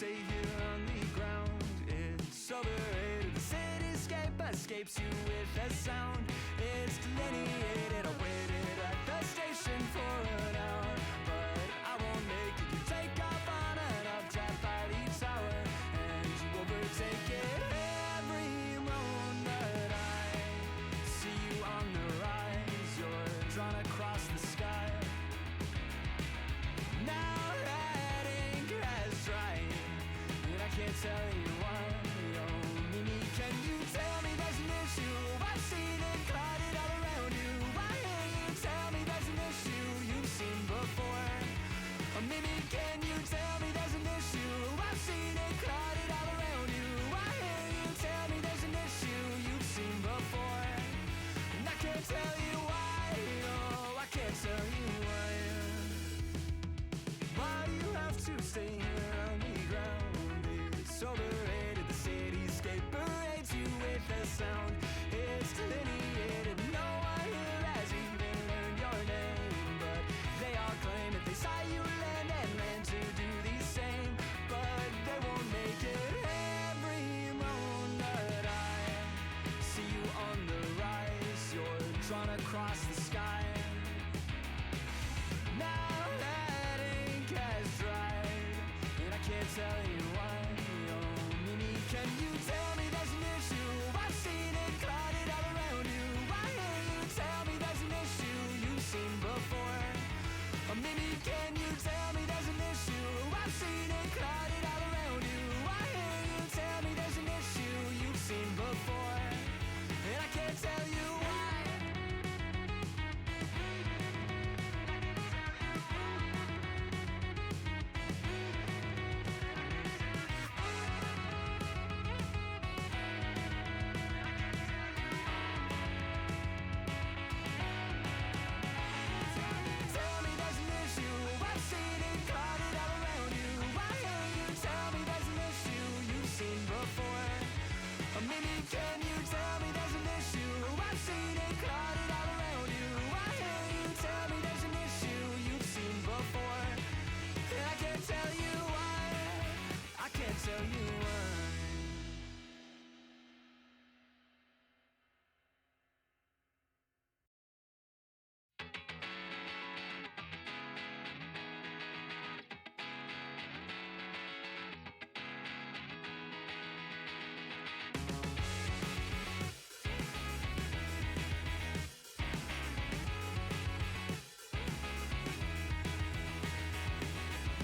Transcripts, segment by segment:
stay here on the ground. It's overrated. The cityscape escapes you with a sound. It's delineated. I waited at the station for an hour, but I won't make it. You take off on an uptap by the tower, and you overtake it. Every moment I see you on the rise, you're drawn across the sky. Now that ink has dried, and I can't tell you why. Oh, Mimi, can you tell me there's an issue? I've seen it clouded all around you. Why can't you tell me there's an issue you've seen before? Oh, Mimi, can you tell me there's an issue? I've seen it clouded all around you. Why can't you tell me there's an issue you've seen before? And I can't tell you why. Oh, I can't tell you why. Why do you have to stay here on the ground? It's overrated. The cityscape parades you with a sound. It's delineated. No one here has even learned your name, but they all claim that they saw you land and land to do the same, but they won't make it. Every moment I see you on the rise, you're drawn across the sky. Now that ink has dried, and I can't tell you why. Oh, Mimi, can you tell me there's an issue? I've seen it clouded all around you. Why can't you tell me there's an issue you've seen before? Oh, Mimi, can you tell me there's an issue? I've seen it clouded all around you. Why can't you tell me there's an issue you've seen before? And I can't tell you why. Tell me there's an issue. I've seen it clouded all around you. Why can't you tell me there's an issue you've seen before? Oh, Mimi, can you tell me there's an issue? I've seen it clouded all around you. Why can't you tell me there's an issue you've seen before? And I can't tell you why. I can't tell you why.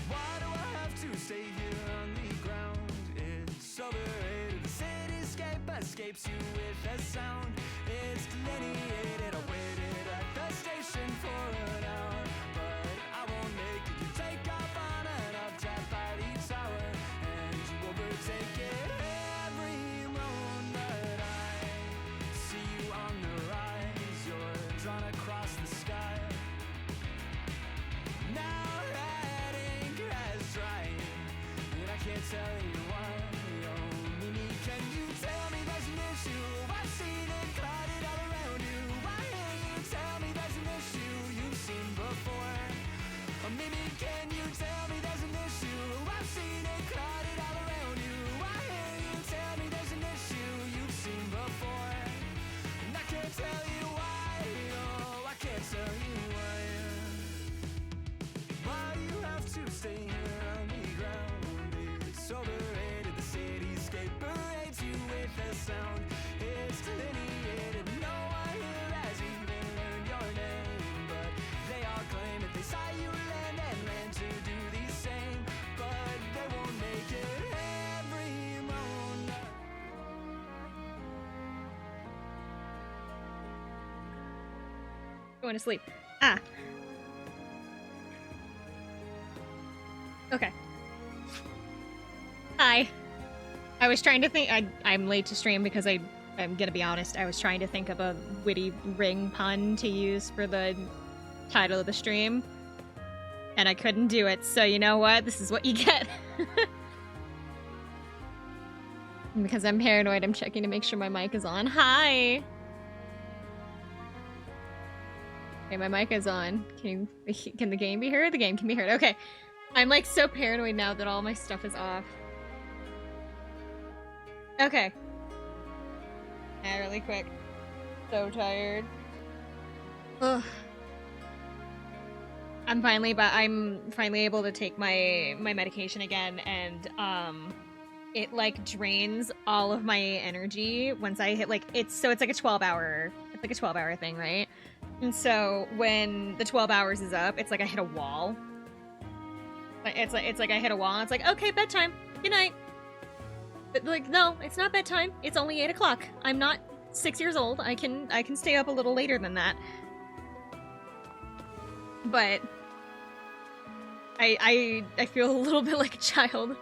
Why do I have to stay here on the ground? It's overrated. The cityscape escapes you with a sound. It's delineated. I waited at the station for an hour, but I won't make it. You take off on an uptap by the tower, and you overtake it. Every moment I see you on the rise, you're drawn across the sky. Now that ink has dried, and I can't tell you why. Oh, Mimi, can you tell me there's an issue? I've seen it clouded all around you. Why can't you tell me there's an issue you've seen before? Oh, Mimi, can you tell me there's an issue? I've seen it clouded all around you. Why can't you tell me there's an issue you've seen before? And I can't tell you why. Oh, I can't tell you why. Why do you have to stay here on the ground? It's overrated. The cityscape parades you with a sound. It's delineated. No one here has even learned your name, but they all claim that they saw you land and land to do the same, but they won't make it. Every moment. Going to sleep. Ah. Okay. Hi. I was trying to think. I'm late to stream because I'm gonna be honest. I was trying to think of a witty ring pun to use for the title of the stream, and I couldn't do it. So you know what? This is what you get. Because I'm paranoid, I'm checking to make sure my mic is on. Hi. Okay, my mic is on. Can the game be heard? The game can be heard. Okay. I'm like so paranoid now that all my stuff is off. Okay. Yeah, really quick. So tired. Ugh. I'm finally able to take my medication again, and it like drains all of my energy once I hit like it's like a 12-hour thing, right? And so when the 12 hours is up, it's like I hit a wall. It's like I hit a wall, and it's like, okay, bedtime. Good night. But like, no, it's not bedtime. It's only 8 o'clock. I'm not 6 years old. I can stay up a little later than that. But I feel a little bit like a child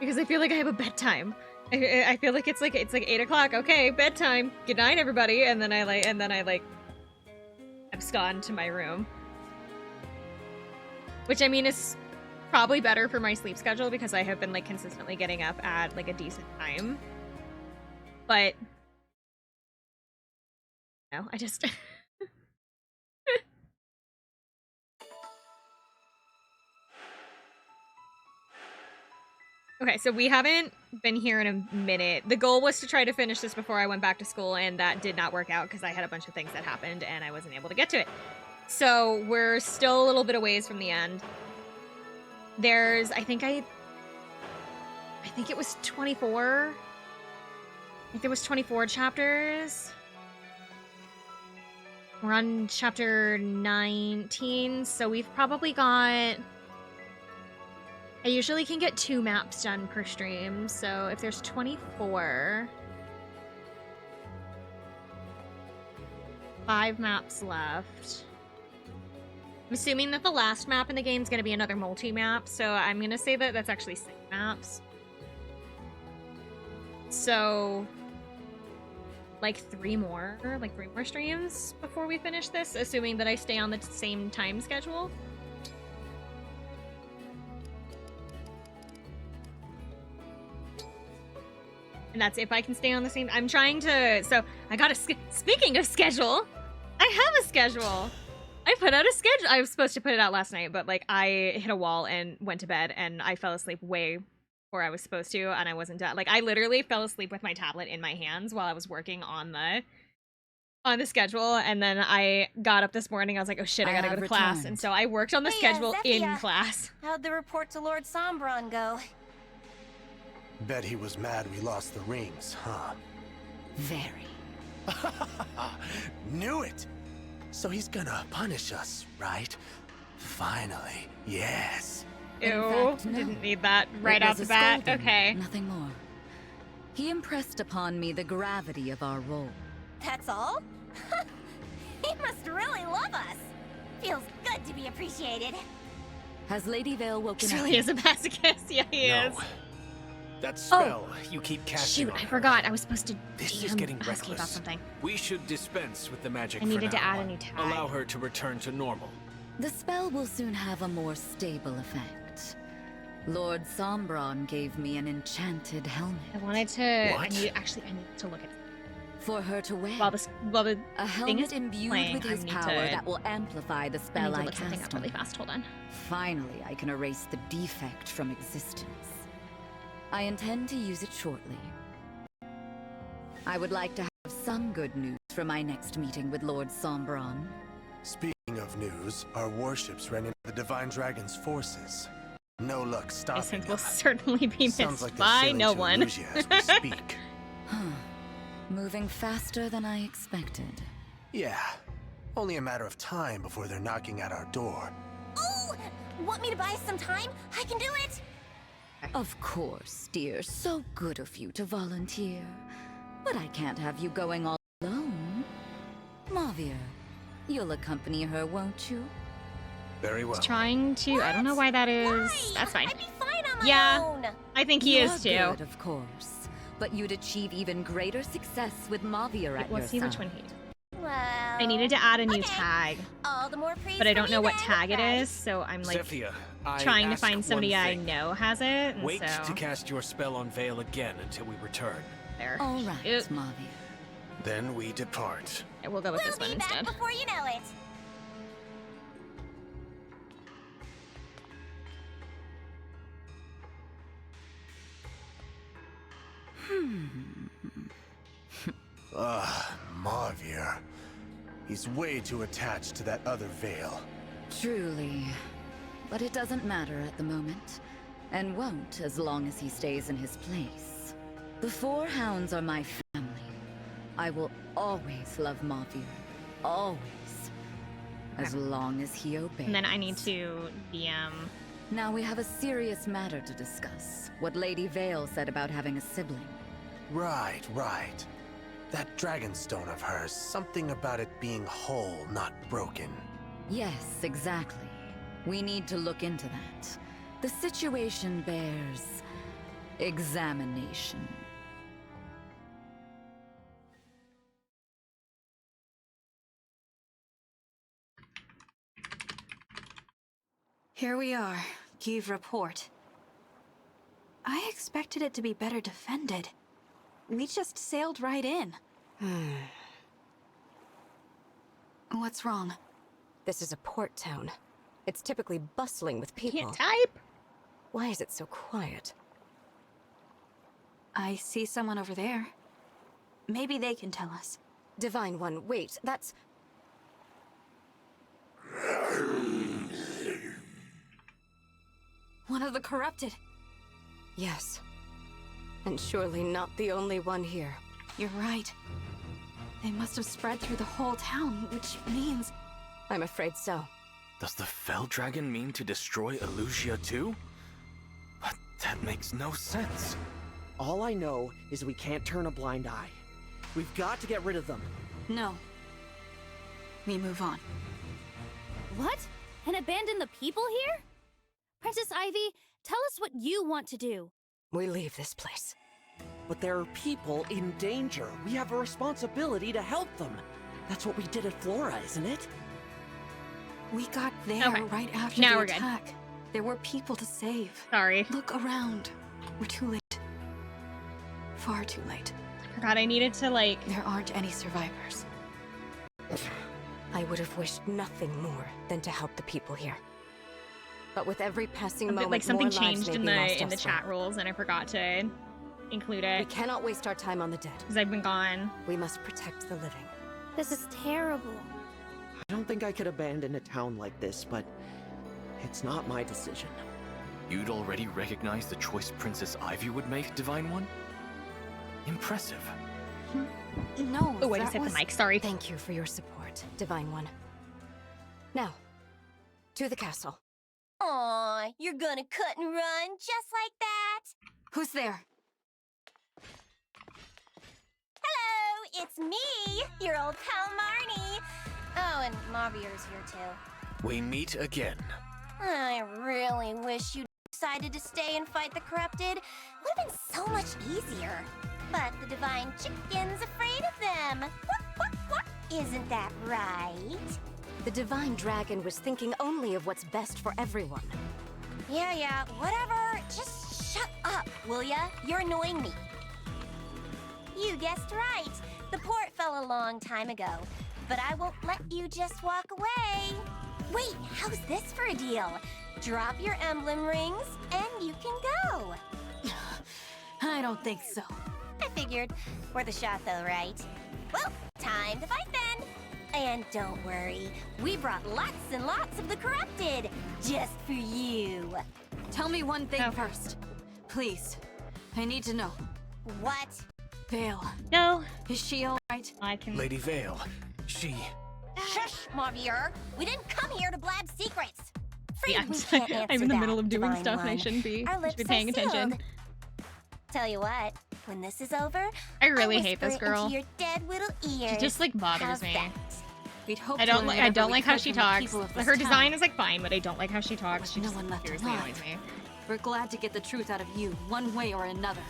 because I feel like I have a bedtime. I feel like it's like 8 o'clock. Okay, bedtime. Good night, everybody. And then I abscond to my room, which I mean is probably better for my sleep schedule because I have been like consistently getting up at like a decent time. But no, I just Okay, so we haven't been here in a minute. The goal was to try to finish this before I went back to school, and that did not work out because I had a bunch of things that happened and I wasn't able to get to it. So we're still a little bit of ways from the end. There's, I think it was 24. I think there was 24 chapters. We're on chapter 19, so we've probably got... I usually can get 2 maps done per stream, so if there's 24... 5 maps left. I'm assuming that the last map in the game is going to be another multi-map, so I'm going to say that that's actually 6 maps. So... like 3 more streams before we finish this, assuming that I stay on the same time schedule. And that's if I can stay on the same... I'm trying to... So, I got a... Speaking of schedule, I have a schedule. I put out a schedule. I was supposed to put it out last night, but, like, I hit a wall and went to bed, and I fell asleep way before I was supposed to, and I wasn't done. Like, I literally fell asleep with my tablet in my hands while I was working on the schedule, and then I got up this morning, I was like, oh shit, I gotta go to class, and so I worked on the schedule in class. How'd the report to Lord Sombron go? Bet he was mad we lost the rings, huh? Very. Knew it! So he's gonna punish us, right? Finally, yes. Ew, fact, no. didn't need that right off the bat. Okay. Nothing more. He impressed upon me the gravity of our role. That's all? He must really love us. Feels good to be appreciated. Has Lady Vale woken He up? really is a masochist. Yeah, he is. That spell you keep casting Shoot, on I her. forgot. I was supposed to This is getting ask you about reckless. something. We should dispense with the magic I for needed to now. add a new tag. Allow her to return to normal. The spell will soon have a more stable effect. Lord Sombron gave me an enchanted helmet. I wanted to... I What? need to look at For her to wear. while the A thing is helmet imbued playing, with his I need power to- that will amplify the I spell need to I look something cast up on really her. fast. Hold on. Finally, I can erase the defect from existence. I intend to use it shortly. I would like to have some good news for my next meeting with Lord Sombron. Speaking of news, our warships ran into the Divine Dragon's forces. No luck stopping This them. will certainly be Sounds missed like they're by sailing no to one. Illusia as we speak. Moving faster than I expected. Yeah, only a matter of time before they're knocking at our door. Oh! Want me to buy some time? I can do it! Of course, dear. So good of you to volunteer. But I can't have you going all alone. Mavir, you'll accompany her, won't you? Very well. Trying to... I don't know why that is. Why? That's fine. I'd be fine on my Yeah. own. I think he is too. You're good, of course. But you'd achieve even greater success with Mavir at Let's your see which side. one he... Well... I needed to add a new okay. tag, All the more praise but I for don't me know what then, tag it right? is, so I'm like Zephyr, I trying to ask find one somebody I thing. know has it, and Wait so... to cast your spell on Vale again until we return. There. All right, Oop. Mavir. Then we depart. Yeah, we'll go with We'll this one be back instead. before you know it. Marvier. He's way too attached to that other veil. Truly. But it doesn't matter at the moment, and won't as long as he stays in his place. The Four Hounds are my family. I will always love Marvier. Always. As long as he obeys. And then I need to DM. Now we have a serious matter to discuss. What Lady Vale said about having a sibling. Right. That dragonstone of hers, something about it being whole, not broken. Yes, exactly. We need to look into that. The situation bears examination. Here we are. Give report. I expected it to be better defended. We just sailed right in. What's wrong? This is a port town. It's typically bustling with people. Can't type. Why is it so quiet? I see someone over there. Maybe they can tell us. Divine One, wait, that's... One of the corrupted. Yes. And surely not the only one here. You're right. They must have spread through the whole town, which means... I'm afraid so. Does the Fell Dragon mean to destroy Elusia too? But that makes no sense. All I know is we can't turn a blind eye. We've got to get rid of them. No. We move on. What? And abandon the people here? Princess Ivy, tell us what you want to do. We leave this place. But there are people in danger. We have a responsibility to help them. That's what we did at Flora, isn't it? We got there Okay. right after Now the we're good. attack. There were people to save. Sorry. Look around. We're too late. Far too late. Forgot I needed to, like... There aren't any survivors. I would have wished nothing more than to help the people here. But with every passing moment, like something more lives changed may in be lost the elsewhere. chat rules and I forgot to include We it cannot waste our time on the dead. because I've been gone. We must protect the living. This is terrible. I don't think I could abandon a town like this, but it's not my decision. You'd already recognized the choice Princess Ivy would make, Divine One? Impressive. No, Oh, I that just hit was... the mic. Sorry. Thank you for your support, Divine One. Now, to the castle. Aw, you're gonna cut and run just like that? Who's there? Hello, it's me, your old pal Marnie. Oh, and Mavier's here too. We meet again. I really wish you decided to stay and fight the corrupted. Would have been so much easier. But the divine chicken's afraid of them. Isn't that right? The Divine Dragon was thinking only of what's best for everyone. Yeah, whatever. Just shut up, will ya? You're annoying me. You guessed right. The port fell a long time ago. But I won't let you just walk away. Wait, how's this for a deal? Drop your emblem rings, and you can go. I don't think so. I figured. Worth a shot, though, right? Well, time to fight then. And don't worry, we brought lots and lots of the corrupted, just for you. Tell me one thing Oh. first. Please. I need to know. What? Vale, No, is she alright? I can. Lady Vale, she... Shush, Marvier. We didn't come here to blab secrets. Yeah, Afraid we can't answer I'm in the that, middle of doing Divine stuff and I One. shouldn't be. Our I should be lips paying are attention. sealed. Tell you what, when this is over, I really I'll hate this whisper it girl. into your dead little ears. She just like bothers How's me. that? We'd hope I don't to like. learn I whatever don't we like how could she from the talks. people of Her this design town. is like fine, but I don't like how she talks. With She no just one left seriously alive. annoys me. We're glad to get the truth out of you, one way or another.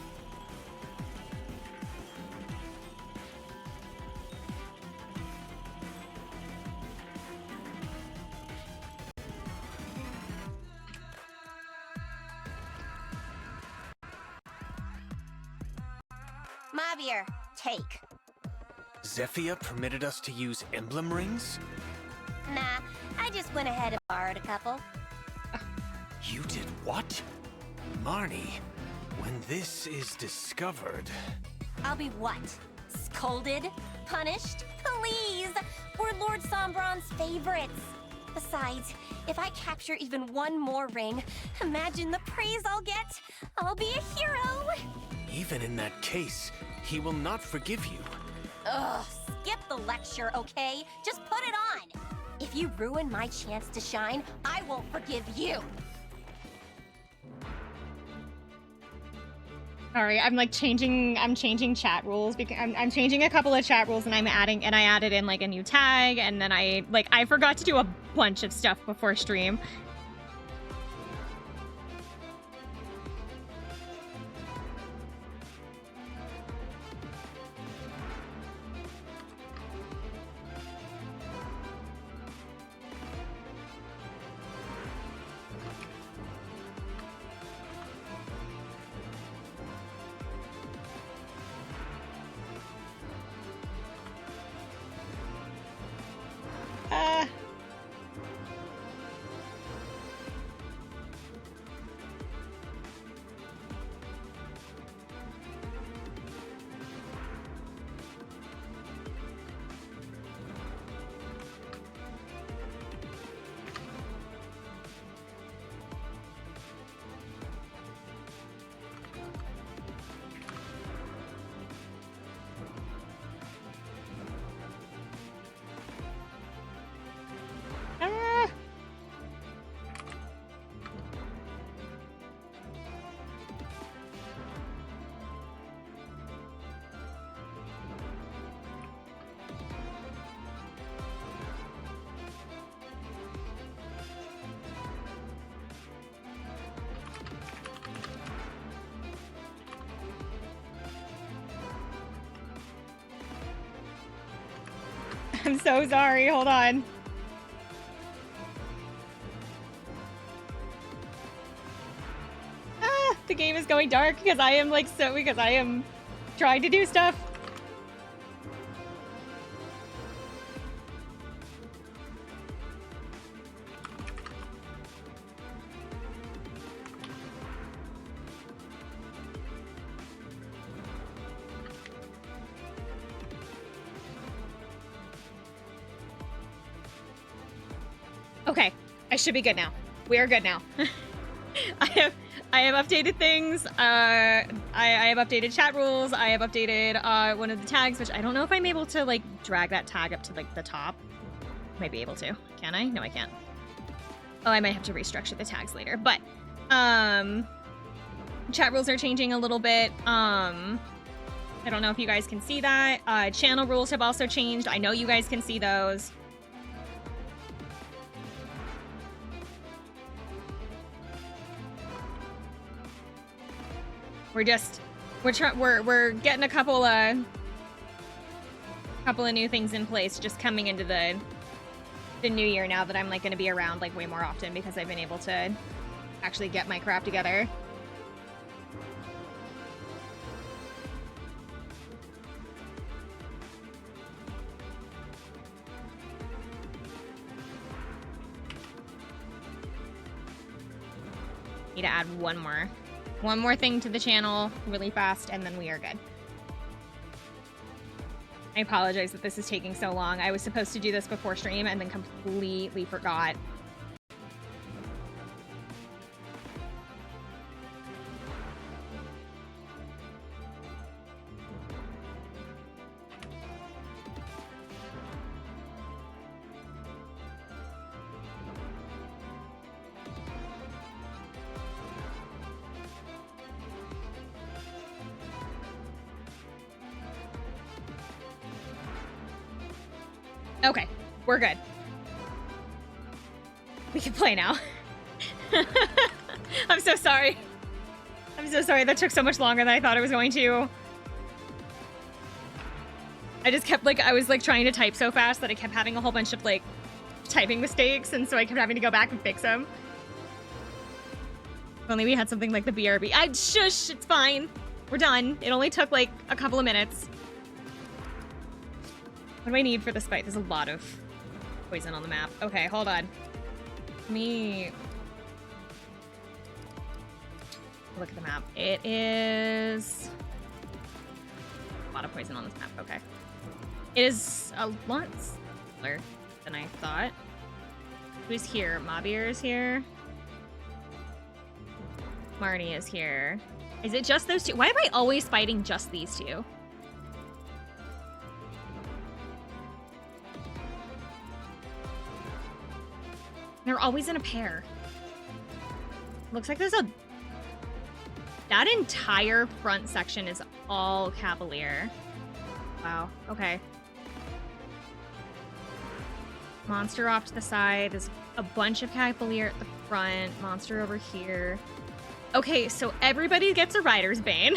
Marvier, take. Zephyr permitted us to use emblem rings? Nah, I just went ahead and borrowed a couple. You did what? Marnie, When this is discovered... I'll be what? Scolded? Punished? Please! We're Lord Sombron's favorites. Besides, if I capture even one more ring, imagine the praise I'll get. I'll be a hero! Even in that case, he will not forgive you. Ugh, skip the lecture, okay? Just put it on! If you ruin my chance to shine, I won't forgive you! Sorry, I'm changing chat rules because I'm changing a couple of chat rules and I added in like a new tag and then I forgot to do a bunch of stuff before stream. I'm so sorry, hold on. The game is going dark because I am trying to do stuff. Okay, I should be good now. We are good now. I have updated things. I have updated chat rules. I have updated one of the tags, which I don't know if I'm able to like drag that tag up to like the top. Might be able to. Can I? No, I can't. Oh, I might have to restructure the tags later. But chat rules are changing a little bit. I don't know if you guys can see that. Channel rules have also changed. I know you guys can see those. We're getting a couple of new things in place just coming into the new year now that I'm like going to be around like way more often because I've been able to actually get my crap together. Need to add one more thing to the channel really fast, and then we are good. I apologize that this is taking so long. I was supposed to do this before stream and then completely forgot. Okay, we're good. We can play now. I'm so sorry. I'm so sorry that took so much longer than I thought it was going to. I just kept I was trying to type so fast that I kept having a whole bunch of typing mistakes, and so I kept having to go back and fix them. If only we had something like the BRB. Shush, it's fine. We're done. It only took a couple of minutes. What do I need for this fight? There's a lot of poison on the map. Okay, hold on. Let me look at the map. It is a lot of poison on this map. Okay. It is a lot smaller than I thought. Who's here? Mabir is here. Marnie is here. Is it just those two? Why am I always fighting just these two? They're always in a pair. Looks like there's a... That entire front section is all Cavalier. Wow, okay. Monster off to the side. There's a bunch of Cavalier at the front. Monster over here. Okay, so everybody gets a Rider's Bane.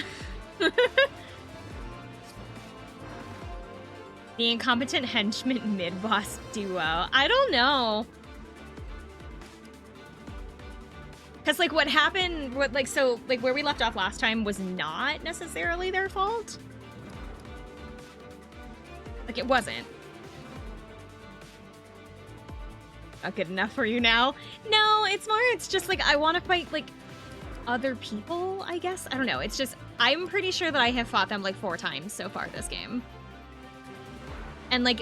The incompetent henchman mid-boss duo. I don't know. Because, like, what happened, where we left off last time was not necessarily their fault. Like, it wasn't. Not good enough for you now? No, it's just, like, I want to fight, like, other people, I guess? I don't know. It's just, I'm pretty sure that I have fought them, like, 4 times so far this game. And, like,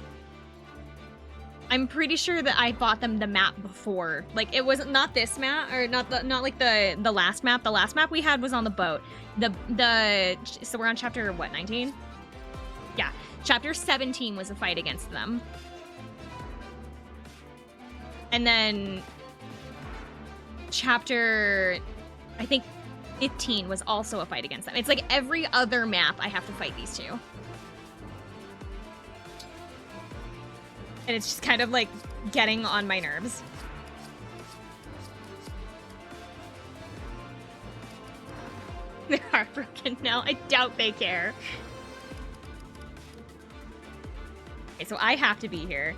I'm pretty sure that I fought them the map before. Like, it was not this map, or not like the last map. The last map we had was on the boat. So we're on chapter, what, 19? Yeah. Chapter 17 was a fight against them. And then chapter, I think 15 was also a fight against them. It's like every other map I have to fight these two. And it's just kind of like getting on my nerves. They're heartbroken now. I doubt they care. Okay, so I have to be here.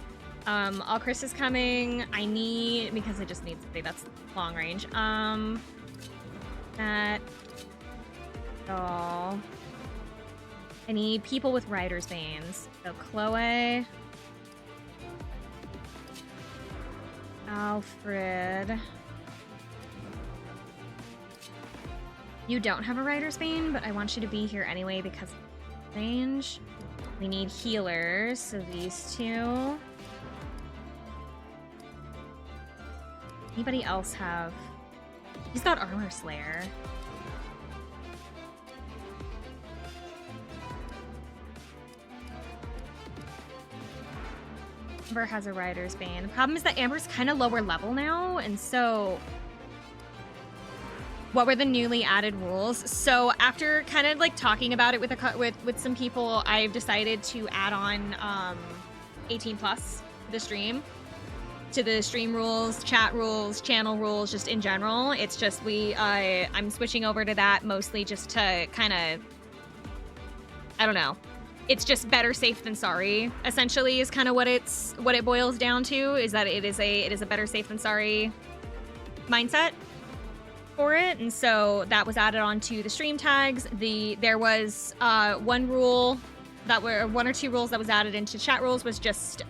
All Chris is coming. I need, because I just need something that's long range. That. Oh. I need people with Rider's Banes. So Chloe. Alfred. You don't have a Rider's Bane, but I want you to be here anyway because of range. We need healers, so these two. Anybody else have? He's got Armor Slayer. Amber has a Rider's Bane. The problem is that Amber's kind of lower level now, and so... What were the newly added rules? So after kind of like talking about it with some people, I've decided to add on 18 plus to the stream rules, chat rules, channel rules, just in general. It's just I'm switching over to that mostly just to kind of, I don't know. It's just better safe than sorry, essentially, is kind of what it boils down to, is that it is a better safe than sorry mindset for it. And so that was added on to the stream tags. There was one or two rules that was added into chat rules was just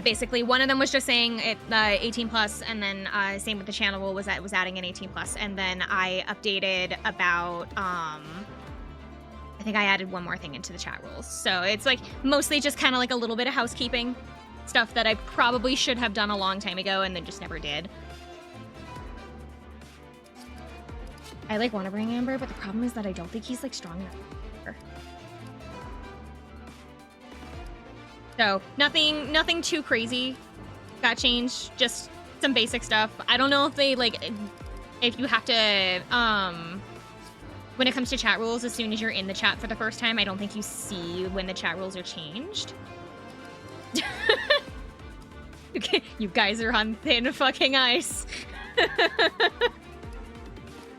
basically one of them was just saying it 18 plus, and then same with the channel rule was adding an 18 plus, and then I updated about I think I added one more thing into the chat rules. So it's like mostly just kind of like a little bit of housekeeping stuff that I probably should have done a long time ago and then just never did. I like want to bring Amber, but the problem is that I don't think he's like strong enough. So nothing too crazy got changed, just some basic stuff. I don't know if they if you have to when it comes to chat rules, as soon as you're in the chat for the first time, I don't think you see when the chat rules are changed. Okay, you guys are on thin fucking ice.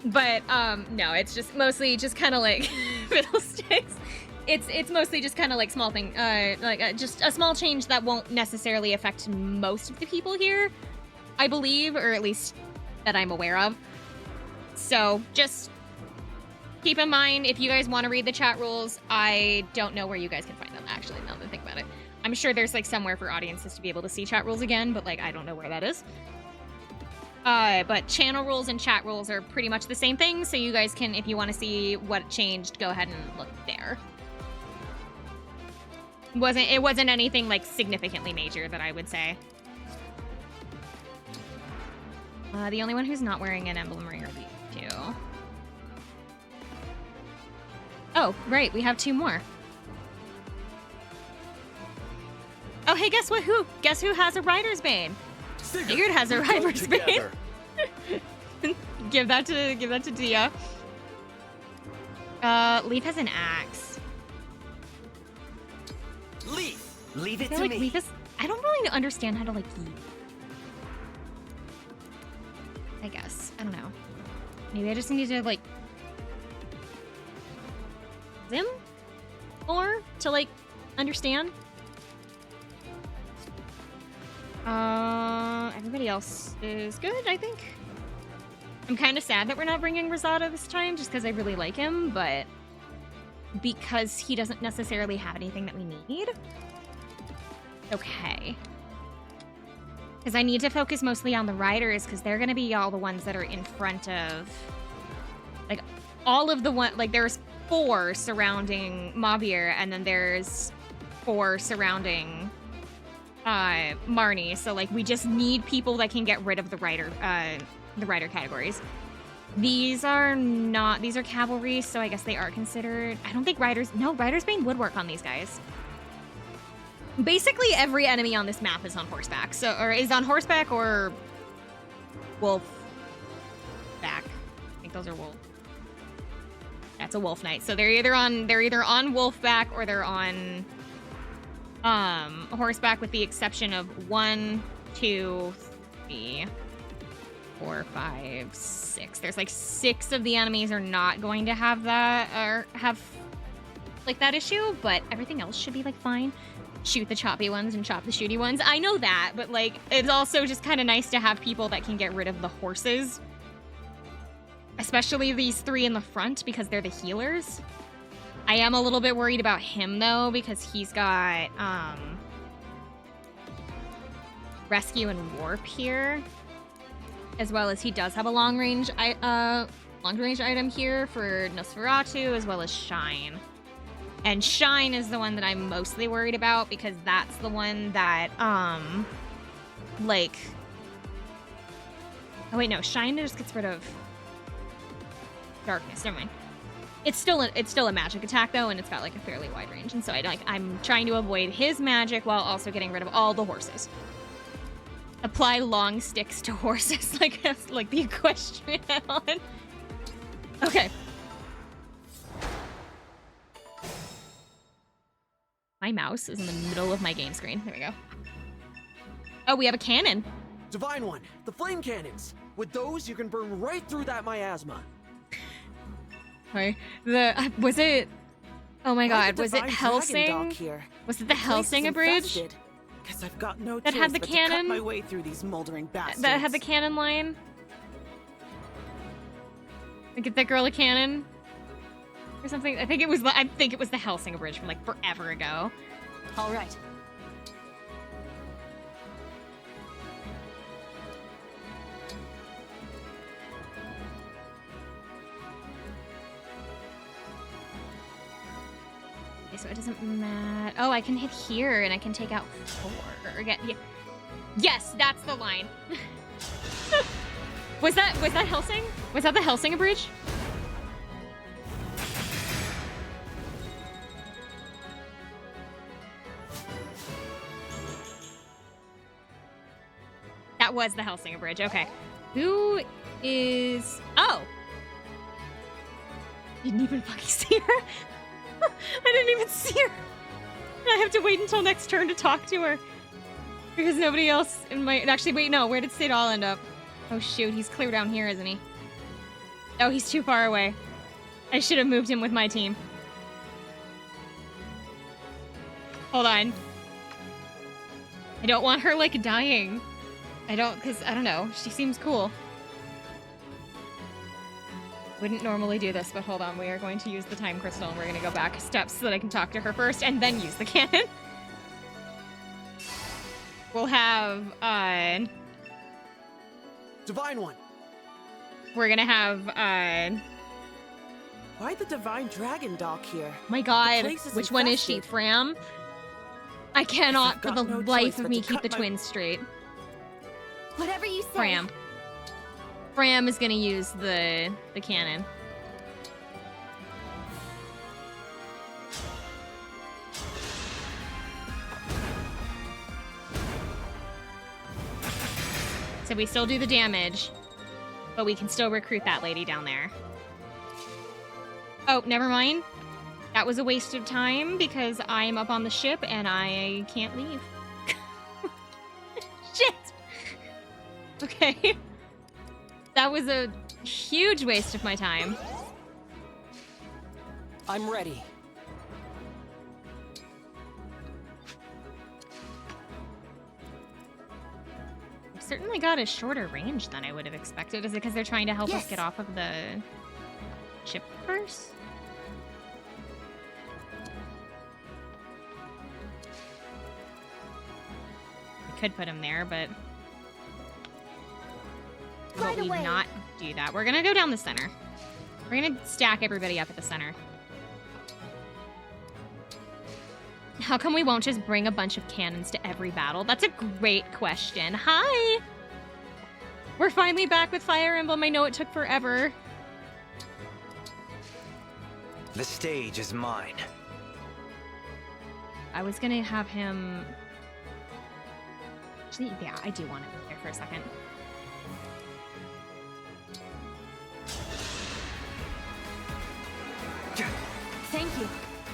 But no, it's just mostly just kind of like fiddlesticks. It's mostly just kind of like small thing, just a small change that won't necessarily affect most of the people here, I believe, or at least that I'm aware of. So just keep in mind, if you guys want to read the chat rules, I don't know where you guys can find them, actually, now that I think about it. I'm sure there's like somewhere for audiences to be able to see chat rules again, but like I don't know where that is. But channel rules and chat rules are pretty much the same thing, so you guys can, if you want to see what changed, go ahead and look there. It wasn't anything like significantly major that I would say. The only one who's not wearing an emblem ring are these two. Oh, right, we have 2 more. Oh, hey, guess what? Guess who has a Rider's Bane? Sigurd has a Rider's Bane. give that to Dia. Leaf has an axe. Leaf, leave it I feel to like me. Leaf is. I don't really understand how to like eat. I guess I don't know. Maybe I just need to like Zim more to like understand. Everybody else is good, I think. I'm kind of sad that we're not bringing Rosado this time, just because I really like him, but because he doesn't necessarily have anything that we need. Okay. Because I need to focus mostly on the riders, because they're going to be all the ones that are in front of... Like, all of the one... Like, there's 4 surrounding Mavir, and then there's 4 surrounding... Marnie, so like we just need people that can get rid of the rider categories. These are cavalry, so I guess they are considered. I don't think Rider's Bane would work on these guys. Basically every enemy on this map is on horseback, or is on horseback or wolf back. I think those are wolf. That's a wolf knight. So they're either on wolf back or they're on horseback, with the exception of 1, 2, 3, 4, 5, 6. There's like 6 of the enemies are not going to have that, or have like that issue, but everything else should be like fine. Shoot the choppy ones and chop the shooty ones. I know that, but like it's also just kind of nice to have people that can get rid of the horses. Especially these 3 in the front, because they're the healers. I am a little bit worried about him, though, because he's got Rescue and Warp here, as well as he does have a long-range item here for Nosferatu, as well as Shine. And Shine is the one that I'm mostly worried about, because that's the one that, like... Oh, wait, no. Shine just gets rid of darkness. Never mind. It's still a magic attack, though, and it's got like a fairly wide range, and so I'm trying to avoid his magic while also getting rid of all the horses. Apply long sticks to horses, like the equestrian one. Okay. My mouse is in the middle of my game screen. There we go. Oh, we have a cannon. Divine One, the flame cannons. With those, you can burn right through that miasma. Sorry. Was it... Oh my god, was it Helsing? Was it the Helsing Bridge? Because I've got no that had the cannon? To cut my way through these moldering bastards. That had the cannon line? Get that girl a cannon? Or something? I think it was the Helsing Bridge from like forever ago. All right. So it doesn't matter. Oh, I can hit here and I can take out 4. Yes, that's the line. Was that Helsing? Was that the Helsing Bridge? That was the Helsing Bridge. Okay. Who is... Oh! Didn't even fucking see her. I didn't even see her. I have to wait until next turn to talk to her. Because nobody else in my... Actually, wait, no. Where did Sadal end up? Oh, shoot. He's clear down here, isn't he? Oh, he's too far away. I should have moved him with my team. Hold on. I don't want her, like, dying. I don't know. She seems cool. Wouldn't normally do this, but hold on. We are going to use the time crystal, and we're going to go back steps so that I can talk to her first, and then use the cannon. We'll have, Divine One. We're gonna have, Why the Divine Dragon dock here? my god, place is which one is she? infested. Fram? I cannot I've for got the no life choice of but me to keep the cut my- twins straight. Whatever you say. Fram. Fram is gonna use the cannon. So we still do the damage, but we can still recruit that lady down there. Oh, never mind. That was a waste of time because I'm up on the ship and I can't leave. Shit! Okay. That was a huge waste of my time. I'm ready. I've certainly got a shorter range than I would have expected. Is it because they're trying to help us Yes. get off of the ship first? We could put him there, but how Right about we away. not do that? We're gonna go down the center. We're gonna stack everybody up at the center. How come we won't just bring a bunch of cannons to every battle? That's a great question. Hi! We're finally back with Fire Emblem. I know it took forever. The stage is mine. I was gonna have him... Actually, yeah, I do want him there for a second. Thank you.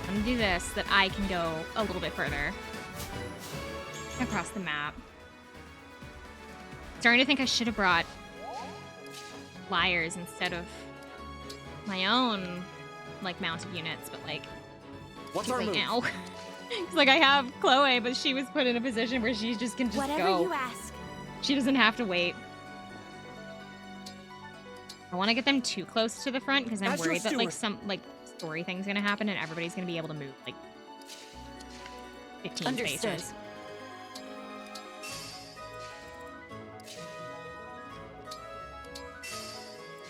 I'm gonna do this so that I can go a little bit further across the map. Starting to think I should have brought flyers instead of my own, like, mounted units, but, like, What's our like, move? ow. It's like I have Chloe, but she was put in a position where she just can just Whatever go. you ask. She doesn't have to wait. I want to get them too close to the front because I'm As your worried that, like, steward. some, like, story thing's gonna happen and everybody's gonna be able to move, like, 15 Understood. spaces.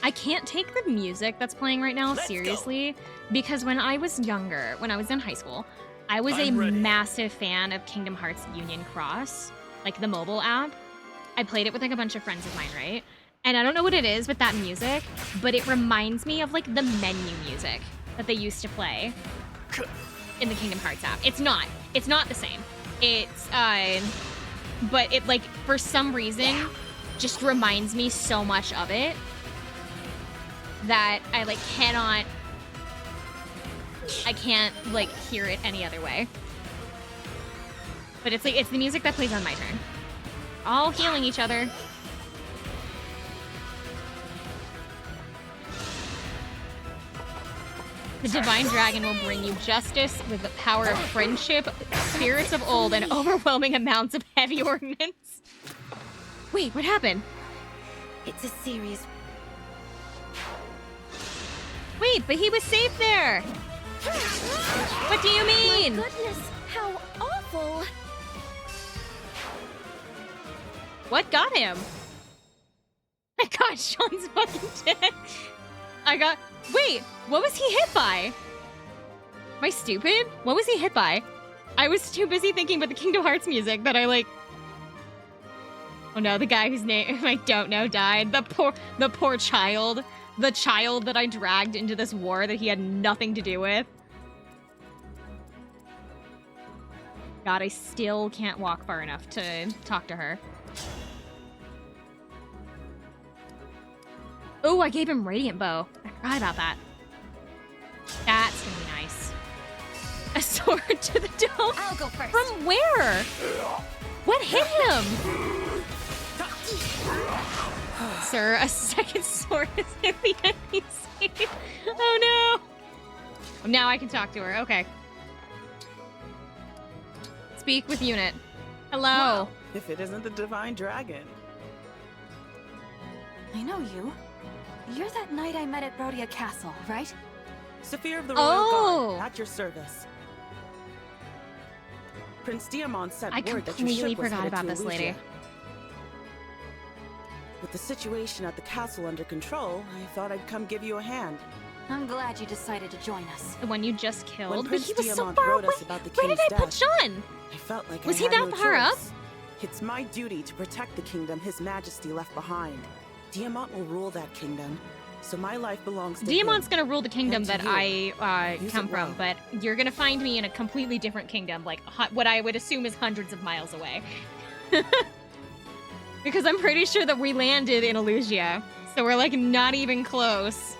I can't take the music that's playing right now seriously because when I was younger, when I was in high school, I was a massive fan of Kingdom Hearts Union Cross, like the mobile app. I played it with like a bunch of friends of mine, right? And I don't know what it is with that music, but it reminds me of like the menu music that they used to play in the Kingdom Hearts app. It's not the same. It's but it, like, for some reason just reminds me so much of it that I, like, I can't, like, hear it any other way. But it's, like, it's the music that plays on my turn. All healing each other. The Divine Dragon will bring you justice with the power of friendship, spirits of old, and overwhelming amounts of heavy ordnance. Wait, what happened? It's a serious... Wait, but he was safe there! What do you mean? My goodness, how awful! What got him? My God, Sean's fucking dead. Wait, what was he hit by? Am I stupid? What was he hit by? I was too busy thinking about the Kingdom Hearts music that I, like... Oh no, the guy whose name I don't know died. The poor child. The child that I dragged into this war that he had nothing to do with. God, I still can't walk far enough to talk to her. Oh, I gave him Radiant Bow. I forgot about that. That's gonna be nice. A sword to the dome? I'll go first. From where? What hit him? Sir, a second sword has hit the NPC. Oh no. Now I can talk to her. Okay. Speak with unit. Hello. Wow, if it isn't the Divine Dragon. I know you. You're that knight I met at Brodia Castle, right? Saphir of the Royal Guard, at your service. Prince Diamond sent I word that your completely ship was forgot headed about to this lady. Elusia. With the situation at the castle under control, I thought I'd come give you a hand. I'm glad you decided to join us. The one you just killed? When But Prince he was so Diamant far wrote away. us about the Where did king's I put death, Sean? I felt like Was I he had that no far up? choice. It's my duty to protect the kingdom His Majesty left behind. Diamant will rule that kingdom, so my life belongs to Diamant's him. gonna rule the kingdom And to that you. I Use come it from, well. but you're gonna find me in a completely different kingdom, like what I would assume is hundreds of miles away. Because I'm pretty sure that we landed in Elusia, so we're like not even close.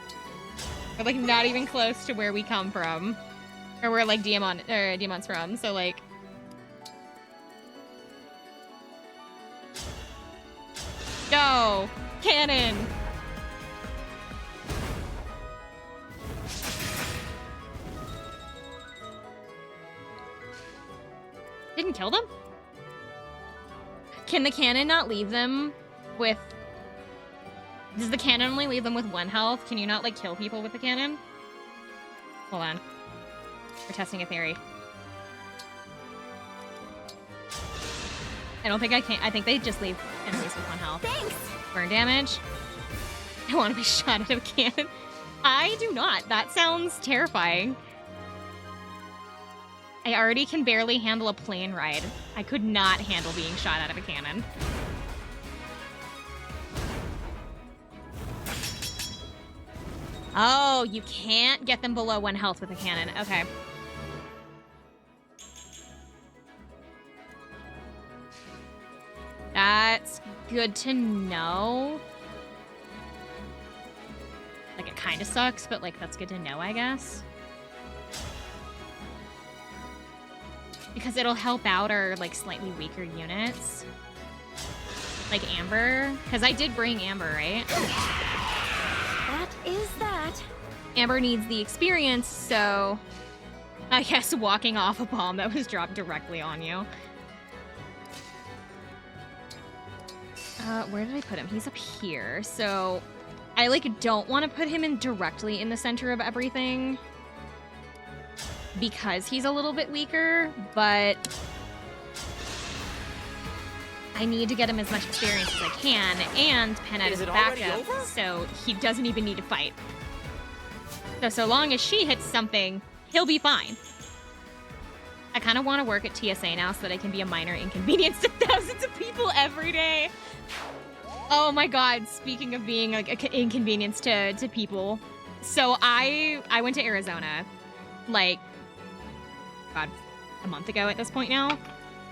We're like not even close to where we come from, or where like Diamant's from. So like, go cannon. Didn't kill them? Can the cannon not leave them with... Does the cannon only leave them with 1 health? Can you not, like, kill people with the cannon? Hold on. We're testing a theory. I don't think I can. I think they just leave enemies with 1 health. Thanks! Burn damage. I want to be shot out of a cannon. I do not. That sounds terrifying. I already can barely handle a plane ride. I could not handle being shot out of a cannon. Oh, you can't get them below 1 health with a cannon. Okay. That's good to know. Like, it kind of sucks, but, like, that's good to know, I guess. Because it'll help out our, like, slightly weaker units. Like Amber. Because I did bring Amber, right? That is that. Amber needs the experience, so... I guess walking off a bomb that was dropped directly on you. Where did I put him? He's up here, so... I, like, don't want to put him in directly in the center of everything. Because he's a little bit weaker, but... I need to get him as much experience as I can, and pen out his backup, so he doesn't even need to fight. So long as she hits something, he'll be fine. I kind of want to work at TSA now so that I can be a minor inconvenience to thousands of people every day. Oh my god, speaking of being like an inconvenience to people. So I went to Arizona, like, god, a month ago at this point now?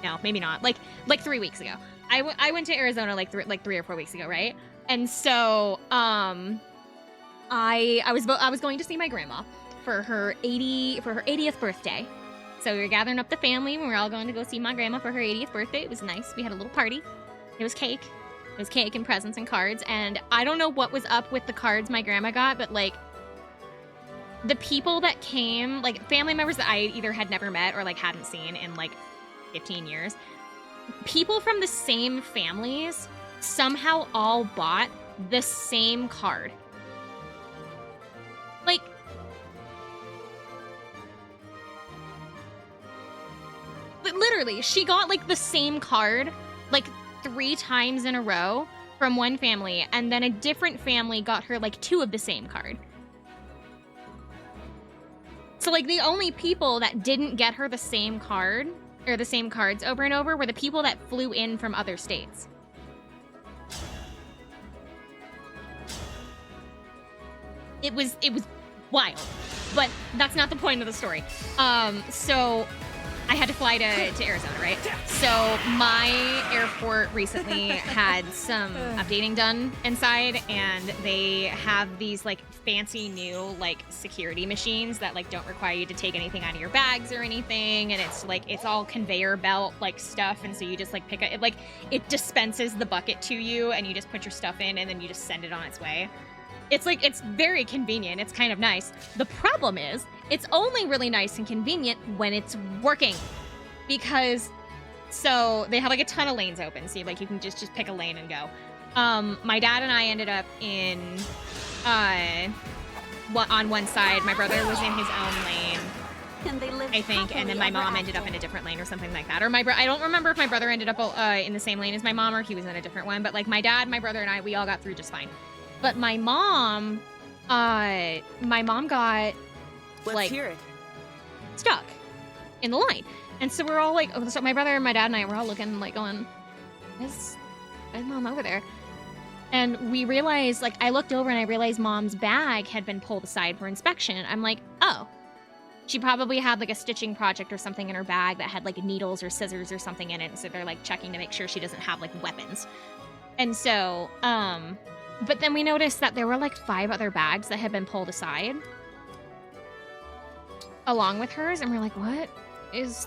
No, maybe not. Like 3 weeks ago. I went to Arizona like 3 or 4 weeks ago, right? And so I was going to see my grandma for her 80th birthday. So we were gathering up the family and we were all going to go see my grandma for her 80th birthday. It was nice. We had a little party. It was cake. It was cake and presents and cards. And I don't know what was up with the cards my grandma got, but like the people that came, like family members that I either had never met or like hadn't seen in like 15 years, people from the same families somehow all bought the same card. Like, literally, she got like the same card like 3 times in a row from one family, and then a different family got her like 2 of the same card. So like the only people that didn't get her the same card or the same cards over and over were the people that flew in from other states. It was wild, but that's not the point of the story. So I had to fly to Arizona, right? So my airport recently had some updating done inside, and they have these like fancy new like security machines that like don't require you to take anything out of your bags or anything, and it's all conveyor belt like stuff, and so you just like pick it, like it dispenses the bucket to you, and you just put your stuff in, and then you just send it on its way. It's very convenient. It's kind of nice. The problem is, it's only really nice and convenient when it's working. Because, so, they have like a ton of lanes open. So like you can just pick a lane and go. My dad and I ended up in, on one side. My brother was in his own lane. And they lived I think, and then my mom ended up in a different lane or something like that. Or I don't remember if my brother ended up in the same lane as my mom or he was in a different one. But like my dad, my brother, and I, we all got through just fine. But my mom got Let's hear it. stuck in the line. And so we're all like, so my brother and my dad and I were all looking like going, where's mom over there? And we realized, like, I looked over and I realized mom's bag had been pulled aside for inspection. I'm like, oh, she probably had like a stitching project or something in her bag that had like needles or scissors or something in it. So they're like checking to make sure she doesn't have like weapons. And so, but then we noticed that there were like 5 other bags that had been pulled aside along with hers. And we're like,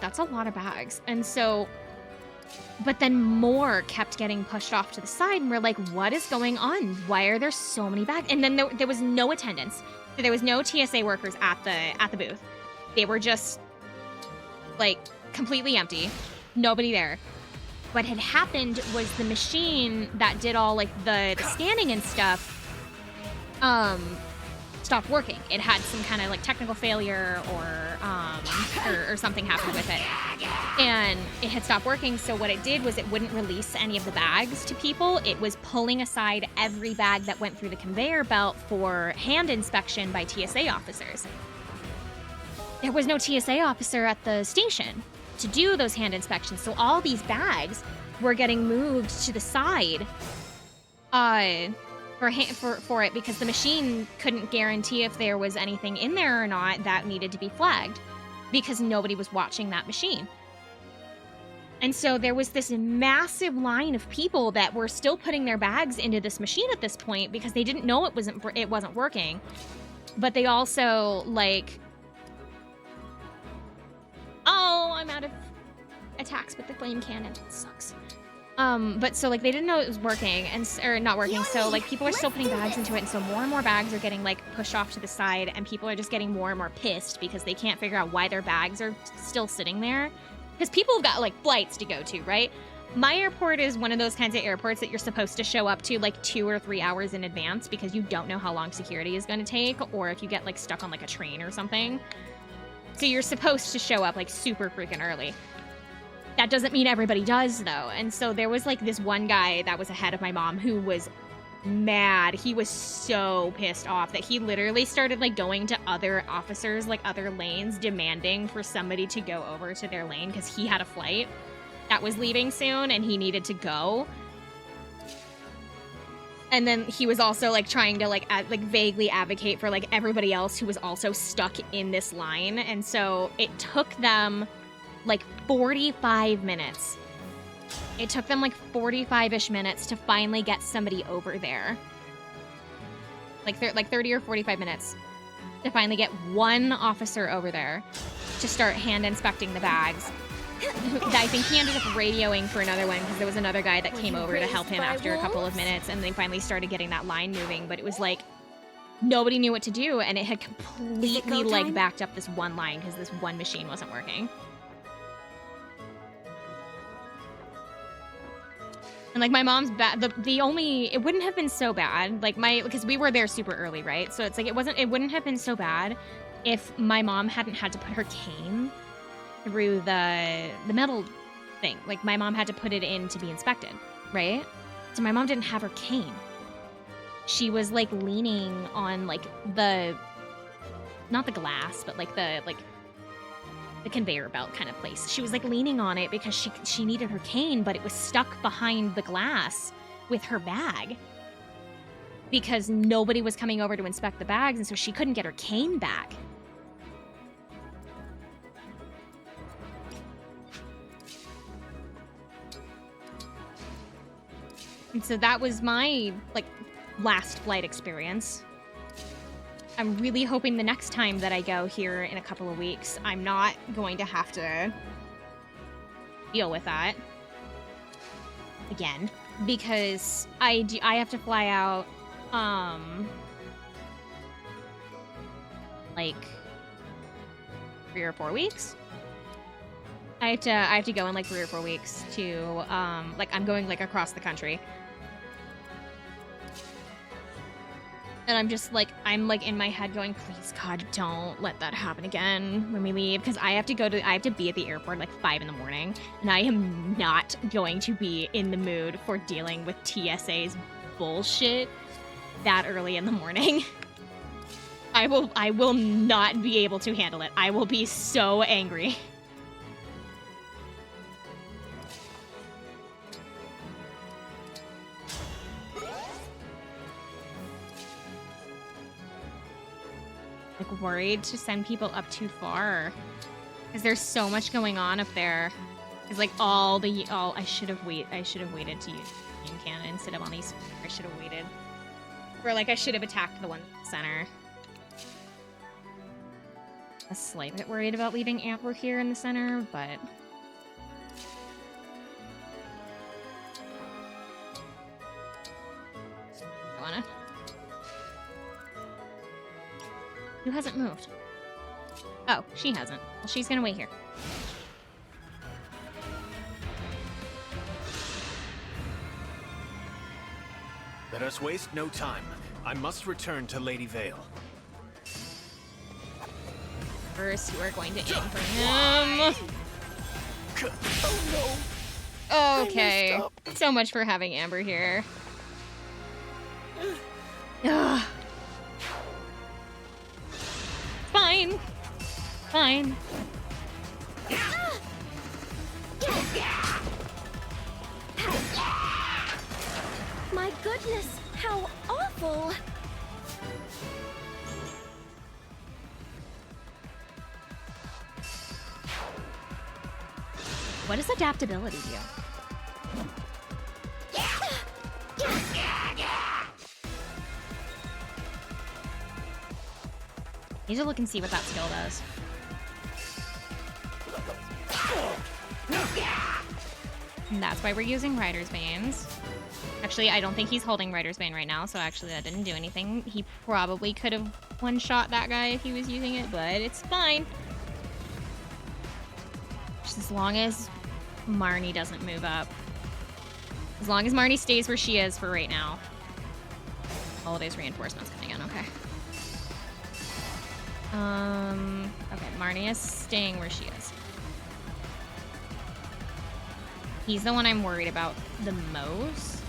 that's a lot of bags. And so, but then more kept getting pushed off to the side. And we're like, what is going on? Why are there so many bags? And then there was no attendance. There was no TSA workers at the booth. They were just like completely empty. Nobody there. What had happened was the machine that did all like the scanning and stuff stopped working. It had some kind of like technical failure or something happened with it. And it had stopped working, so what it did was it wouldn't release any of the bags to people. It was pulling aside every bag that went through the conveyor belt for hand inspection by TSA officers. There was no TSA officer at the station to do those hand inspections, so all these bags were getting moved to the side for it because the machine couldn't guarantee if there was anything in there or not that needed to be flagged because nobody was watching that machine. And so there was this massive line of people that were still putting their bags into this machine at this point because they didn't know it wasn't working. But they also like, oh, I'm out of attacks with the flame cannon. It sucks. But so like they didn't know it was working or not working. So like people are still putting bags into it. And so more and more bags are getting like pushed off to the side and people are just getting more and more pissed because they can't figure out why their bags are still sitting there. Because people have got like flights to go to, right? My airport is one of those kinds of airports that you're supposed to show up to like 2 or 3 hours in advance because you don't know how long security is going to take or if you get like stuck on like a train or something. So you're supposed to show up like super freaking early. That doesn't mean everybody does though. And so there was like this one guy that was ahead of my mom who was mad. He was so pissed off that he literally started like going to other officers, like other lanes, demanding for somebody to go over to their lane because he had a flight that was leaving soon and he needed to go. And then he was also like trying to like vaguely advocate for like everybody else who was also stuck in this line. And so it took them like 45 minutes. It took them like 45-ish minutes to finally get somebody over there. Like 30 or 45 minutes to finally get one officer over there to start hand inspecting the bags. I think he ended up radioing for another one because there was another guy that came over to help him after a couple of minutes and they finally started getting that line moving, but it was like nobody knew what to do and it had completely like backed up this one line because this one machine wasn't working. And like my mom's it wouldn't have been so bad, like because we were there super early, right? So it's like it wouldn't have been so bad if my mom hadn't had to put her cane through the metal thing. Like my mom had to put it in to be inspected, right? So my mom didn't have her cane. She was like leaning on like not the glass, but like the conveyor belt kind of place. She was like leaning on it because she needed her cane, but it was stuck behind the glass with her bag because nobody was coming over to inspect the bags, and so she couldn't get her cane back. And so that was my like last flight experience. I'm really hoping the next time that I go here in a couple of weeks, I'm not going to have to deal with that again because I have to fly out like 3 or 4 weeks. I have to go in like 3 or 4 weeks to like I'm going like across the country. And I'm just like, I'm like in my head going, please God, don't let that happen again when we leave. Because I have to be at the airport like 5 in the morning. And I am not going to be in the mood for dealing with TSA's bullshit that early in the morning. I will not be able to handle it. I will be so angry. Like worried to send people up too far because there's so much going on up there. It's like I should have waited to use beam cannon instead of on these. I should have waited. Or like I should have attacked the one center. A slight bit worried about leaving Amber here in the center, but I wanna. Who hasn't moved? Oh, she hasn't. Well, she's gonna wait here. Let us waste no time. I must return to Lady Vale. First, you are going to aim for him. Oh no! Okay. So much for having Amber here. Ugh. Fine. Fine. My goodness, how awful! What does adaptability do? Need to look and see what that skill does. And that's why we're using Rider's Banes. Actually, I don't think he's holding Rider's Bane right now, so actually that didn't do anything. He probably could have one-shot that guy if he was using it, but it's fine. Just as long as Marnie doesn't move up. As long as Marnie stays where she is for right now. Holidays reinforcements coming in, okay. Okay, Marnie is staying where she is. He's the one I'm worried about the most.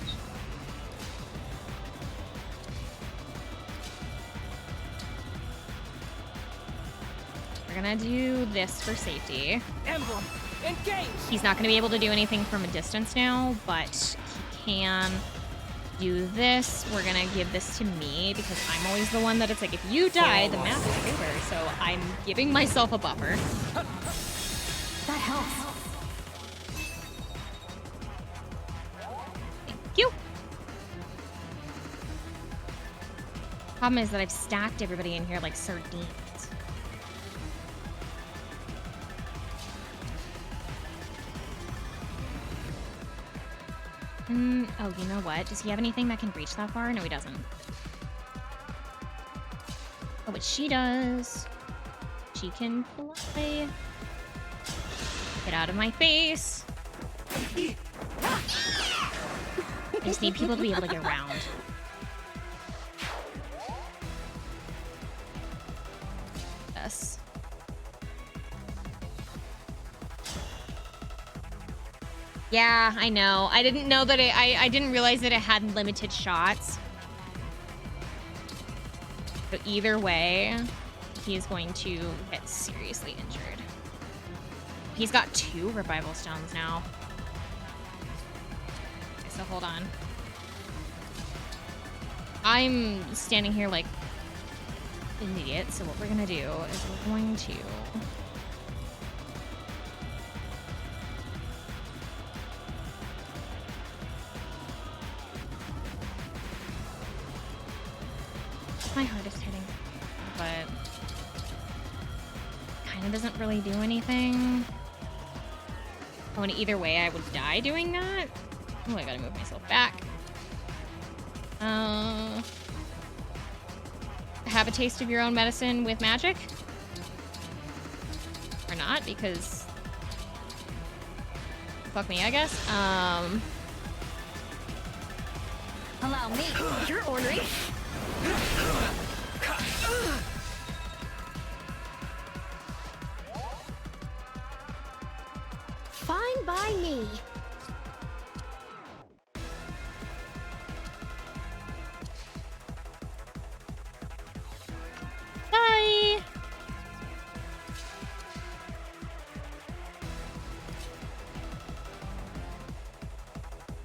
We're gonna do this for safety. Emblem Engage! He's not gonna be able to do anything from a distance now, but he can do this. We're gonna give this to me because I'm always the one that it's like, if you die, the map is over. So I'm giving myself a buffer. That helps. Thank you. Problem is that I've stacked everybody in here like sardines. Oh, you know what? Does he have anything that can reach that far? No, he doesn't. Oh, but she does. She can fly. Get out of my face. I just need people to be able to get around. Yes. Yeah, I know. I didn't know that I didn't realize that it had limited shots. But either way, he is going to get seriously injured. He's got 2 revival stones now. Okay, so hold on. I'm standing here like an idiot, so what we're gonna do is we're going to my hardest hitting, but kind of doesn't really do anything. Oh, and either way, I would die doing that. Oh, I gotta move myself back. Have a taste of your own medicine with magic? Or not, because fuck me, I guess. Allow me. You're ornery. Fine by me. Bye!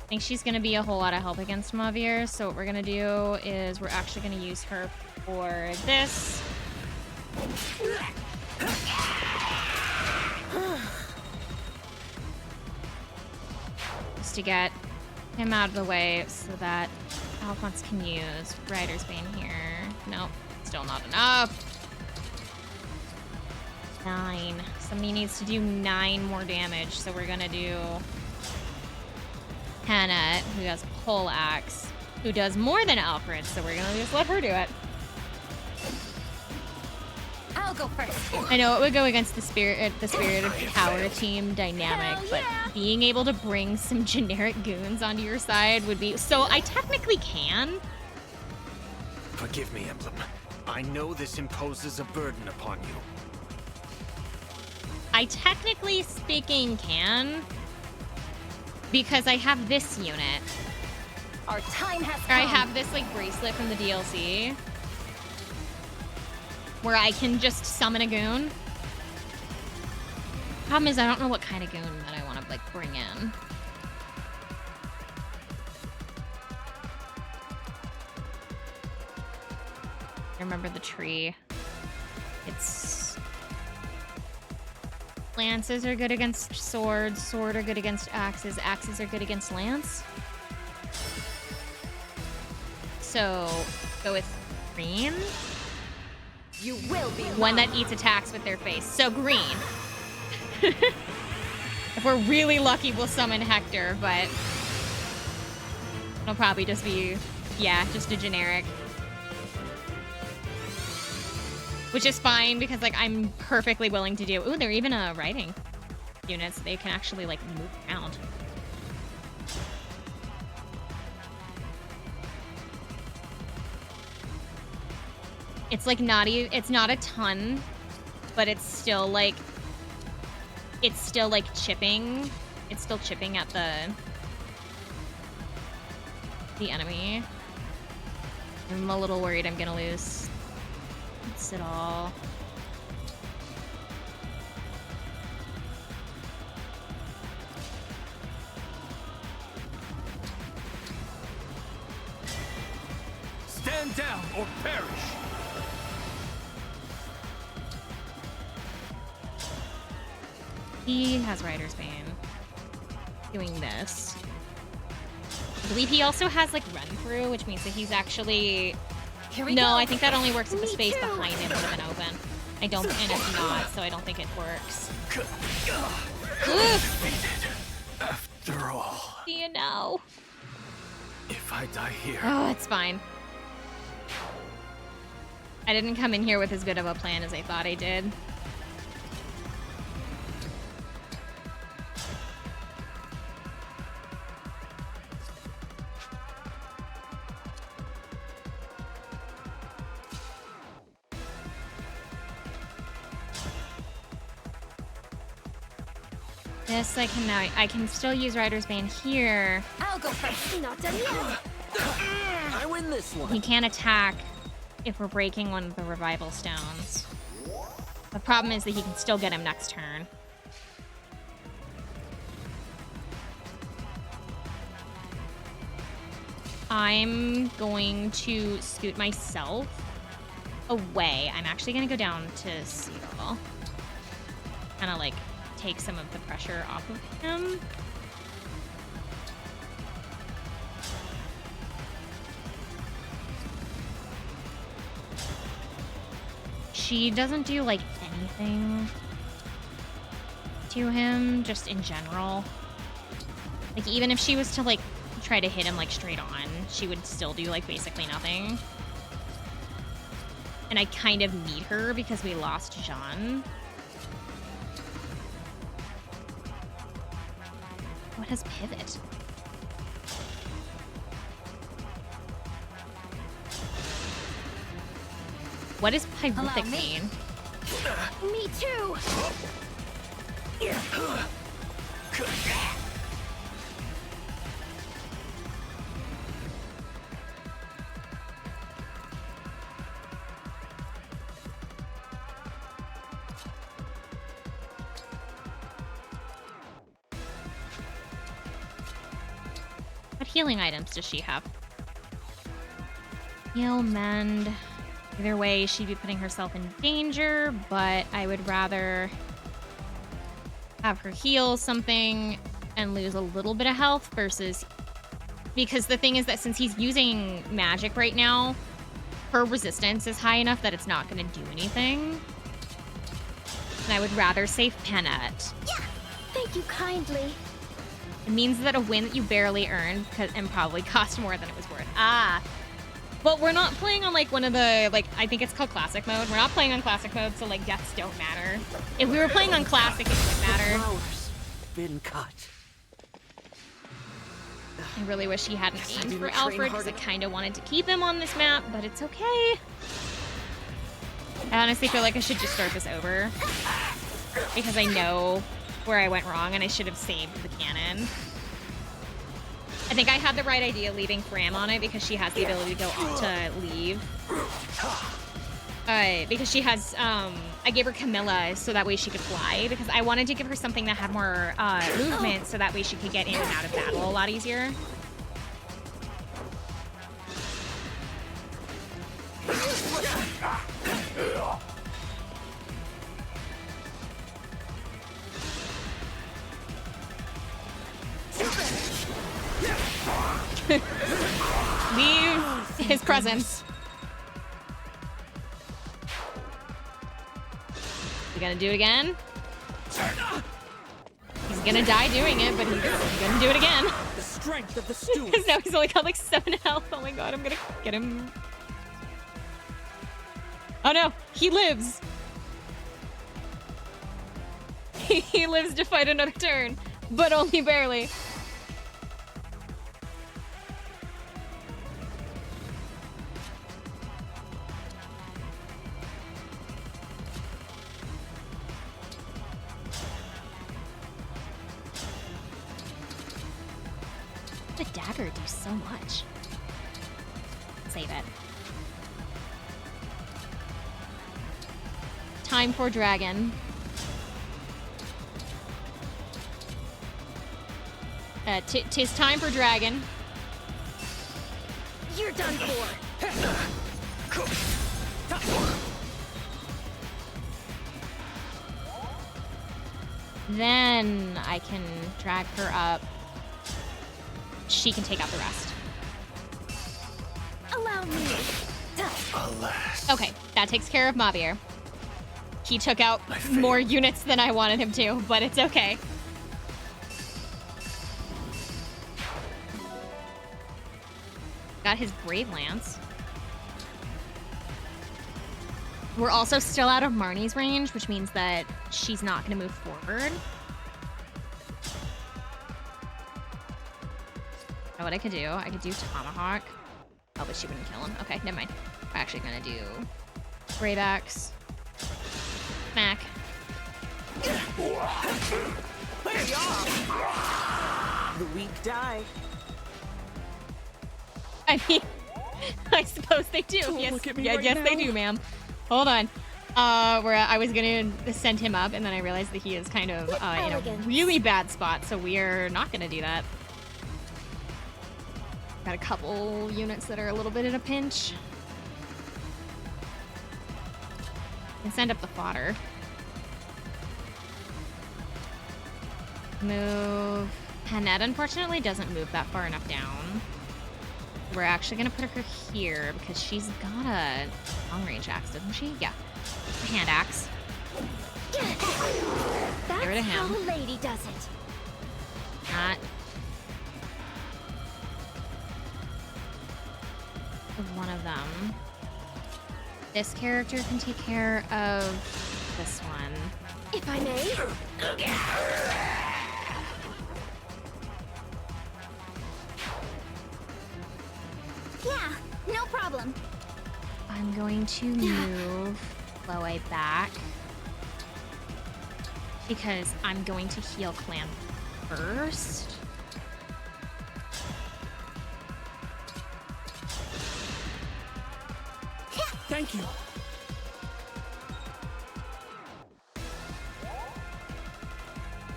I think she's gonna be a whole lot of help against Mavir, so what we're gonna do is we're actually gonna use her for this. Just to get him out of the way so that Alphonse can use Rider's Bane here. Nope, still not enough. 9. Somebody needs to do 9 more damage, so we're gonna do Hannah, who has Pole Axe, who does more than Alfred, so we're gonna just let her do it. I'll go first. I know it would go against the spirit of power team dynamic, but being able to bring some generic goons onto your side would be... So I technically can. Forgive me, Emblem. I know this imposes a burden upon you. I technically speaking can, because I have this unit. Our time has come. Or I have this like bracelet from the DLC where I can just summon a goon. Problem is I don't know what kind of goon that I want to like bring in. I remember the tree. It's lances are good against swords, sword are good against axes, axes are good against lance. So go with green. You will be one that eats attacks with their face. So green. If we're really lucky, we'll summon Hector, but it'll probably just be, yeah, just a generic. Which is fine because like I'm perfectly willing to do. Ooh, they're even riding units. They can actually like move around. It's like it's not a ton, but it's still like chipping. It's still chipping at the enemy. I'm a little worried I'm gonna lose. That's it all. Stand down or perish. He has Rider's Bane. Doing this. I believe he also has like run through, which means that he's actually... No, I think that only works if the space behind him would have been open. I don't, and it's not, so I don't think it works. After all. Do you know? If I die here... Oh, it's fine. I didn't come in here with as good of a plan as I thought I did. This I can still use Rider's Bane here. I'll go first. Not done yet. I win this one. He can't attack if we're breaking one of the revival stones. The problem is that he can still get him next turn. I'm going to scoot myself away. I'm actually going to go down to Seagull. Kind of like take some of the pressure off of him. She doesn't do like anything to him, just in general. Like even if she was to like try to hit him like straight on, she would still do like basically nothing. And I kind of need her because we lost Jean. What has pivot? What does pyrific mean? Me too. What healing items does she have? Heal, mend. Either way, she'd be putting herself in danger, but I would rather have her heal something and lose a little bit of health versus... Because the thing is that since he's using magic right now, her resistance is high enough that it's not going to do anything. And I would rather save Peanut. Yeah, thank you kindly. It means that a win that you barely earned and probably cost more than it was worth. Ah. But we're not playing on, like, one of the, like, I think it's called Classic Mode. We're not playing on Classic Mode, so, like, deaths don't matter. If we were playing on Classic, it would matter. Flowers been cut. I really wish he hadn't aimed for Alfred, because I kind of wanted to keep him on this map, but it's okay. I honestly feel like I should just start this over. Because I know where I went wrong, and I should have saved the cannon. I think I had the right idea leaving Fram on it because she has the ability to go on to leave. Because she has, I gave her Camilla so that way she could fly because I wanted to give her something that had more movement so that way she could get in and out of battle a lot easier. Leave his presence. You gonna do it again? He's gonna die doing it, but he's gonna do it again. The strength of the stew. Because now he's only got like 7 health. Oh my god, I'm gonna get him. Oh no, he lives. He lives to fight another turn, but only barely. The dagger do so much. Save it. Time for dragon. Tis time for dragon. You're done for. Then I can drag her up. She can take out the rest. Allow me. Alas. Okay, that takes care of Mavir. He took out more units than I wanted him to, but it's okay. Got his Brave Lance. We're also still out of Marnie's range, which means that she's not going to move forward. What I could do, I could do Tomahawk. Oh, but she wouldn't kill him. Okay, never mind. We're actually gonna do Brave Axe. Smack. The weak die. I mean, I suppose they do. Don't Yes, look at me yeah, right yes, they now. do, ma'am. Hold on. Where I was gonna send him up, and then I realized that he is kind of in a really bad spot, so we're not gonna do that. Got a couple units that are a little bit in a pinch. Can send up the fodder. Move. Panette, unfortunately, doesn't move that far enough down. We're actually gonna put her here because she's got a long-range axe, doesn't she? Yeah. A hand axe. That's Get rid of him. how a lady does it. Not. One of them. This character can take care of this one. If I may. Yeah, no problem. I'm going to move Chloe back because I'm going to heal Clan first. Thank you.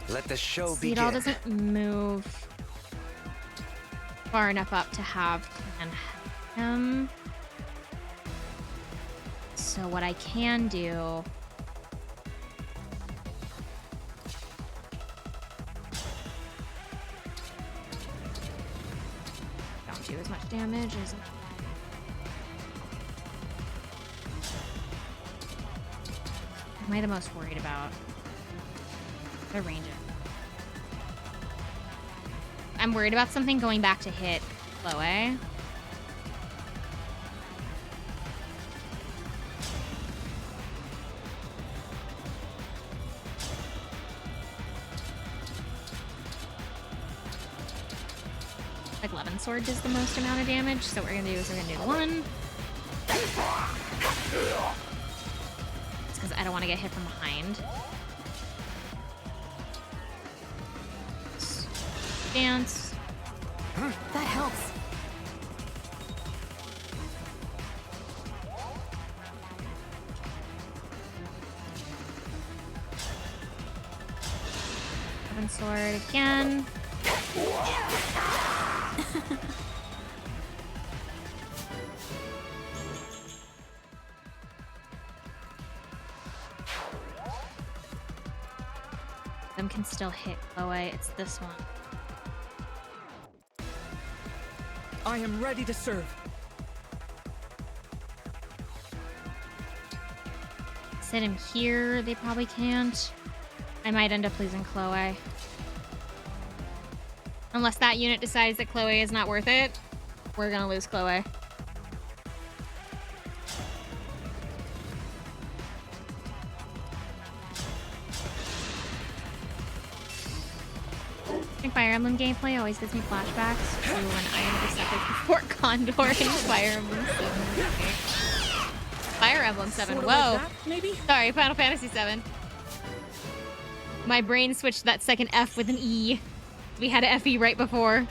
Let the show Seedall begin. doesn't move far enough up to have Clan him. So what I can do... Don't do as much damage as... What am I the most worried about? The range. I'm worried about something going back to hit Chloe. Like Levin Sword does the most amount of damage, so what we're gonna do is we're gonna do one. It's because I don't want to get hit from behind. Dance. That helps. Levin Sword again. Them can still hit Chloe. It's this one. I am ready to serve. Sit him here. They probably can't. I might end up losing Chloe. Unless that unit decides that Chloe is not worth it, we're gonna lose Chloe. I think Fire Emblem gameplay always gives me flashbacks to when I am deceptive Fort Condor in Fire Emblem 7. Fire Emblem 7, Sort of whoa. like that, maybe? Sorry, Final Fantasy 7. My brain switched that second F with an E. We had an FE right before.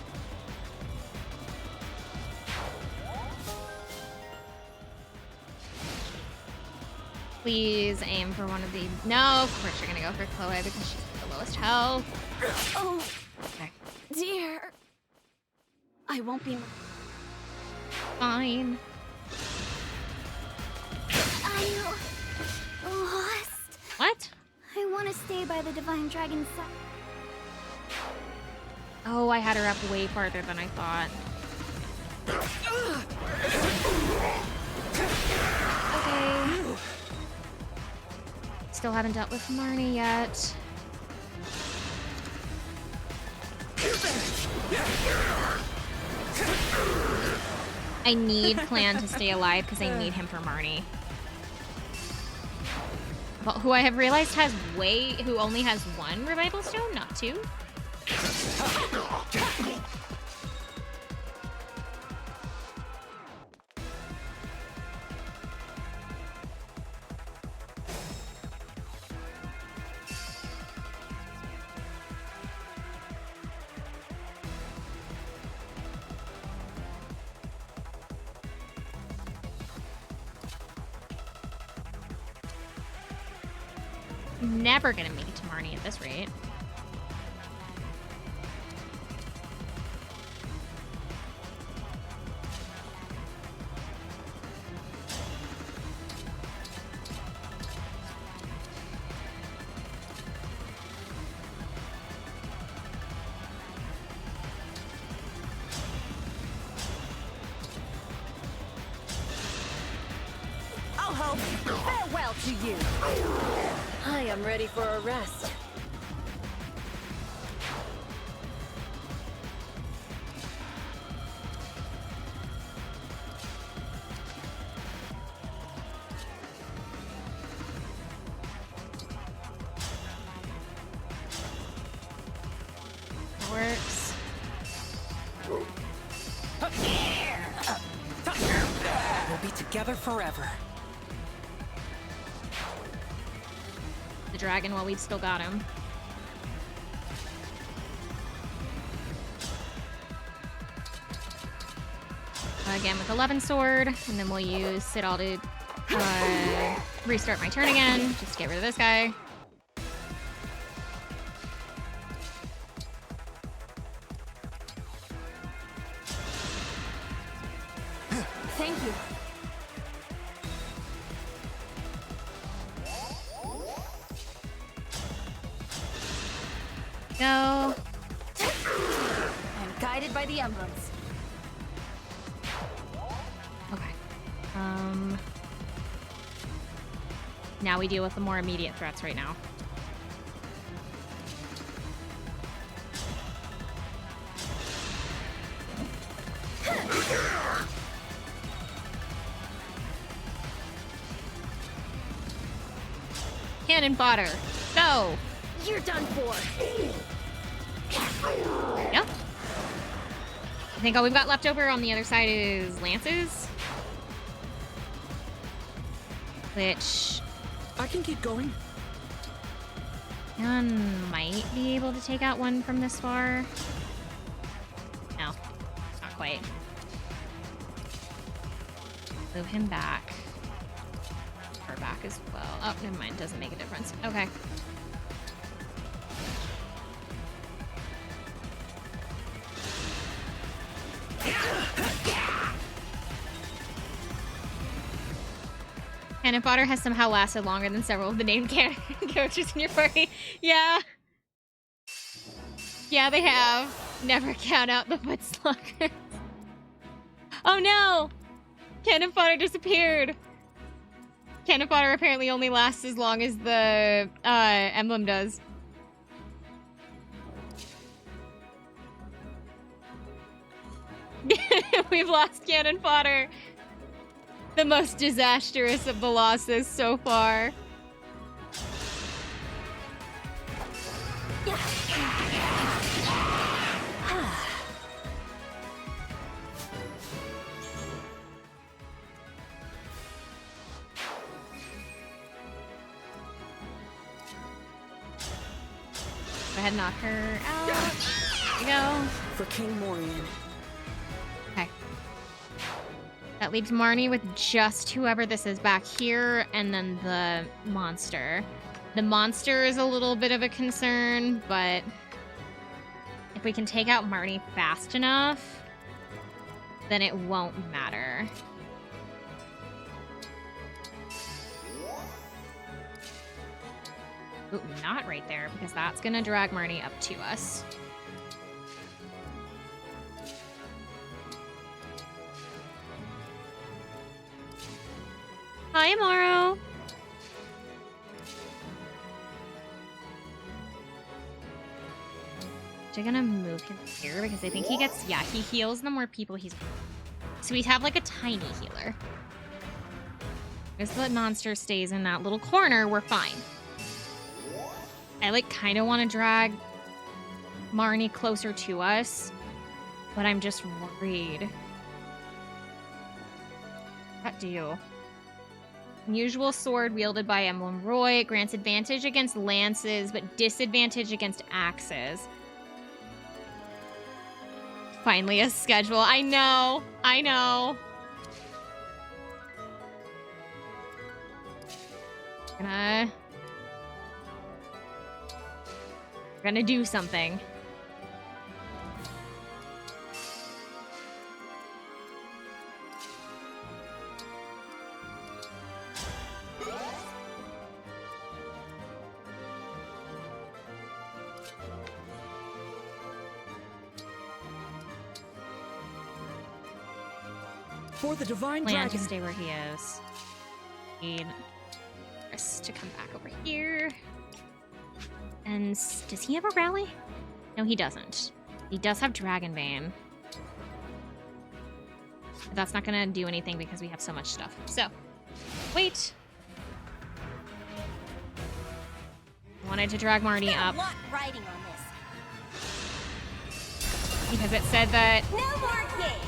Please aim for one of the... No, of course you're gonna go for Chloe because she's the lowest health. Oh, Okay. dear. I won't be... Fine. I'm lost. What? I want to stay by the Divine Dragon's side. Oh, I had her up way farther than I thought. Okay. Still haven't dealt with Marnie yet. I need Clan to stay alive because I need him for Marnie. Well, who I have realized has who only has one revival stone, not two. Never gonna make it to Marnie at this rate. I'll help. Farewell to you. I am ready for a rest. That works. We'll be together. together forever. The dragon while we've still got him. Again with 11 sword, and then we'll use Sit All to restart my turn again. Just get rid of this guy. Thank you. Go. I'm guided by the emblems. Okay. Now we deal with the more immediate threats right now. Cannon fodder. Go. You're done for. Yep. I think all we've got left over on the other side is lances. Which I can keep going. Jan might be able to take out one from this far. No, not quite. Move him back. Or back as well. Oh, never mind. Doesn't make a difference. Okay. Cannon fodder has somehow lasted longer than several of the named characters in your party. Yeah. Yeah, they have. Never count out the foot sluggers. Oh no! Cannon fodder disappeared. Cannon fodder apparently only lasts as long as the emblem does. We've lost cannon fodder. The most disastrous of the losses so far. Go ahead and knock her out. There you go. For King Morian. Okay. That leaves Marnie with just whoever this is back here, and then the monster. The monster is a little bit of a concern, but if we can take out Marnie fast enough, then it won't matter. Ooh, not right there, because that's gonna drag Marnie up to us. Hi, Amaro. I'm gonna move him here because I think he gets, yeah, he heals the more people he's... So we have like a tiny healer. As the monster stays in that little corner, we're fine. I like kind of want to drag Marnie closer to us, but I'm just worried. What do? Unusual sword wielded by Emblem Roy. It grants advantage against lances, but disadvantage against axes. Finally a schedule. I know. I know. Gonna do something. For the divine Plan dragon. to stay where he is. Need Chris to come back over here. And does he have a rally? No, he doesn't. He does have Dragonbane. But that's not gonna do anything because we have so much stuff. So, wait. Wanted to drag Marnie up. A lot riding on this. Because it said that No more games.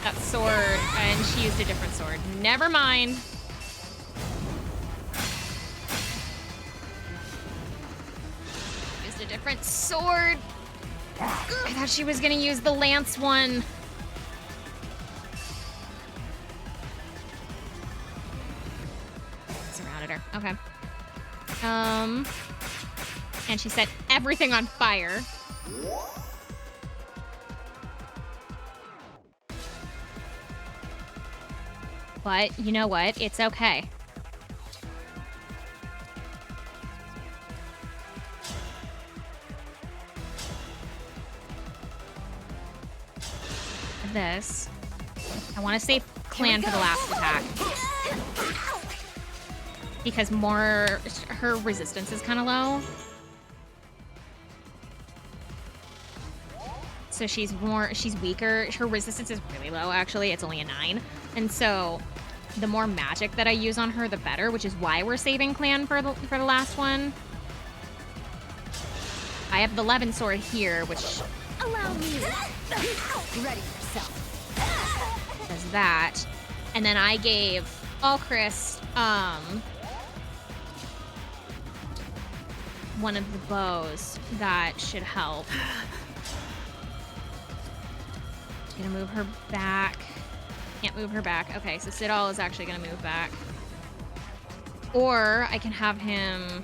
that sword, and she used a different sword. Never mind. Used a different sword. I thought she was gonna use the lance one. Surrounded her. Okay. And she set everything on fire. But you know what? It's okay. This. I want to save Clan for the last attack. Because her resistance is kind of low. So she's weaker. Her resistance is really low, actually. It's only a 9. And so the more magic that I use on her, the better, which is why we're saving Clan for the last one. I have the Levin sword here, which... Allow me. Ready yourself. Does that. And then I gave Alchris, one of the bows. That should help. Gonna move her back. Can't move her back. Okay, so Sidal is actually gonna move back. Or I can have him...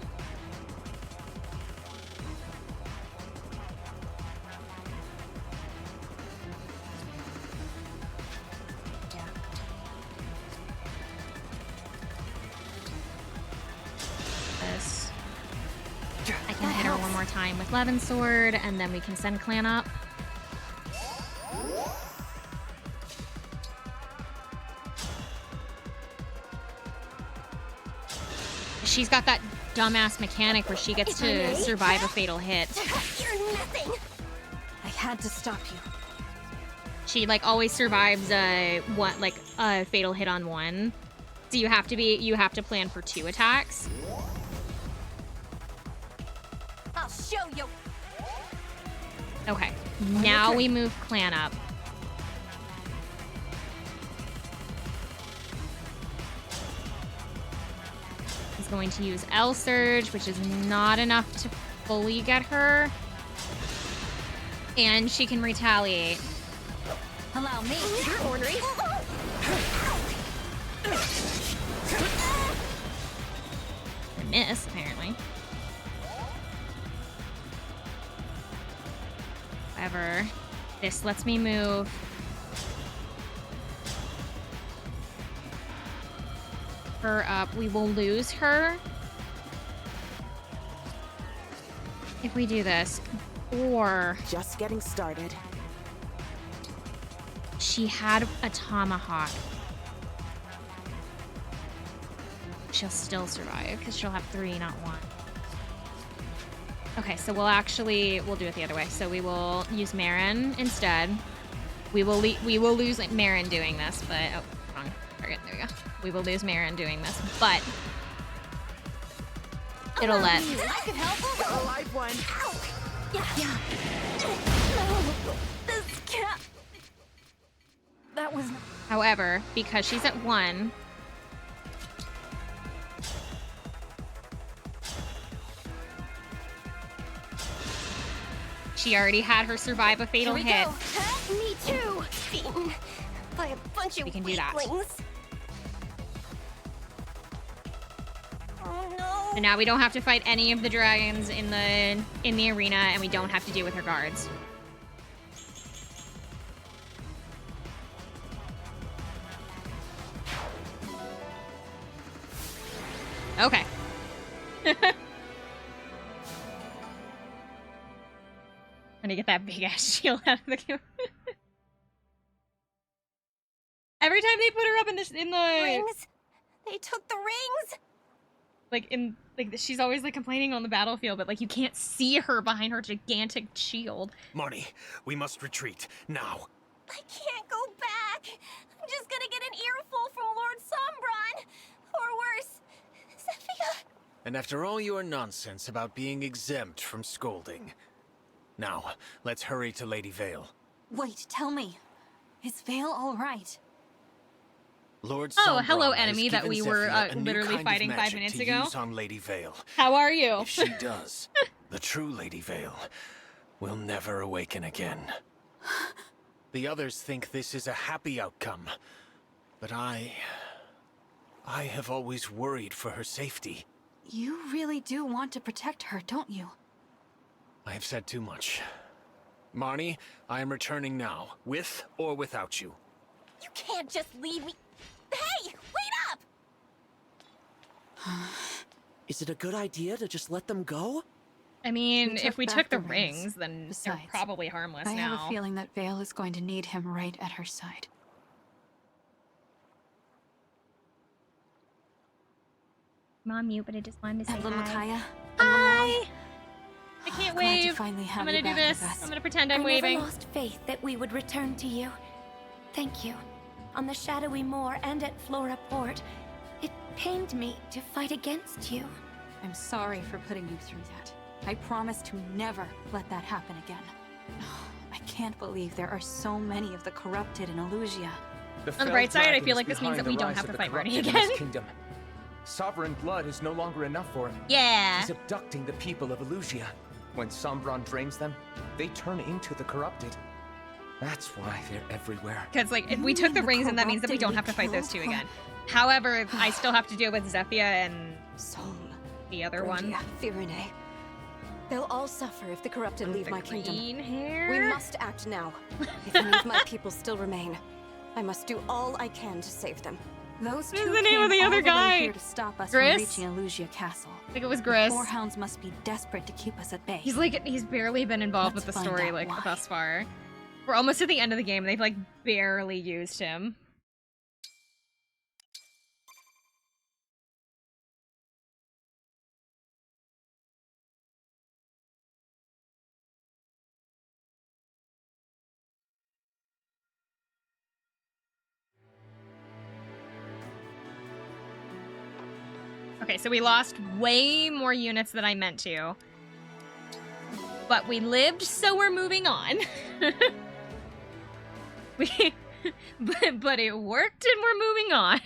This. I can hit her one more time with Levin's sword, and then we can send Clan up. She's got that dumbass mechanic where she gets to survive a fatal hit. You're nothing. I had to stop you. She like always survives a fatal hit on one. So you have to plan for 2 attacks. I'll show you. Okay. Now we move Clan up. He's going to use L Surge, which is not enough to fully get her. And she can retaliate. Allow me. You're ornery. Miss, apparently. However, this lets me move her up. We will lose her if we do this. Or just getting started. She had a tomahawk. She'll still survive because she'll have 3, not 1. Okay, so we'll do it the other way. So we will use Marin instead. We will lose Marin doing this, but oh, wrong target. There we go. We will lose Marin doing this, but it'll let. I could help. Got a live one. Yeah. This cat. That was. However, because she's at 1. She already had her survive a fatal hit. Me too. Beaten by a bunch of We can do that. weaklings. Oh no. So now we don't have to fight any of the dragons in the arena, and we don't have to deal with her guards. Okay. I'm gonna get that big ass shield out of the camera. Every time they put her up in the Rings. They took the rings. She's always like complaining on the battlefield, but like you can't see her behind her gigantic shield. Marnie, we must retreat now. I can't go back. I'm just gonna get an earful from Lord Sombron, or worse, Zephyr. And after all your nonsense about being exempt from scolding. Now, let's hurry to Lady Vale. Wait, tell me. Is Vale all right? Lord Oh, hello, Sombron has enemy that given we were Zephyr a new literally kind of fighting 5 magic minutes to ago. use on Lady Vale. How are you? If she does, the true Lady Vale will never awaken again. The others think this is a happy outcome, but I have always worried for her safety. You really do want to protect her, don't you? I have said too much. Marnie, I am returning now, with or without you. You can't just leave me. Hey, wait up! Is it a good idea to just let them go? I mean, We if we took took back the the rings, rings. then they're Besides, probably harmless I now. have a feeling that Vale is going to need him right at her side. I'm on mute, but I just wanted to say Emblem hi. Micaiah. Hi! I can't Glad to wave. finally have I'm gonna you do back this. with us. I'm gonna pretend I'm I waving. never lost faith that we would return to you. Thank you. On the Shadowy Moor and at Flora Port, it pained me to fight against you. I'm sorry for putting you through that. I promise to never let that happen again. I can't believe there are so many of the corrupted in Elusia. On the bright side, I feel like this means that we don't have to fight Marnie again. Kingdom. Sovereign blood is no longer enough for him. Yeah. He's abducting the people of Elusia. When Sombron drains them, they turn into the corrupted. That's why they're everywhere. Because, like, if we took the rings, and that means that we don't have to fight those two again. However, I still have to deal with Zephia and the other one. Firine. They'll all suffer if the corrupted leave my kingdom. Green hair? We must act now. If any of my people still remain, I must do all I can to save them. Those What is two the name of the came other all the way guy? here to stop us Gris? from reaching Elusia Castle. I think it was The Gris. Forehounds must be desperate to keep us at bay. He's barely been involved Let's with the find story, out like, why. thus far. We're almost at the end of the game, and they've, like, barely used him. Okay, so we lost way more units than I meant to. But we lived, so we're moving on. but it worked, and we're moving on.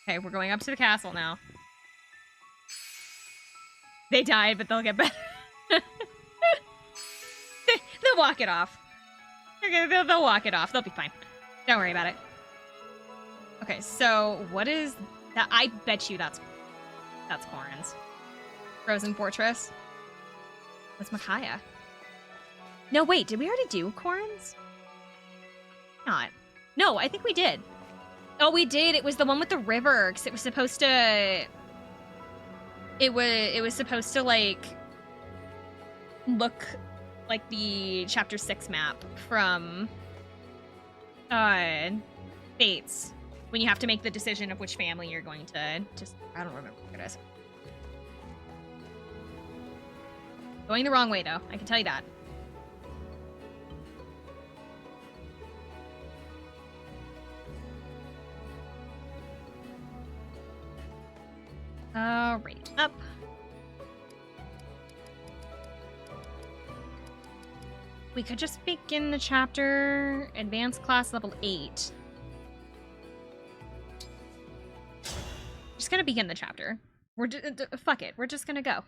Okay, we're going up to the castle now. They died, but they'll get better. They'll walk it off. Okay, they'll walk it off. They'll be fine. Don't worry about it. Okay, so what is that? I bet you that's Corin's. Frozen Fortress. That's Micaiah. No, wait, did we already do Corin's? Not. No, I think we did. Oh, we did. It was the one with the river, because it was supposed to... It was supposed to, like, look like the Chapter 6 map from Fates, when you have to make the decision of which family you're going to just... I don't remember what it is. Going the wrong way, though. I can tell you that. Alright, up. We could just begin the chapter, advanced class level 8. Just gonna begin the chapter. We're fuck it, we're just gonna go.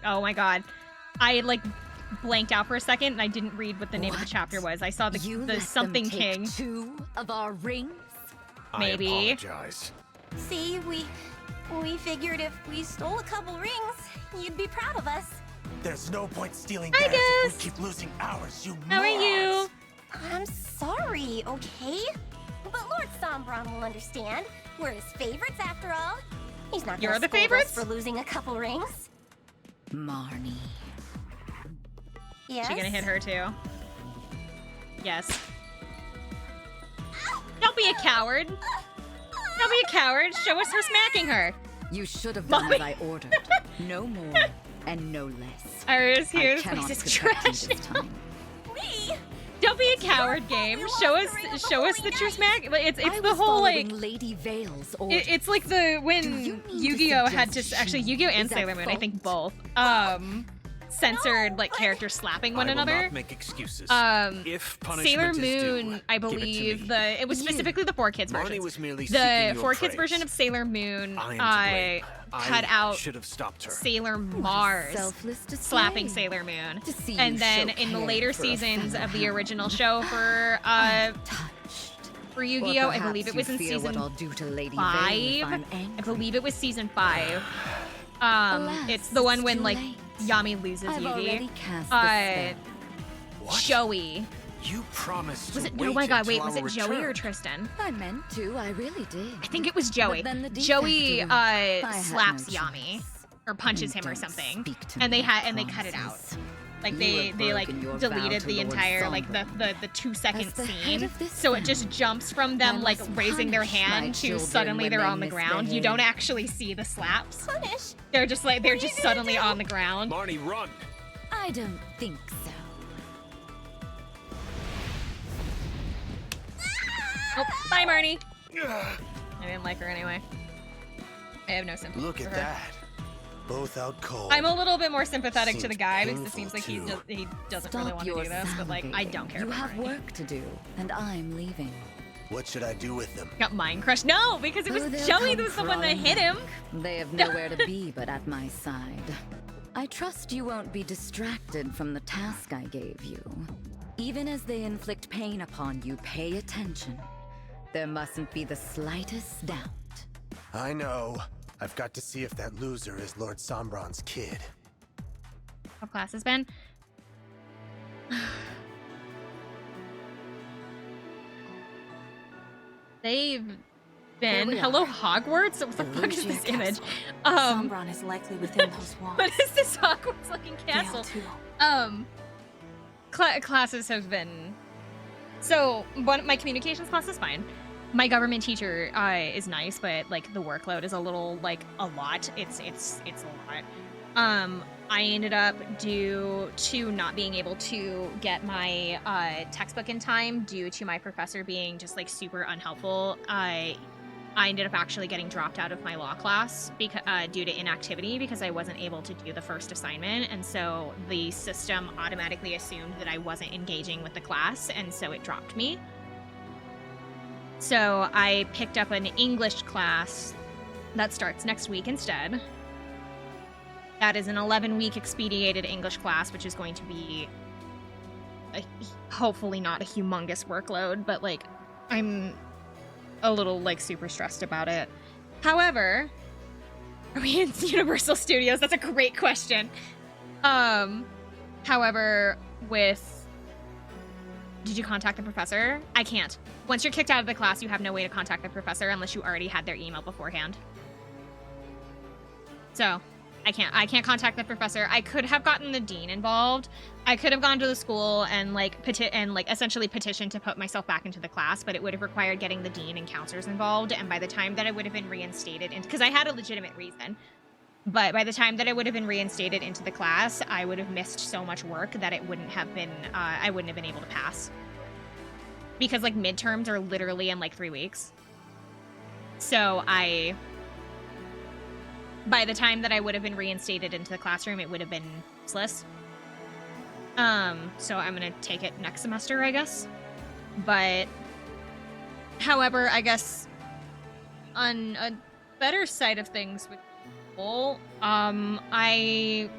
Oh my god. I, like, blanked out for a second and I didn't read what the name of the chapter was. I saw the something king. 2 of our rings? Maybe. I apologize. See, we figured if we stole a couple rings, you'd be proud of us. There's no point stealing Hi, theirs if Gus. we keep losing ours, you How are you? I'm sorry, okay? But Lord Sombron will understand. We're his favorites after all. He's not You're gonna the scold us favorites? for losing a couple rings. Marnie. Yes? She gonna hit her too? Yes. Don't be a coward. Don't be a coward. Show us her smacking her. You should have done as I ordered. No more and no less. Iris here. I This cannot place is protect you trash. this time. Me? Don't be a coward, game. Show us the true smack. It's the whole like Lady Vale's it's like the when Yu-Gi-Oh had to actually Yu-Gi-Oh and Sailor Moon, I think both censored like characters slapping one another. I will not make excuses. If Sailor punishment is Moon, due, I give it to believe me. it was specifically the 4Kids Marnie version. was merely The seeking your 4Kids praise. version of Sailor Moon I cut out should have stopped her. Sailor Mars slapping Sailor Moon. And then in the later seasons of the original show for Yu-Gi-Oh, I believe it was in season 5. I believe it was season 5. It's the one when like Yami loses Yugi. Joey. You promised. Was it? To Oh my God! Wait, until was it our Joey or return. Tristan? I meant to. I really did. I think it was Joey. But then the Joey defect I had slaps no Yami choice. or punches him or something, and they cut it out. Like they like deleted the entire like the 2-second scene, so it just jumps from them like raising their hand to suddenly they're on the ground. You don't actually see the slaps. They're just suddenly on the ground. Marnie, run! I don't think so. Oh, bye, Marnie. I didn't like her anyway. I have no sympathy Look for at her. that. Both out cold. I'm a little bit more sympathetic to Seems the guy because it painful, seems like he doesn't Stop really want to your do this, but like I don't care You about have Marnie. work to do, and I'm leaving. What should I do with them? Got mind crushed. No, because it was they'll Joey come that was the one that crawling hit him. back. They have nowhere to be but at my side. I trust you won't be distracted from the task I gave you. Even as they inflict pain upon you, pay attention. There mustn't be the slightest doubt. I know. I've got to see if that loser is Lord Sombron's kid. How class has been? They've been. we Hello, Hogwarts? What the fuck is this image? Sombron is likely within those walls. What is this Hogwarts-looking castle? Classes have been. So, my communications class is fine. My government teacher is nice, but like the workload is a little like a lot. It's a lot. I ended up due to not being able to get my textbook in time due to my professor being just like super unhelpful. I ended up actually getting dropped out of my law class because due to inactivity because I wasn't able to do the first assignment, and so the system automatically assumed that I wasn't engaging with the class, and so it dropped me. So I picked up an English class that starts next week instead. That is an 11-week expedited English class, which is going to be hopefully not a humongous workload, but like I'm a little like super stressed about it. However, are we in Universal Studios? That's a great question. However, did you contact the professor? I can't. Once you're kicked out of the class, you have no way to contact the professor unless you already had their email beforehand. So, I can't contact the professor. I could have gotten the dean involved. I could have gone to the school and essentially petitioned to put myself back into the class, but it would have required getting the dean and counselors involved. And by the time that I would have been reinstated, because I had a legitimate reason, but by the time that I would have been reinstated into the class, I would have missed so much work that it wouldn't have been. I wouldn't have been able to pass. Because like midterms are literally in like 3 weeks. So by the time that I would have been reinstated into the classroom, it would have been useless. So I'm gonna take it next semester, I guess. But, however, I guess on a better side of things with school, I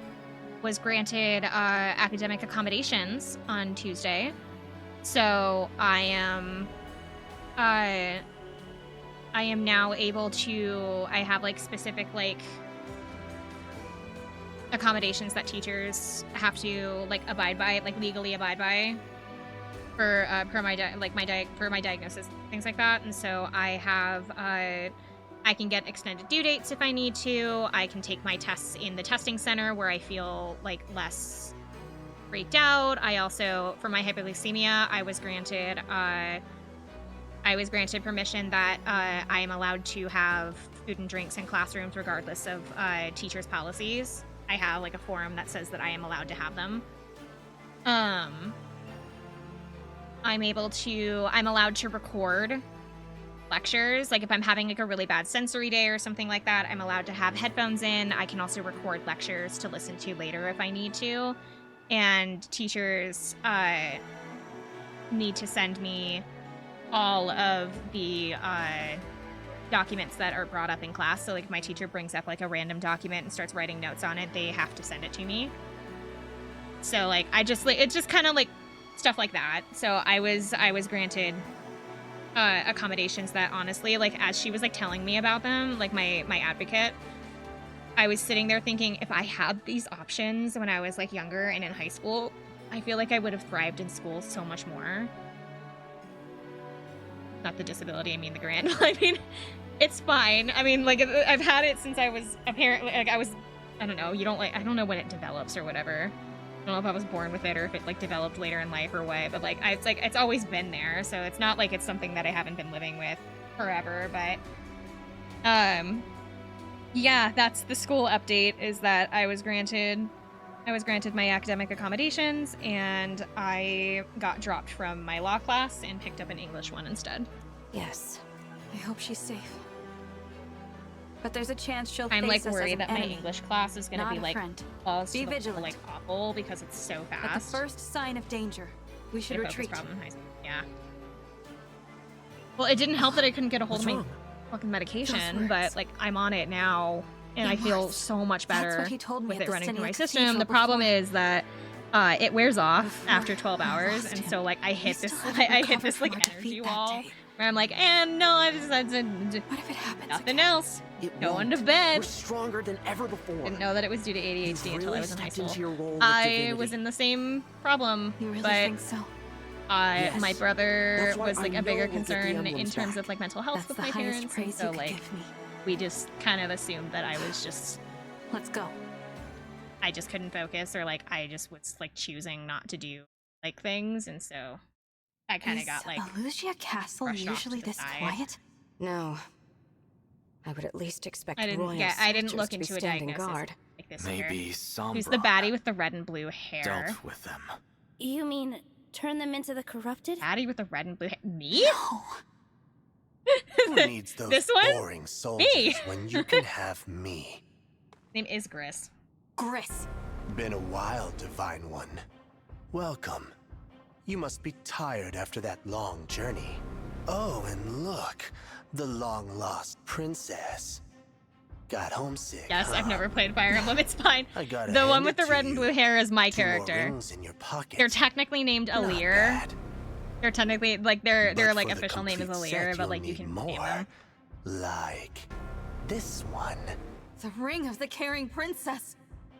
was granted academic accommodations on Tuesday. So I am now able to, I have like specific like accommodations that teachers have to like abide by, like legally abide by for my diagnosis, things like that. And so I have I can get extended due dates if I need to. I can take my tests in the testing center where I feel like less freaked out. I also, for my hypoglycemia, I was granted permission that I am allowed to have food and drinks in classrooms regardless of teachers' policies. I have like a form that says that I am allowed to have them. I'm allowed to record lectures. Like if I'm having like a really bad sensory day or something like that, I'm allowed to have headphones in. I can also record lectures to listen to later if I need to. And teachers need to send me all of the documents that are brought up in class. So like if my teacher brings up like a random document and starts writing notes on it, they have to send it to me. So like it's just kind of like stuff like that. So I was granted accommodations that honestly, like as she was like telling me about them, like my advocate, I was sitting there thinking, if I had these options when I was like younger and in high school, I feel like I would have thrived in school so much more. Not the disability, I mean the grant. I mean, it's fine. I mean, like I've had it since I was apparently like I don't know, I don't know when it develops or whatever. I don't know if I was born with it or if it like developed later in life or what, but like it's always been there. So it's not like it's something that I haven't been living with forever, but yeah, that's the school update, is that I was granted my academic accommodations, and I got dropped from my law class and picked up an English one instead. Yes. I hope she's safe. But there's a chance she'll I'm like face us worried as that an my enemy, English class is gonna not be a like friend. paused Be to vigilant. like awful because it's so fast. At the first sign of danger, we should retreat. Problem in high school. Yeah. Well, it didn't help that I couldn't get a hold of my fucking medication, but like I'm on it now, and I feel so much better That's what he told me with at it the running through my Steniac system. Cathedral The problem before. is that it wears off after 12 hours, and so like I hit this like energy wall where I'm like, and no, what if it happens? Nothing else. Going to bed. We're stronger than ever before. Didn't know that it was due to ADHD until I was in high stepped into school. your role with I divinity. was in the same problem, You really but think so? Yes. my brother That's why was like I a bigger know we'll get the concern in emblems terms back. of like mental health That's with the my highest parents, and praise so you could like give me. we just kind of assumed that I was just Let's go. I just couldn't focus, or like I just was like choosing not to do like things, and so I kind of Is got like Alusia Castle brushed off usually to the this side. quiet? No. I would at least expect I royal didn't soldiers look to be into a standing diagnosis guard. like this. Maybe here. Sombra Who's the baddie with the red and blue hair? dealt with them. You mean turn them into the corrupted? Baddie with the red and blue hair? Me? Who needs those This one? boring soldiers Me. when you can have me? Name is Gris. Gris. Been a while, Divine One. Welcome. You must be tired after that long journey. Oh, and look, the long-lost princess. Got homesick, Yes, huh? I've never played Fire Emblem. It's fine. I gotta The one hand with it the to red and you. blue hair is my 2 more character. rings in your pocket. They're technically named Not Alir. bad. They're technically like their But like for the official name is complete Alir, set, but like you'll you can need name more. them. Like this one. The ring of the caring princess.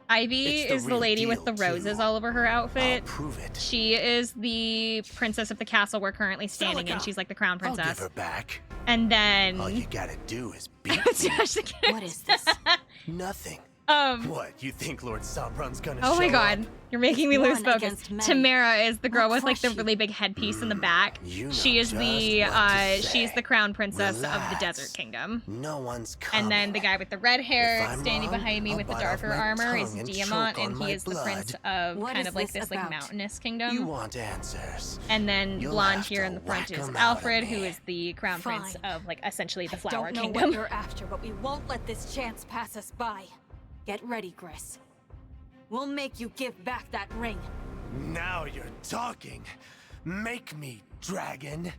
Ivy It's the is the real lady with the deal, roses too. all over her outfit. I'll prove it. She is the princess of the castle we're currently standing in. Celica. She's like the crown I'll give princess. her back. And then All you gotta do is beat What is this? nothing. um What, you think Lord Sombron's gonna oh my show god, up? you're making me lose One focus. against many. Tamara is the girl We'll with like the crush you. really big headpiece in the back. You know She is just the what to she's say. the crown princess of the Relax. Desert Kingdom. No one's coming. And then the guy with the red hair If I'm standing wrong, behind me I'll with the bite off darker my armor is tongue and Diamant, choke on and my he is the prince of What kind is of like this this like about? mountainous You kingdom. want answers. And then You'll blonde have here to in the front whack is 'em out of Alfred, who me. is the crown prince Fine. of like essentially the I Flower don't know Kingdom. what you're after, but we won't let this chance pass us by. Get ready, Gris. We'll make you give back that ring. Now you're talking. Make me, dragon.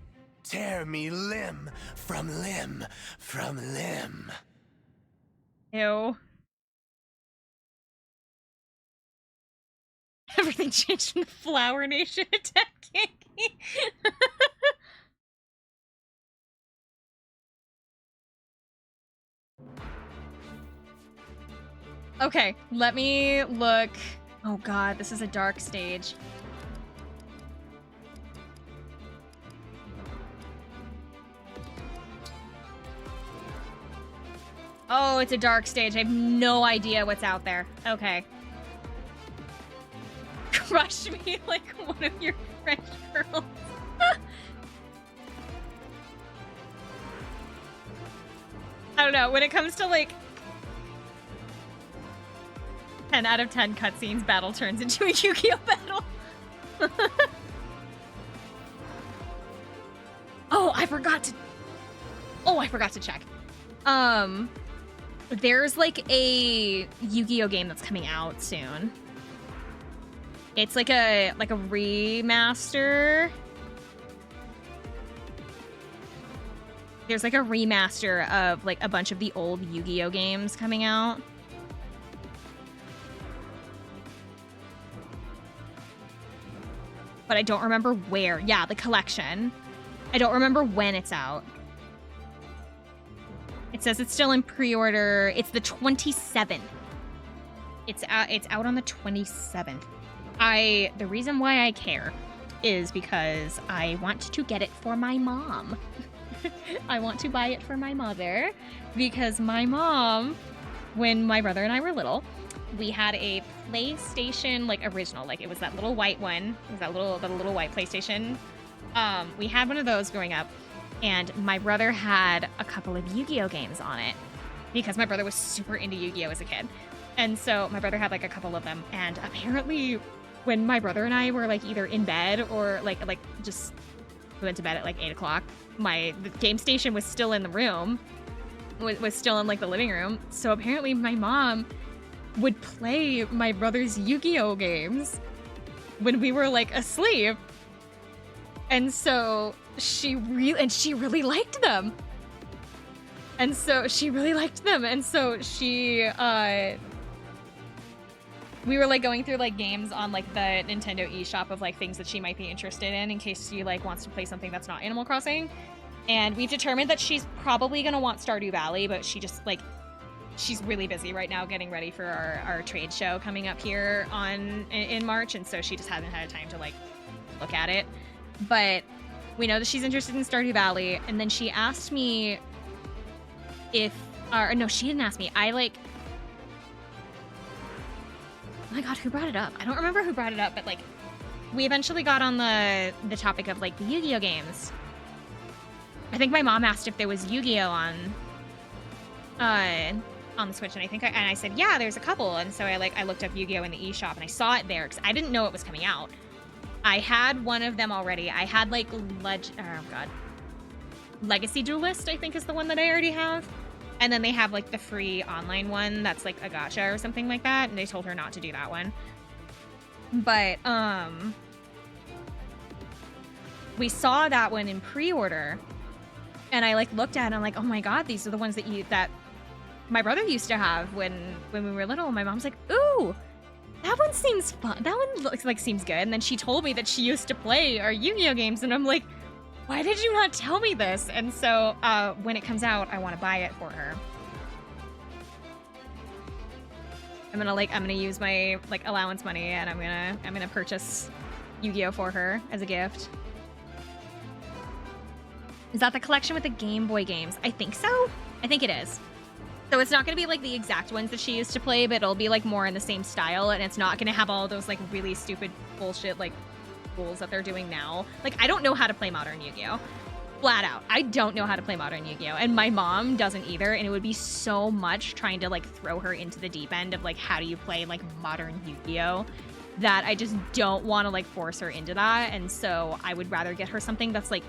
Tear me limb from limb from limb. Ew. Everything changed from the Flower Nation attacking me. Okay, let me look. Oh god, this is a dark stage. Oh, it's a dark stage. I have no idea what's out there. Okay. Crush me like one of your French girls. I don't know. When it comes to like 10 out of 10 cutscenes, battle turns into a Yu-Gi-Oh battle. I forgot to check. There's like a Yu-Gi-Oh game that's coming out soon. It's like a remaster. There's like a remaster of like a bunch of the old Yu-Gi-Oh games coming out. But I don't remember where. Yeah, the collection. I don't remember when it's out. It says it's still in pre-order. It's the 27th. It's out on the 27th. The reason why I care is because I want to get it for my mom. I want to buy it for my mother because my mom, when my brother and I were little, we had a PlayStation, like original, like it was that little white one. It was the little white PlayStation. We had one of those growing up, and my brother had a couple of Yu-Gi-Oh games on it because my brother was super into Yu-Gi-Oh as a kid. And so my brother had like a couple of them, and apparently when my brother and I were like either in bed or like just we went to bed at like 8 o'clock, the game station was still in the room, was still in like the living room. So apparently my mom would play my brother's Yu-Gi-Oh games when we were like asleep. And so she really liked them. And so she really liked them. And so we were like going through like games on like the Nintendo eShop of like things that she might be interested in case she like wants to play something that's not Animal Crossing. And we've determined that she's probably gonna want Stardew Valley, but she's really busy right now getting ready for our trade show coming up here in March, and so she just hasn't had time to like look at it. But we know that she's interested in Stardew Valley, and then she asked me no, she didn't ask me. Oh my god, who brought it up? I don't remember who brought it up, but like we eventually got on the topic of like the Yu-Gi-Oh games. I think my mom asked if there was Yu-Gi-Oh on the Switch, and I said, yeah, there's a couple. And so I looked up Yu-Gi-Oh in the eShop, and I saw it there because I didn't know it was coming out. I had one of them already. I had like Legacy Duelist, I think is the one that I already have. And then they have like the free online one that's like a gacha or something like that, and they told her not to do that one. But we saw that one in pre-order, and I like looked at it and I'm like, oh my god, these are the ones that my brother used to have when we were little. And my mom's like, ooh, that one seems fun. That one looks like seems good. And then she told me that she used to play our Yu-Gi-Oh games, and I'm like, why did you not tell me this? And so when it comes out, I want to buy it for her. I'm gonna use my like allowance money, and I'm gonna purchase Yu-Gi-Oh for her as a gift. Is that the collection with the Game Boy games? I think so. I think it is. So it's not gonna be like the exact ones that she used to play, but it'll be like more in the same style, and it's not gonna have all those like really stupid bullshit like rules that they're doing now. Like, I don't know how to play modern Yu-Gi-Oh. Flat out. I don't know how to play modern Yu-Gi-Oh. And my mom doesn't either, and it would be so much trying to like throw her into the deep end of like how do you play like modern Yu-Gi-Oh that I just don't want to like force her into that. And so I would rather get her something that's like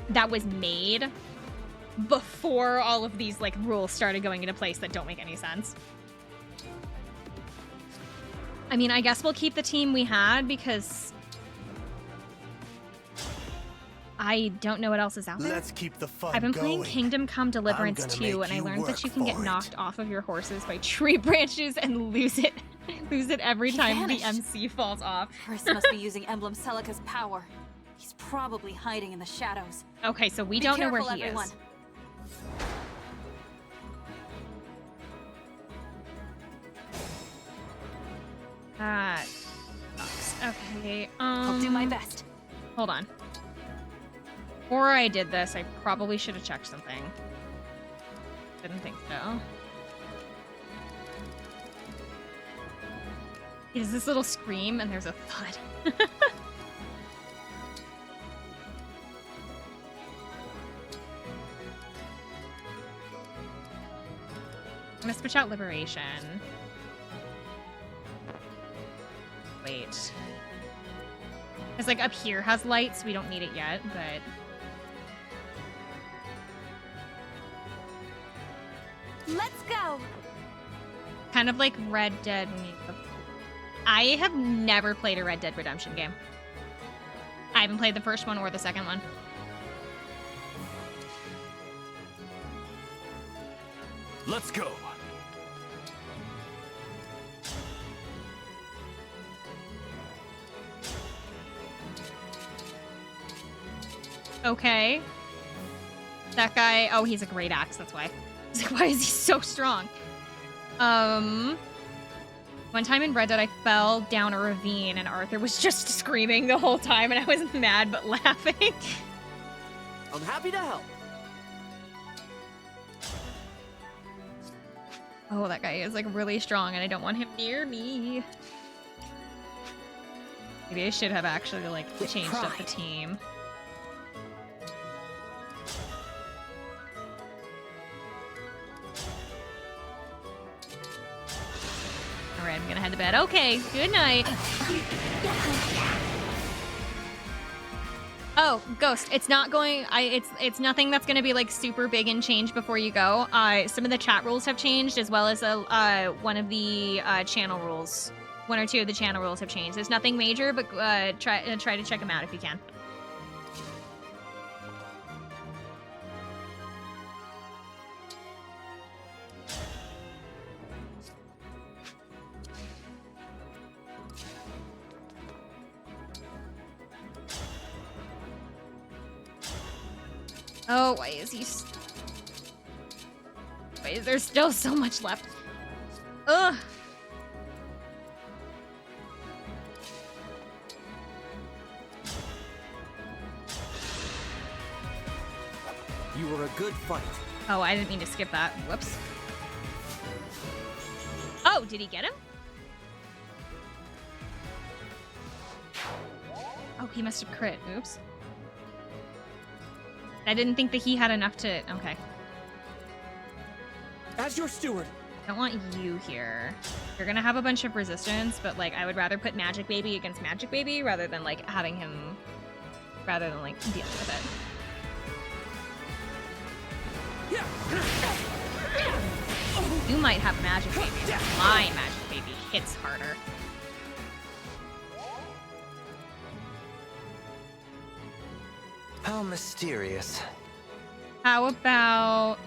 that was made before all of these like rules started going into place that don't make any sense. I mean, I guess we'll keep the team we had because I don't know what else is out there. Let's keep the fun I've been going. playing Kingdom Come Deliverance 2, and I learned that you can get knocked off of your horses by tree branches and lose it every time the MC falls off. Chris must be using Emblem Celica's power. He's probably hiding in the shadows. Okay, so we don't know where he everyone. is. That sucks. Okay, I'll do my best. Hold on. Before I did this, I probably should have checked something. Didn't think so. There's this little scream, and there's a thud. I'm gonna switch out Liberation. Wait. It's like up here has lights. We don't need it yet, but go. Kind of like Red Dead. I have never played a Red Dead Redemption game. I haven't played the first one or the second one. Let's go. Okay. That guy, oh, he's a great axe, that's why. It's like, why is he so strong? One time in Red Dead, I fell down a ravine and Arthur was just screaming the whole time and I was mad but laughing. I'm happy to help. Oh, that guy is like really strong and I don't want him near me. Maybe I should have actually like changed up the team. Alright, I'm gonna head to bed. Okay, good night. Oh, Ghost, it's not going, it's nothing that's gonna be like super big and change before you go. Some of the chat rules have changed as well as one of the channel rules. One or two of the channel rules have changed. There's nothing major, but try to check them out if you can. Oh, why is he... Why is there still so much left? Ugh. You were a good fight. Oh, I didn't mean to skip that. Whoops. Oh, did he get him? Oh, he must have crit. Oops. I didn't think that he had enough to... Okay. As your steward. I don't want you here. You're gonna have a bunch of resistance, but like I would rather put Magic Baby against Magic Baby rather than like having him... Rather than like dealing with it. You might have Magic Baby. My Magic Baby hits harder. How mysterious. How about...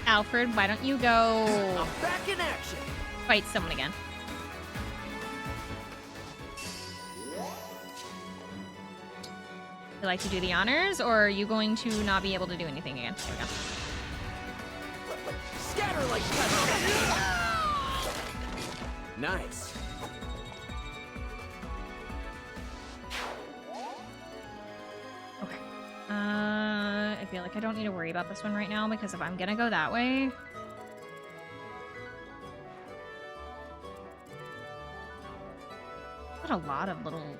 Alfred, why don't you go... I'm back in action. Fight someone again. You like to do the honors, or are you going to not be able to do anything again? There we go. Scatter like pepper. Nice. Okay. I feel like I don't need to worry about this one right now because if I'm gonna go that way... Got a lot of little...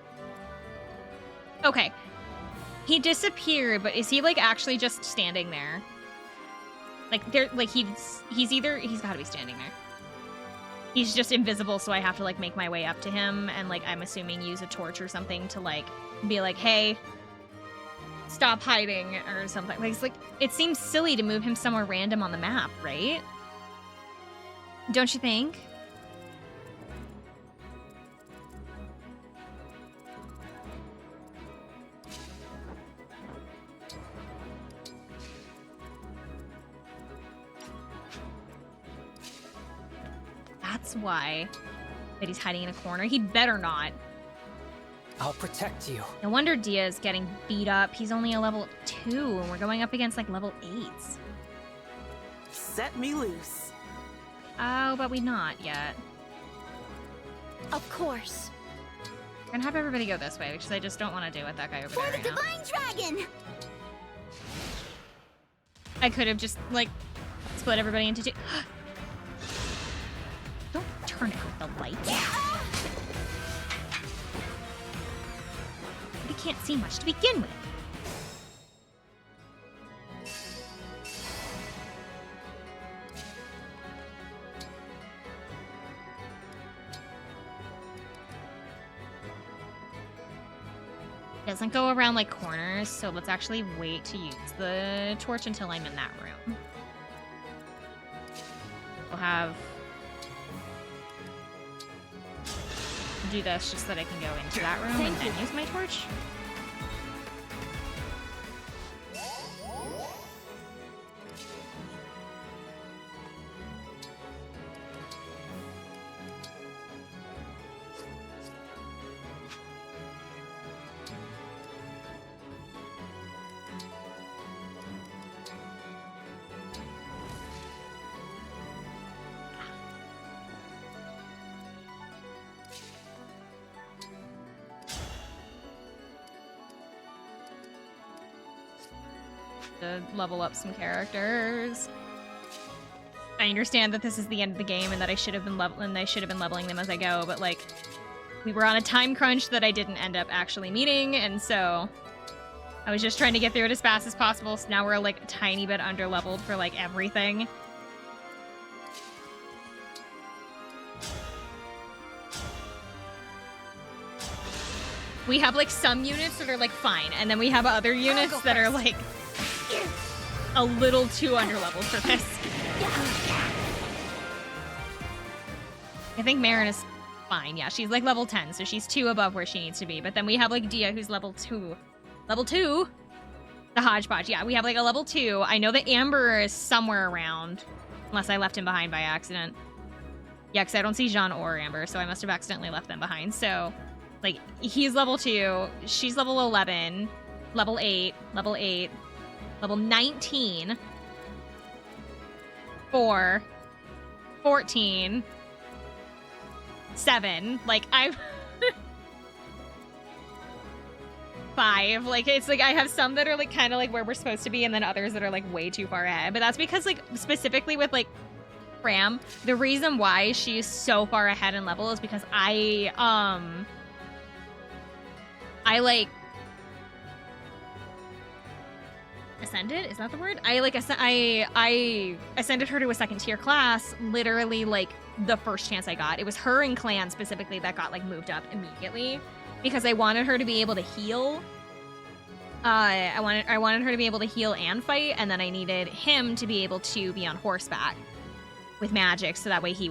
Okay. He disappeared, but is he like actually just standing there? Like there, like he's gotta be standing there. He's just invisible, so I have to like make my way up to him and like I'm assuming use a torch or something to like be like, hey, stop hiding or something. Like it's like it seems silly to move him somewhere random on the map, right? Don't you think? That's why that he's hiding in a corner. He better not. I'll protect you. No wonder Dia's getting beat up. He's only a level 2, and we're going up against like level 8s. Set me loose. Oh, but we not yet. Of course. We're gonna have everybody go this way, because I just don't want to deal with that guy over For there the right now. Divine Dragon! I could have just, like, split everybody into 2. Don't turn out the lights. We can't see much to begin with. Doesn't go around like corners, so let's actually wait to use the torch until I'm in that room. We'll have... do this just so that I can go into that room and then use my torch. To level up some characters. I understand that this is the end of the game and that I should have been leveling them as I go, but like we were on a time crunch that I didn't end up actually meeting, and so I was just trying to get through it as fast as possible. So now we're like a tiny bit under leveled for like everything. We have like some units that are like fine, and then we have other units that are like a little too underleveled for this. I think Marin is fine. Yeah, she's like level 10, so she's 2 above where she needs to be. But then we have like Dia, who's level 2. Level 2? The hodgepodge. Yeah, we have like a level 2. I know that Amber is somewhere around, unless I left him behind by accident. Yeah, because I don't see Jean or Amber, so I must have accidentally left them behind. So, like, he's level 2. She's level 11. Level 8. Level 8. Level 19, 4, 14, 7. Like, I'm 5. Like, it's like I have some that are like kind of like where we're supposed to be, and then others that are like way too far ahead. But that's because like specifically with like Fram, the reason why she's so far ahead in level is because I like ascended, is that the word? I ascended her to a 2nd tier class literally like the first chance I got. It was her and Clan specifically that got like moved up immediately because I wanted her to be able to heal. I wanted her to be able to heal and fight, and then I needed him to be able to be on horseback with magic, so that way he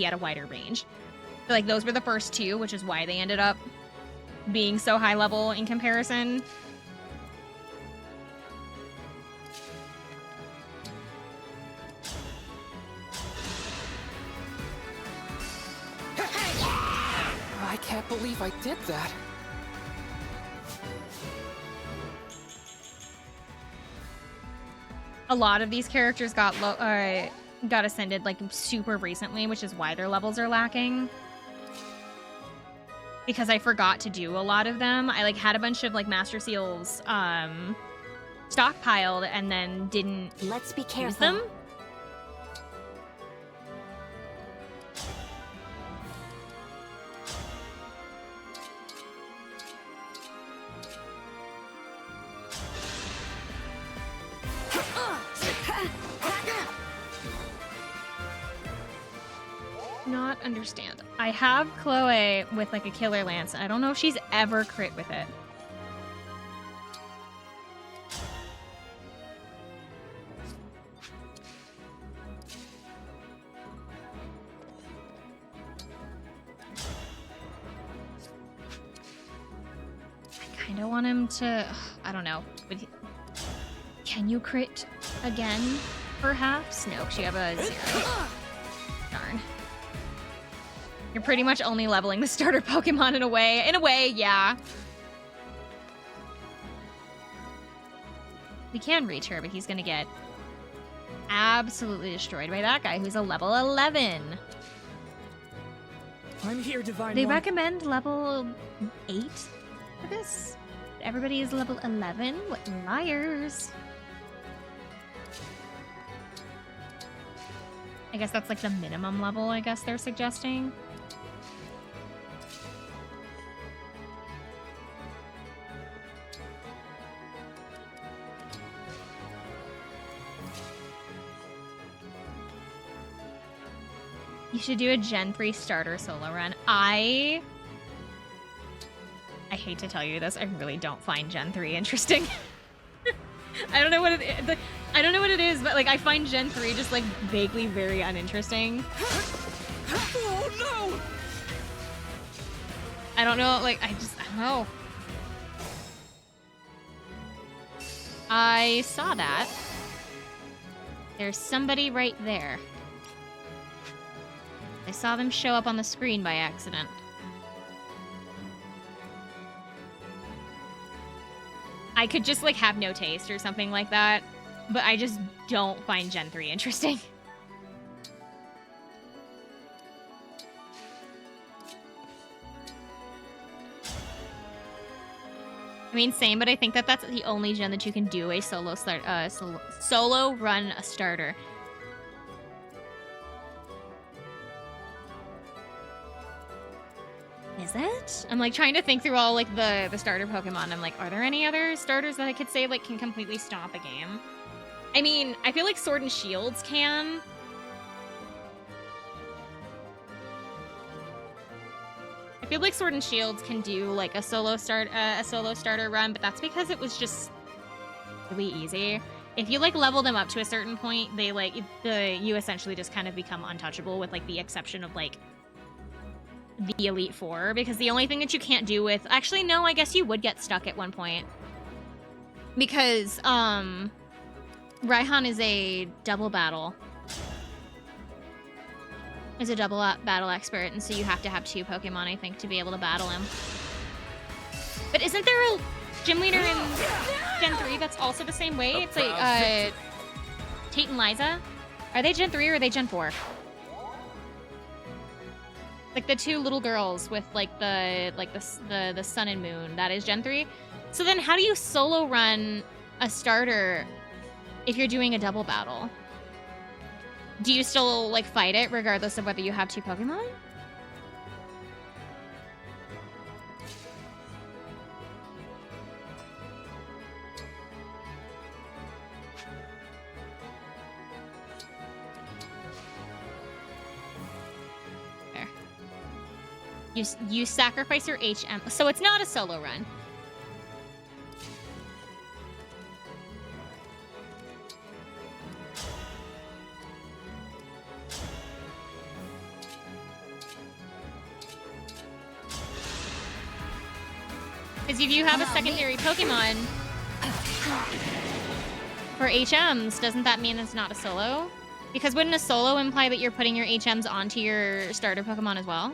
had a wider range. So like those were the first 2, which is why they ended up being so high level in comparison. I can't believe I did that. A lot of these characters got ascended like super recently, which is why their levels are lacking. Because I forgot to do a lot of them. I like had a bunch of like Master Seals stockpiled and then didn't use them. Not understand. I have Chloe with like a killer lance. I don't know if she's ever crit with it. I kind of want him to, I don't know. Can you crit again, perhaps? No, because you have a 0. Darn. You're pretty much only leveling the starter Pokemon in a way. In a way, yeah. We can reach her, but he's gonna get absolutely destroyed by that guy who's a level 11. I'm here, Divine They One. recommend level 8 for this. Everybody is level 11. What liars. I guess that's like the minimum level, I guess they're suggesting. You should do a Gen 3 starter solo run. I hate to tell you this, I really don't find Gen 3 interesting. I don't know what it is, but like I find Gen 3 just like vaguely very uninteresting. Oh no! I don't know, like I don't know. I saw that. There's somebody right there. I saw them show up on the screen by accident. I could just like have no taste or something like that, but I just don't find Gen 3 interesting. I mean, same, but I think that that's the only gen that you can do a solo run a starter. Is it? I'm like trying to think through all like the starter Pokemon. I'm like, are there any other starters that I could say like can completely stop a game? I mean, I feel like Sword and Shields can. I feel like Sword and Shields can do like a solo starter run, but that's because it was just really easy. If you like level them up to a certain point, they like you essentially just kind of become untouchable with like the exception of like the Elite Four, because the only thing that you can't do with actually no, I guess you would get stuck at one point because Raihan is a double battle. Is a double battle expert, and so you have to have 2 Pokemon, I think, to be able to battle him. But isn't there a gym leader in Gen 3 that's also the same way? It's like Tate and Liza. Are they Gen 3 or are they Gen 4? Like the 2 little girls with like the sun and moon. That is Gen 3. So then how do you solo run a starter if you're doing a double battle? Do you still, like, fight it regardless of whether you have 2 Pokemon? There. You sacrifice your HM. So it's not a solo run. Because if you have a secondary Pokemon for HMs, doesn't that mean it's not a solo? Because wouldn't a solo imply that you're putting your HMs onto your starter Pokemon as well?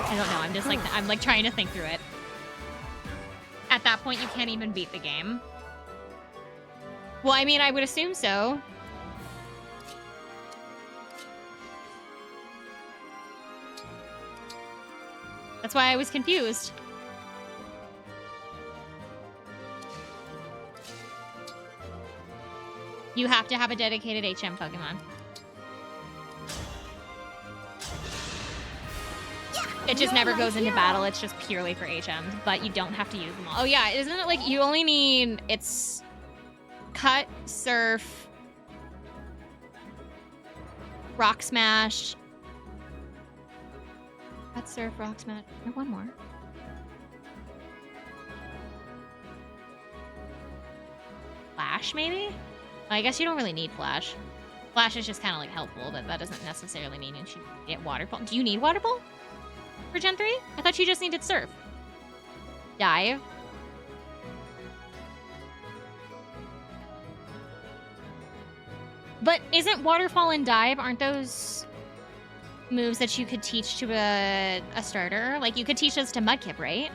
I don't know, I'm like trying to think through it. At that point, you can't even beat the game. Well, I mean, I would assume so. That's why I was confused. You have to have a dedicated HM Pokemon. It just never goes into battle. It's just purely for HMs, but you don't have to use them all. Oh yeah, isn't it like you only need, it's Cut, Surf, Rock Smash. Cut, Surf, Rock Smash. Or one more. Flash, maybe? I guess you don't really need Flash. Flash is just kind of like helpful, but that doesn't necessarily mean you should get Water Ball. Do you need Water Ball? For Gen 3? I thought you just needed Surf. Dive. But isn't Waterfall and Dive, aren't those moves that you could teach to a starter? Like, you could teach those to Mudkip, right?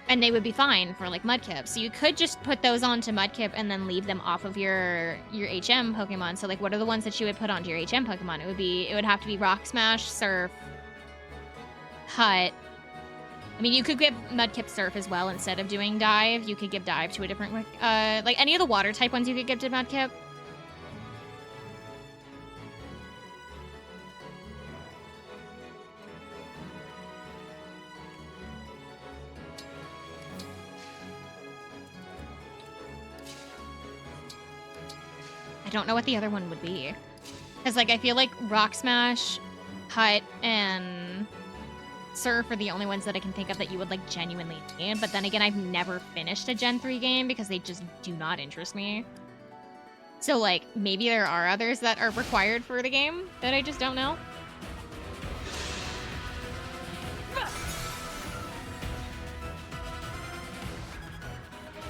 And they would be fine for, like, Mudkip. So you could just put those onto Mudkip and then leave them off of your HM Pokemon. So, like, what are the ones that you would put onto your HM Pokemon? It would have to be Rock Smash, Surf, Cut. I mean, you could give Mudkip Surf as well instead of doing Dive. You could give Dive to a different, like any of the water type ones you could give to Mudkip. don't know what the other one would be. Because, like, I feel like Rock Smash, Cut, and Surf are the only ones that I can think of that you would, like, genuinely need. But then again, I've never finished a Gen 3 game because they just do not interest me. So, like, maybe there are others that are required for the game that I just don't know.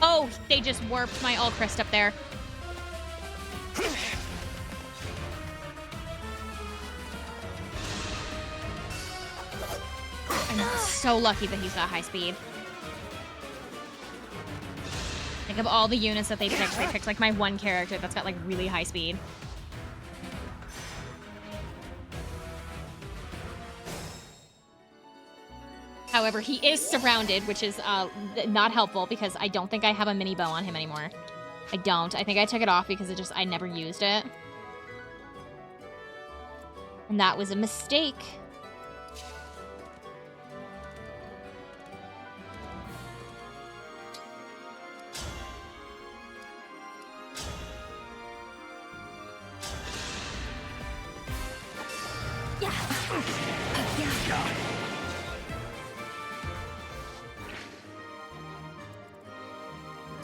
Oh, they just warped my Ulchrist up there. I'm so lucky that he's got high speed. Think of all the units that they picked like my one character that's got like really high speed. However, he is surrounded, which is not helpful because I don't think I have a mini bow on him anymore. I don't. I think I took it off because I never used it. And that was a mistake.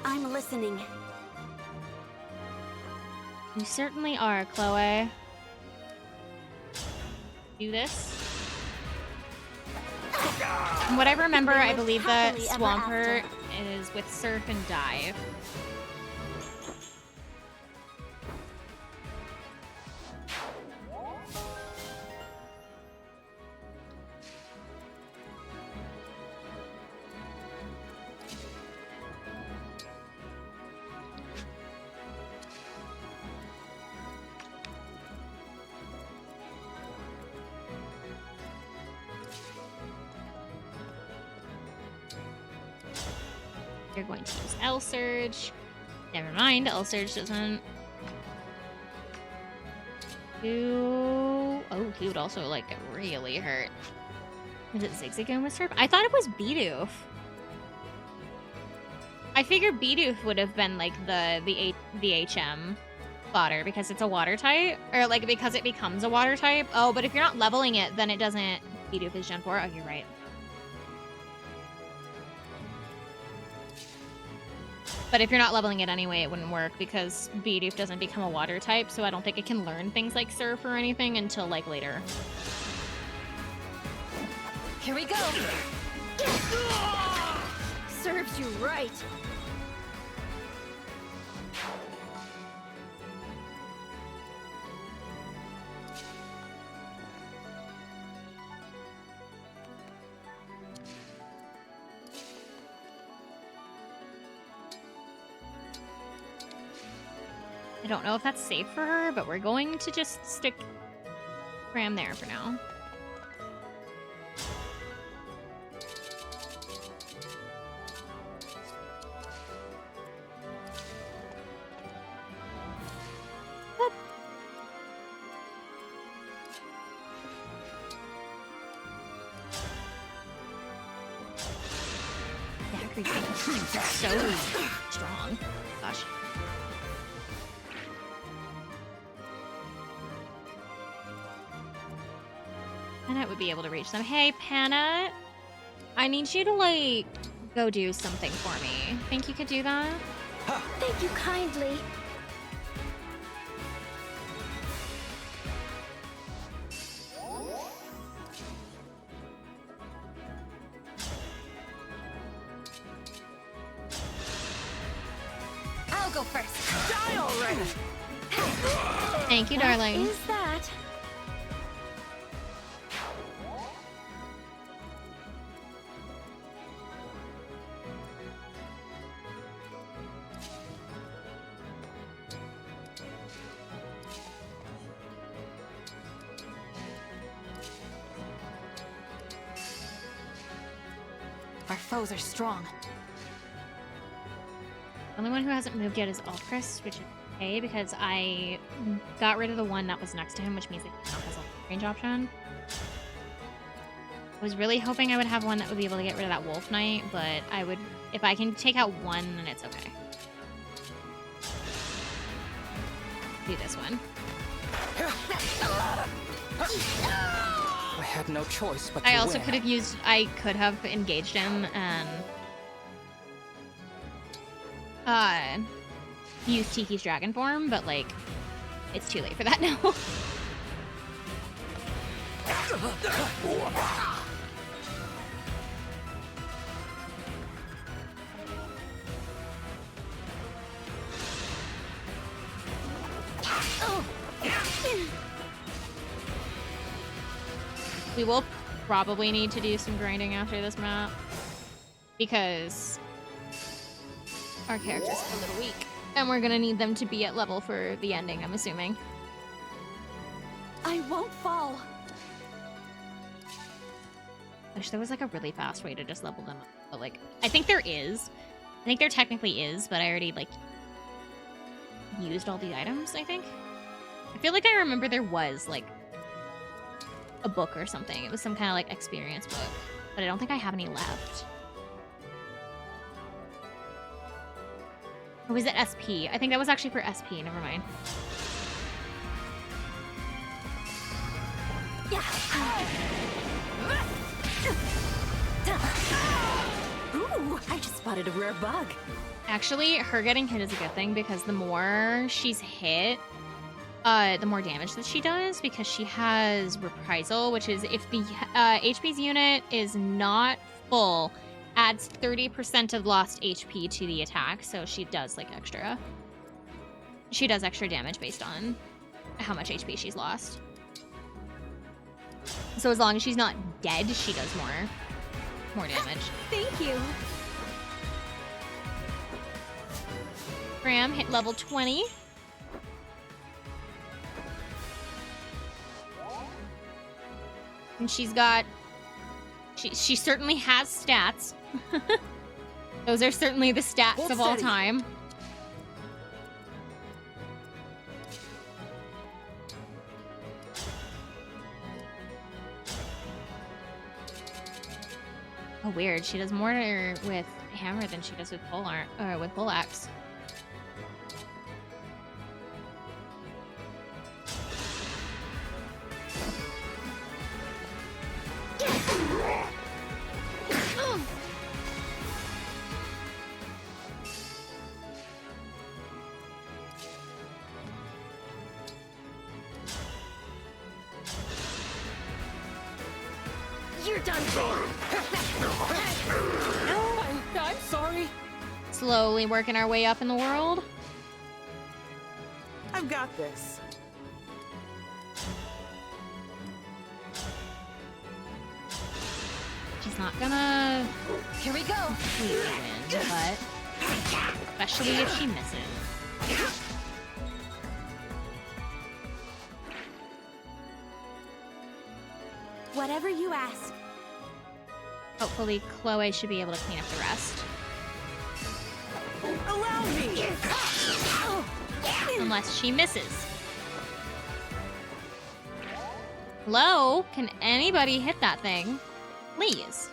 I'm listening. You certainly are, Chloe. Do this. From what I remember, I believe that Swampert is with Surf and Dive. You're going to use L-Surge. Never mind, L-Surge doesn't do... Oh, he would also, like, get really hurt. Is it Zigzagoon with Surf? I thought it was Bidoof. I figured Bidoof would have been, like, the HM fodder because it's a water type. Or, like, because it becomes a water type. Oh, but if you're not leveling it, then it doesn't... Bidoof is Gen 4? Oh, you're right. But if you're not leveling it anyway, it wouldn't work because Bidoof doesn't become a water type, so I don't think it can learn things like Surf or anything until, like, later. Here we go. Serves you right. I don't know if that's safe for her, but we're going to just stick Ram there for now. Whoop. That creature's so strong. Gosh. Panna would be able to reach them. Hey, Panna, I need you to, like, go do something for me. Think you could do that? Thank you kindly. I'll go first. Die already. Thank you, darling. What is that? Our foes are strong. The only one who hasn't moved yet is Ulchrist, which is okay because I got rid of the one that was next to him, which means it now has a range option. I was really hoping I would have one that would be able to get rid of that Wolf Knight, but I would, if I can take out one, then it's okay. do this one. I had no choice but to I also win. I could have engaged him and used Tiki's dragon form, but like, it's too late for that now. We will probably need to do some grinding after this map because our characters are a little weak and we're gonna need them to be at level for the ending, I'm assuming. I won't fall. Wish there was like a really fast way to just level them up, but like, I think there is. I think there technically is, but I already like used all the items, I think. I feel like I remember there was like a book or something. It was some kind of like experience book, but I don't think I have any left. Or was it SP? I think that was actually for SP, never mind. Ooh, I just spotted a rare bug. Actually, her getting hit is a good thing because the more she's hit, the more damage that she does, because she has reprisal, which is if the HP's unit is not full, adds 30% of lost HP to the attack, so she does like extra. She does extra damage based on how much HP she's lost. So as long as she's not dead, she does more damage. Thank you. Graham hit level 20. And she's got... She certainly has stats. Those are certainly the stats Hold of all steady. time. Oh, weird. She does more with hammer than she does with pole axe. You're done for. No, I'm sorry. Slowly working our way up in the world. I've got this. She's not gonna Here we go. completely win, but especially if she misses. Whatever you ask. Hopefully Chloe should be able to clean up the rest. Allow me! Unless she misses. Hello? Can anybody hit that thing? Please.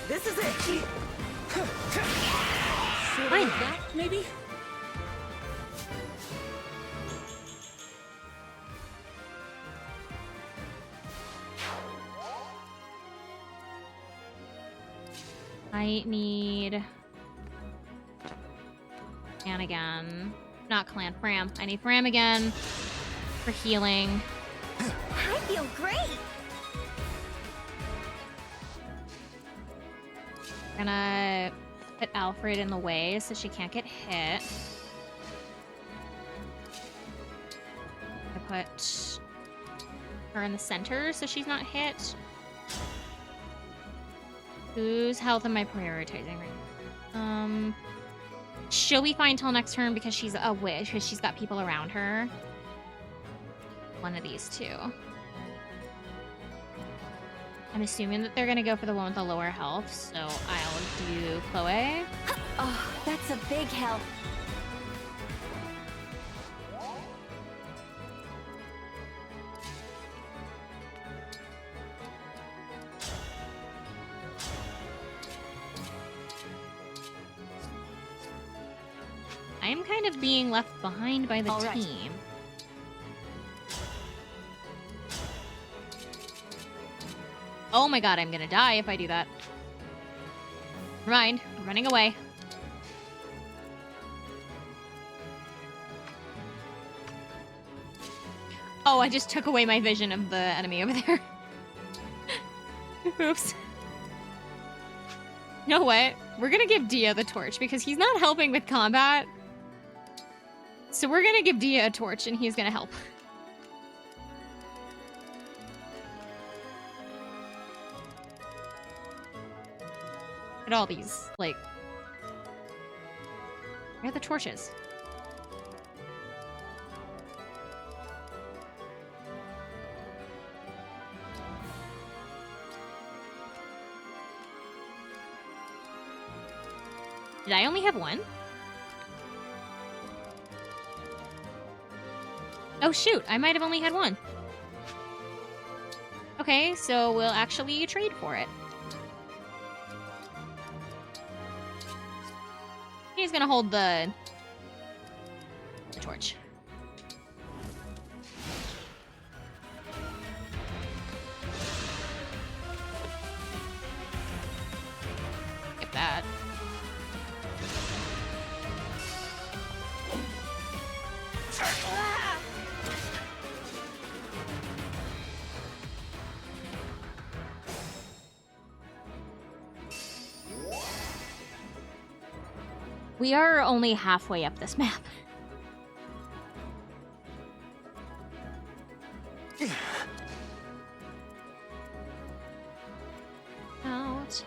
This is it! Fine. That, maybe? I need... Fran again. Not Clan, Fram. I need Fram again for healing. I feel great. Gonna put Alfred in the way so she can't get hit. I put her in the center so she's not hit. Whose health am I prioritizing right now? She'll be fine till next turn because she's a witch, because she's got people around her. One of these two. I'm assuming that they're gonna go for the one with the lower health, so I'll do Chloe. Oh, that's a big help. I'm kind of being left behind by the All right. team. Oh my god, I'm gonna die if I do that. Never mind, I'm running away. Oh, I just took away my vision of the enemy over there. Oops. You know what? We're gonna give Dia the torch because he's not helping with combat. So we're gonna give Dia a torch and he's gonna help. Look at all these, like... Where are the torches? Did I only have one? Oh shoot, I might have only had one. Okay, so we'll actually trade for it. He's gonna hold the torch. Get that. We are only halfway up this map. Out.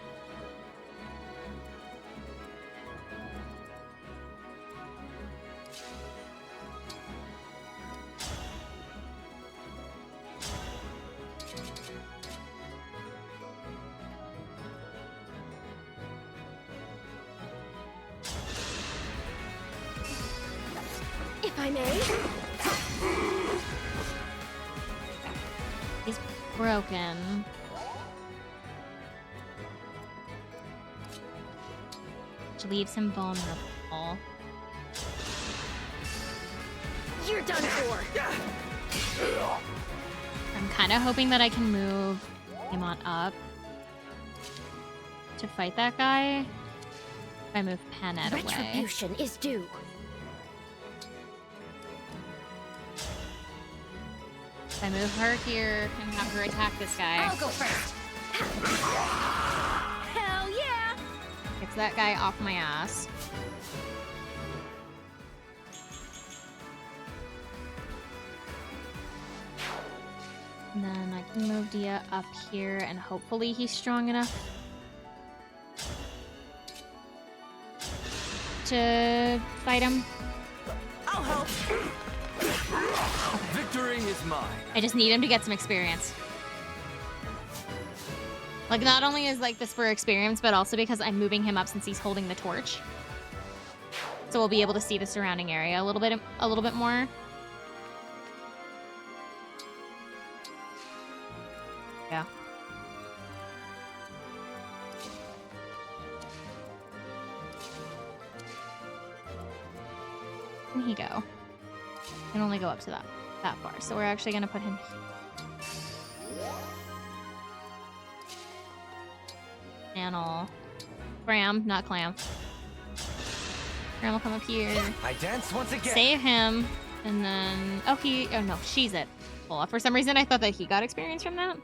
If I may. He's broken. Which leaves him vulnerable. You're done for. I'm kind of hoping that I can move him on up to fight that guy. If I move Panette away. Retribution is due. If I move her here and have her attack this guy. I'll go first. Hell yeah! Gets that guy off my ass. And then I can move Dia up here and hopefully he's strong enough to fight him. I'll help. Victory is mine. I just need him to get some experience. Like, not only is like this for experience, but also because I'm moving him up since he's holding the torch. So we'll be able to see the surrounding area a little bit more. Yeah. Where can he go? Can only go up to that far. So we're actually gonna put him here. Channel. Cram, not clam. Cram will come up here. I dance once again. Save him. And then oh no, she's it. Well, for some reason I thought that he got experience from that.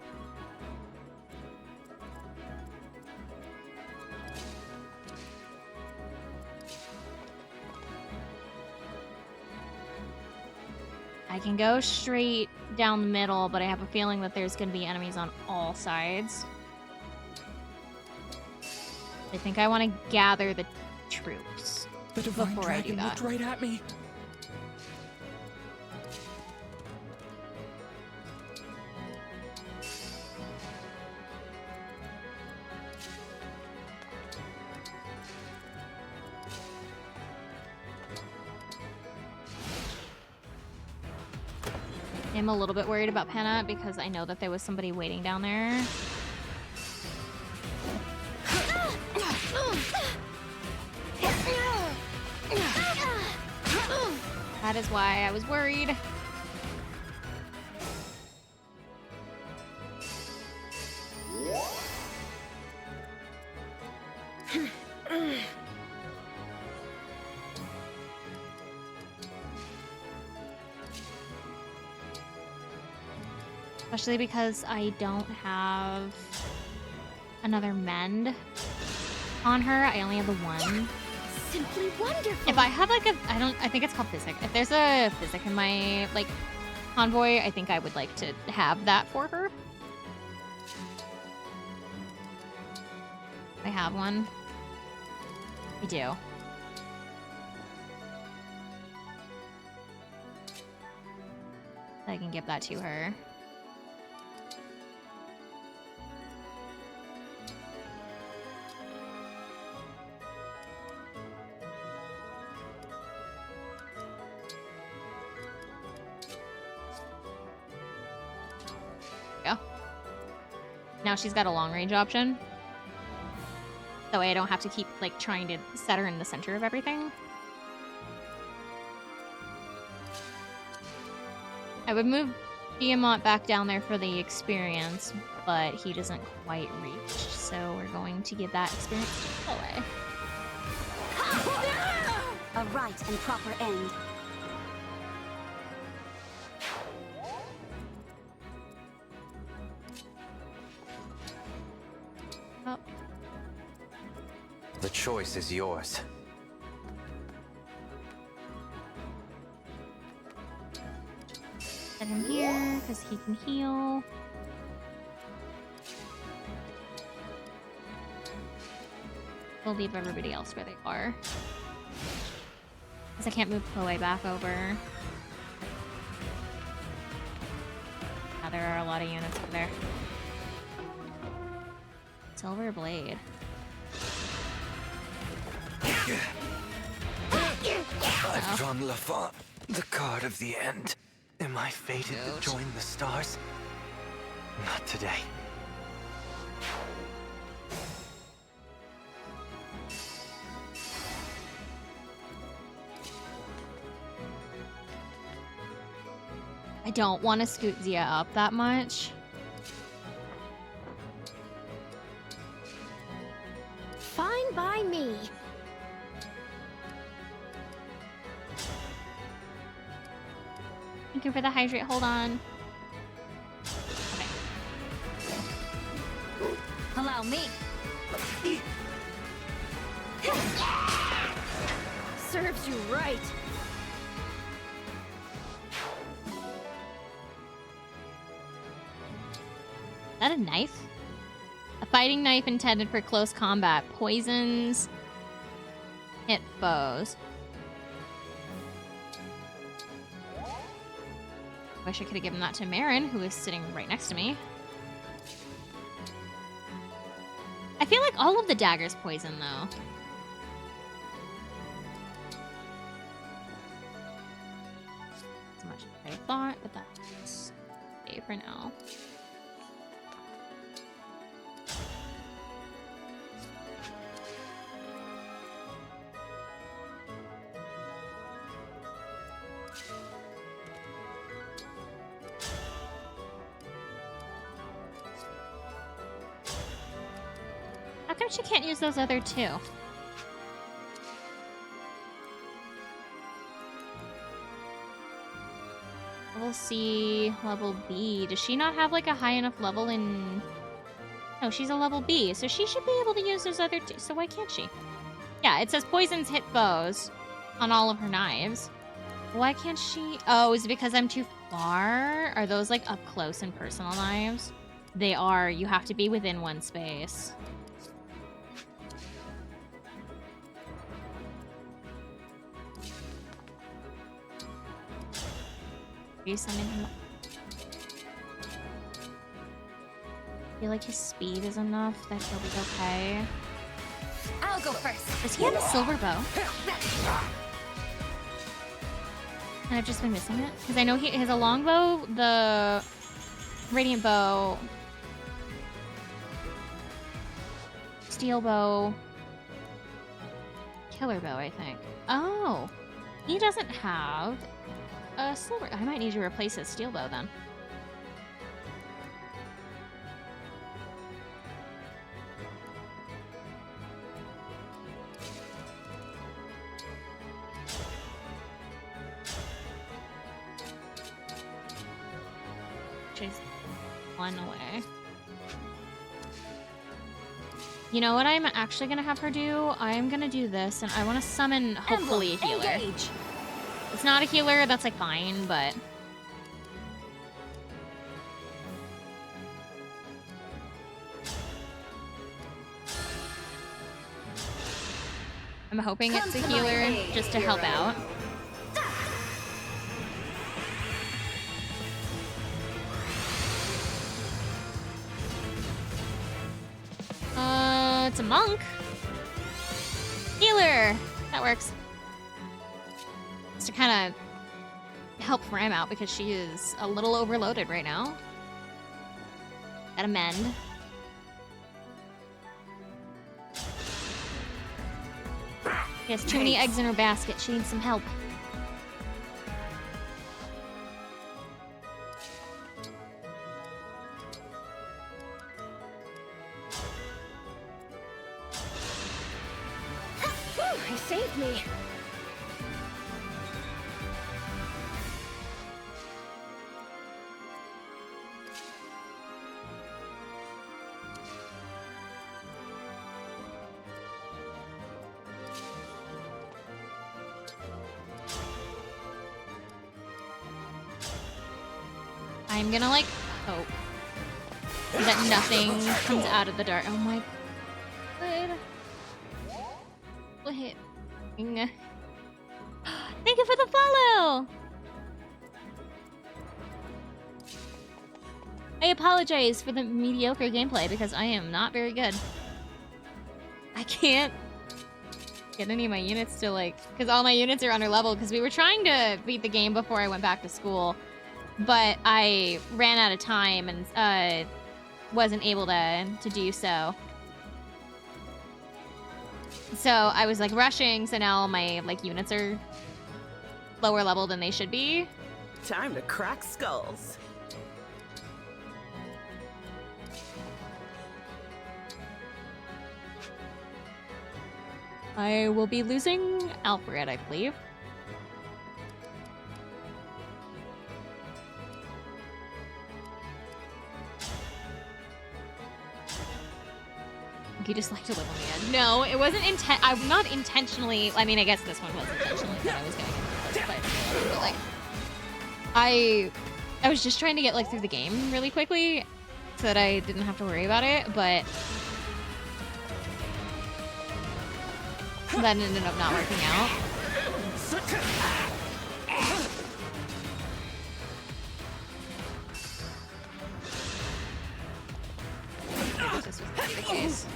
I can go straight down the middle, but I have a feeling that there's going to be enemies on all sides. I think I want to gather the troops The divine before I do dragon that. looked right at me. I'm a little bit worried about Panna because I know that there was somebody waiting down there. That is why I was worried. Especially because I don't have another mend on her. I only have the one. Simply wonderful. If I have like I think it's called Physic. If there's a Physic in my like convoy, I think I would like to have that for her. I have one. I do. I can give that to her. Now she's got a long range option. That way I don't have to keep like trying to set her in the center of everything. I would move Tiamat back down there for the experience, but he doesn't quite reach, so we're going to give that experience away. A right and proper end. Oh. The choice is yours. Set him here, because he can heal. We'll leave everybody else where they are. Because I can't move Chloe back over. Yeah, there are a lot of units over there. Silver Blade. I've drawn Lafont, the card of the end. Am I fated to join the stars? Not today. I don't want to scoot Zia up that much. Fine by me. Thank you for the hydrate. Hold on. Okay. Allow me. Serves you right. Is that a knife? A fighting knife intended for close combat. Poisons. Hit foes. Wish I could have given that to Marin, who is sitting right next to me. I feel like all of the daggers poison, though. As much as I thought, but that's okay for now. How come she can't use those other two? Level C, level B. Does she not have like a high enough level in... No, she's a level B, so she should be able to use those other two. So why can't she? Yeah, it says poisons hit foes on all of her knives. Why can't she... Oh, is it because I'm too far? Are those like up close and personal knives? They are. You have to be within one space. Are you sending him? I feel like his speed is enough that he'll be okay. I'll go first. Does he have a silver bow? And I've just been missing it? Because I know he has a longbow, the radiant bow, steel bow, killer bow, I think. Oh! He doesn't have a silver. I might need to replace his steel bow then. Chase one away. You know what I'm actually gonna have her do? I'm gonna do this, and I want to summon, hopefully, a healer. Engage. It's not a healer, that's like fine, but... I'm hoping it's a healer just to help out. It's a monk. Healer! That works. Just to kind of help Fram out because she is a little overloaded right now. Gotta mend. She has too many eggs in her basket. She needs some help. He saved me. I'm gonna, like, hope that nothing comes out of the dark. Oh my god. Wait. Thank you for the follow! I apologize for the mediocre gameplay because I am not very good. I can't get any of my units to, like... Because all my units are under level because we were trying to beat the game before I went back to school. But I ran out of time and wasn't able to do so. So I was like rushing, so now my like units are lower level than they should be. Time to crack skulls. I will be losing Alfred, I believe. You just like to live on the edge. No, it wasn't I'm not intentionally. I mean, I guess this one was intentionally that I was gonna get but like, I was just trying to get like through the game really quickly so that I didn't have to worry about it, but that ended up not working out. This was the case.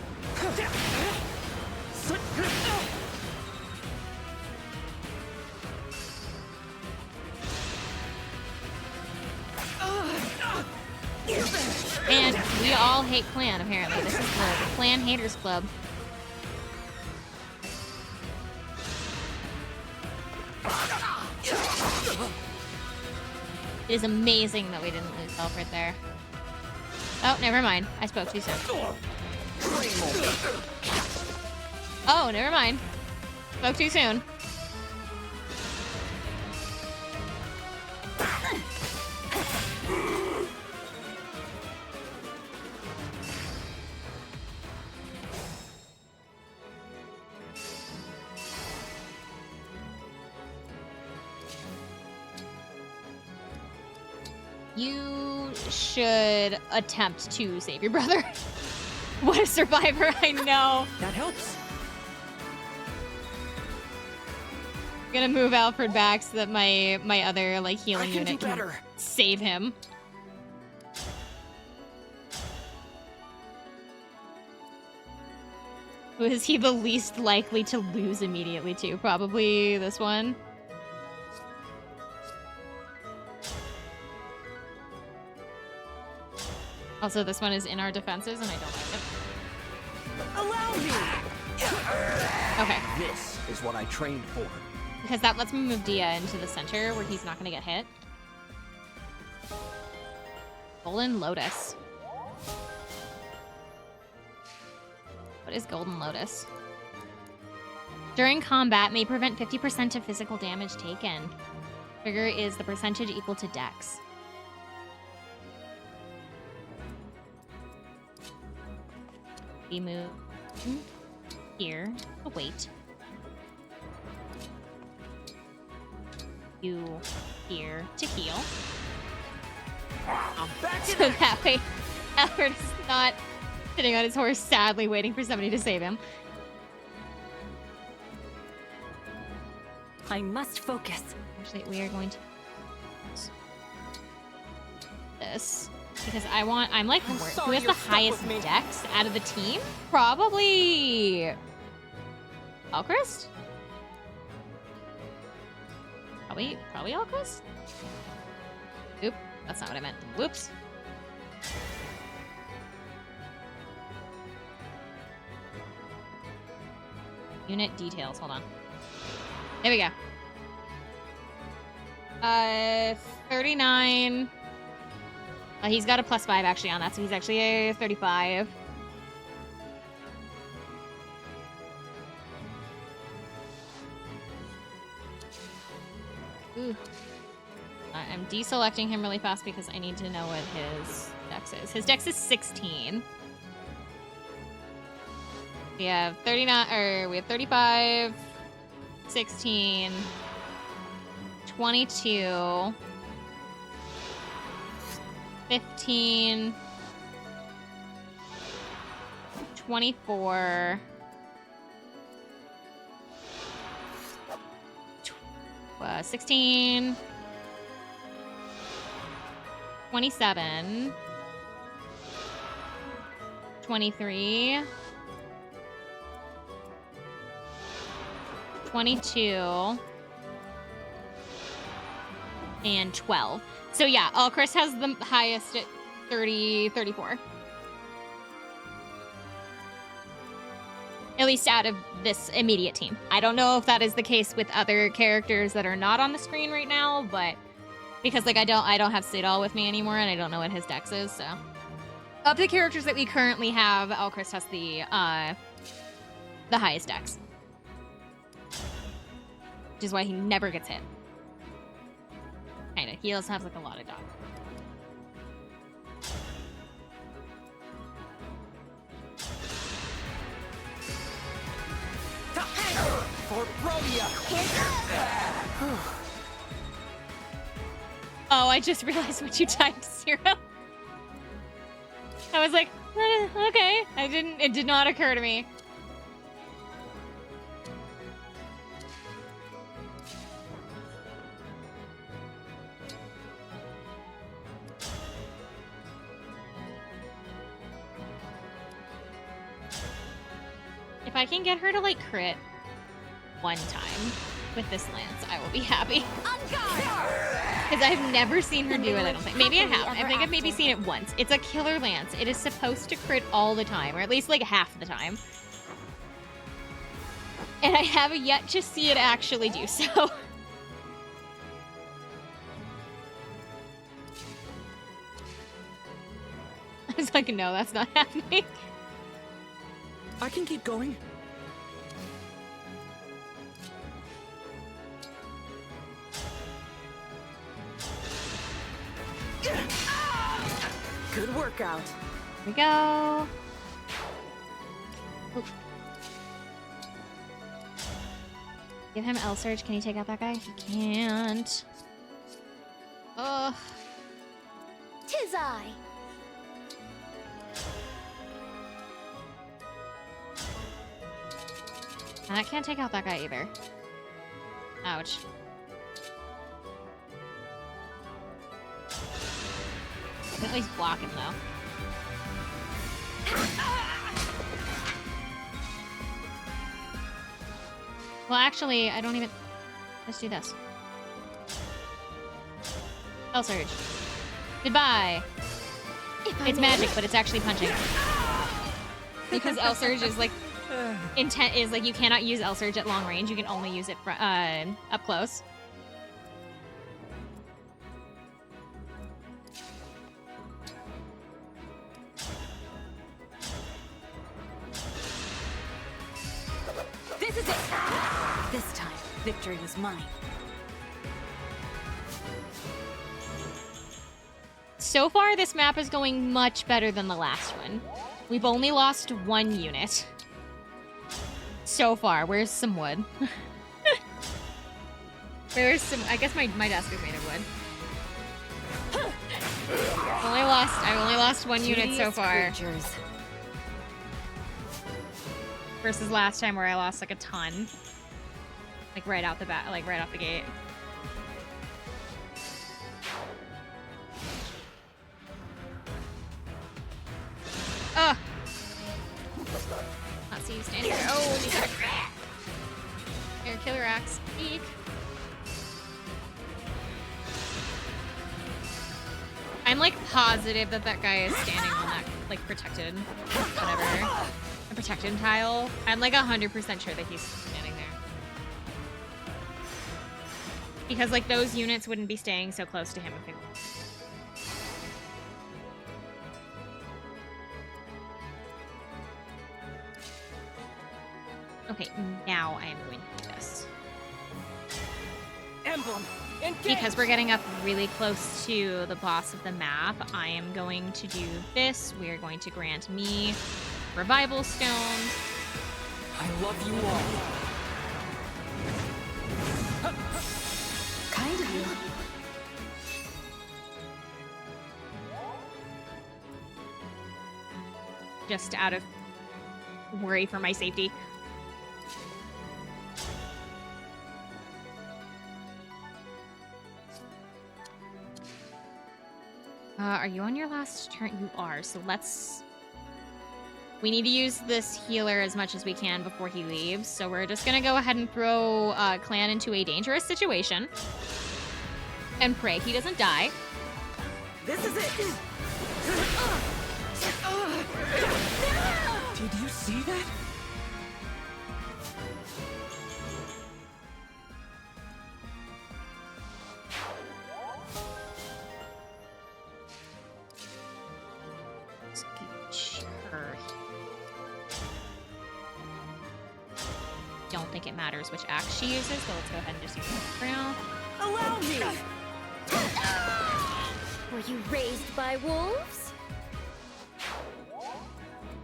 And we all hate clan, apparently. This is the Clan Haters Club. It is amazing that we didn't lose Alfred there. Oh, never mind. I spoke too soon. Oh, never mind. Spoke too soon. You should attempt to save your brother. What a survivor, I know. That helps. I'm gonna move Alfred back so that my other like healing unit can save him. Who is he the least likely to lose immediately to? Probably this one. Also, this one is in our defenses, and I don't like it. Allow me! Okay. This is what I trained for. Because that lets me move Dia into the center where he's not going to get hit. Golden Lotus. What is Golden Lotus? During combat, may prevent 50% of physical damage taken. Trigger is the percentage equal to Dex. We move here to wait. You here to heal. I'm back in So that way, Albert is not sitting on his horse sadly waiting for somebody to save him. I must focus. Actually, we are going to this because I'm like who has the highest dex out of the team? Probably Alchrist? Probably Alchrist? Oop, that's not what I meant. Whoops. Unit details, hold on. There we go. 39. He's got a +5 actually on that, so he's actually a 35. Ooh. I'm deselecting him really fast because I need to know what his dex is. His dex is 16. We have 39, or we have 35, 16, 22, 15, 24, 16, 27, 23, 22, and 12. So yeah, Chris has the highest at 34. At least out of this immediate team. I don't know if that is the case with other characters that are not on the screen right now, but because like I don't have Sidal with me anymore and I don't know what his dex is, so. Of the characters that we currently have, Chris has the highest dex. Which is why he never gets hit. Kinda. He also has like a lot of dodge. For Romeo! Oh, I just realized what you typed, 0. I was like, okay. It did not occur to me. If I can get her to like crit one time with this lance, I will be happy. Because I've never seen her do it, I don't think. Maybe I have. I think I've maybe seen it once. It's a killer lance. It is supposed to crit all the time, or at least like half the time. And I have yet to see it actually do so. I was like, no, that's not happening. I can keep going. Good workout. Here we go. Ooh. Give him L Surge. Can he take out that guy? He can't. Ugh. 'Tis I. I can't take out that guy either. Ouch. I can at least block him though. Well, actually, I don't even... Let's do this. L Surge. Goodbye. It's magic, but it's actually punching. Because L Surge is like intent is like you cannot use L Surge at long range. You can only use it up close. This is it! This time, victory was mine. So far, this map is going much better than the last one. We've only lost 1 unit. So far. Where's some wood? Where's some... I guess my desk is made of wood. I've only lost 1 unit so far. Creatures. Versus last time where I lost like a ton. Like right out the bat, like right off the gate. Ugh! Not see you standing there. Oh, he's got a air killer axe. Eek. I'm like positive that that guy is standing on that like protected, whatever, a protected tile. I'm like 100% sure that he's standing there. Because like those units wouldn't be staying so close to him if they were. Okay, now I am going to do this. Emblem Engage! Because we're getting up really close to the boss of the map, I am going to do this. We are going to grant me Revival Stone. I love you all. Kind of you. Just out of worry for my safety. Are you on your last turn? You are, so let's... We need to use this healer as much as we can before he leaves, so we're just gonna go ahead and throw Clan into a dangerous situation. And pray he doesn't die. This is it! Did you see that? Don't think it matters which axe she uses, so let's go ahead and just use it for now. Allow me! Were you raised by wolves?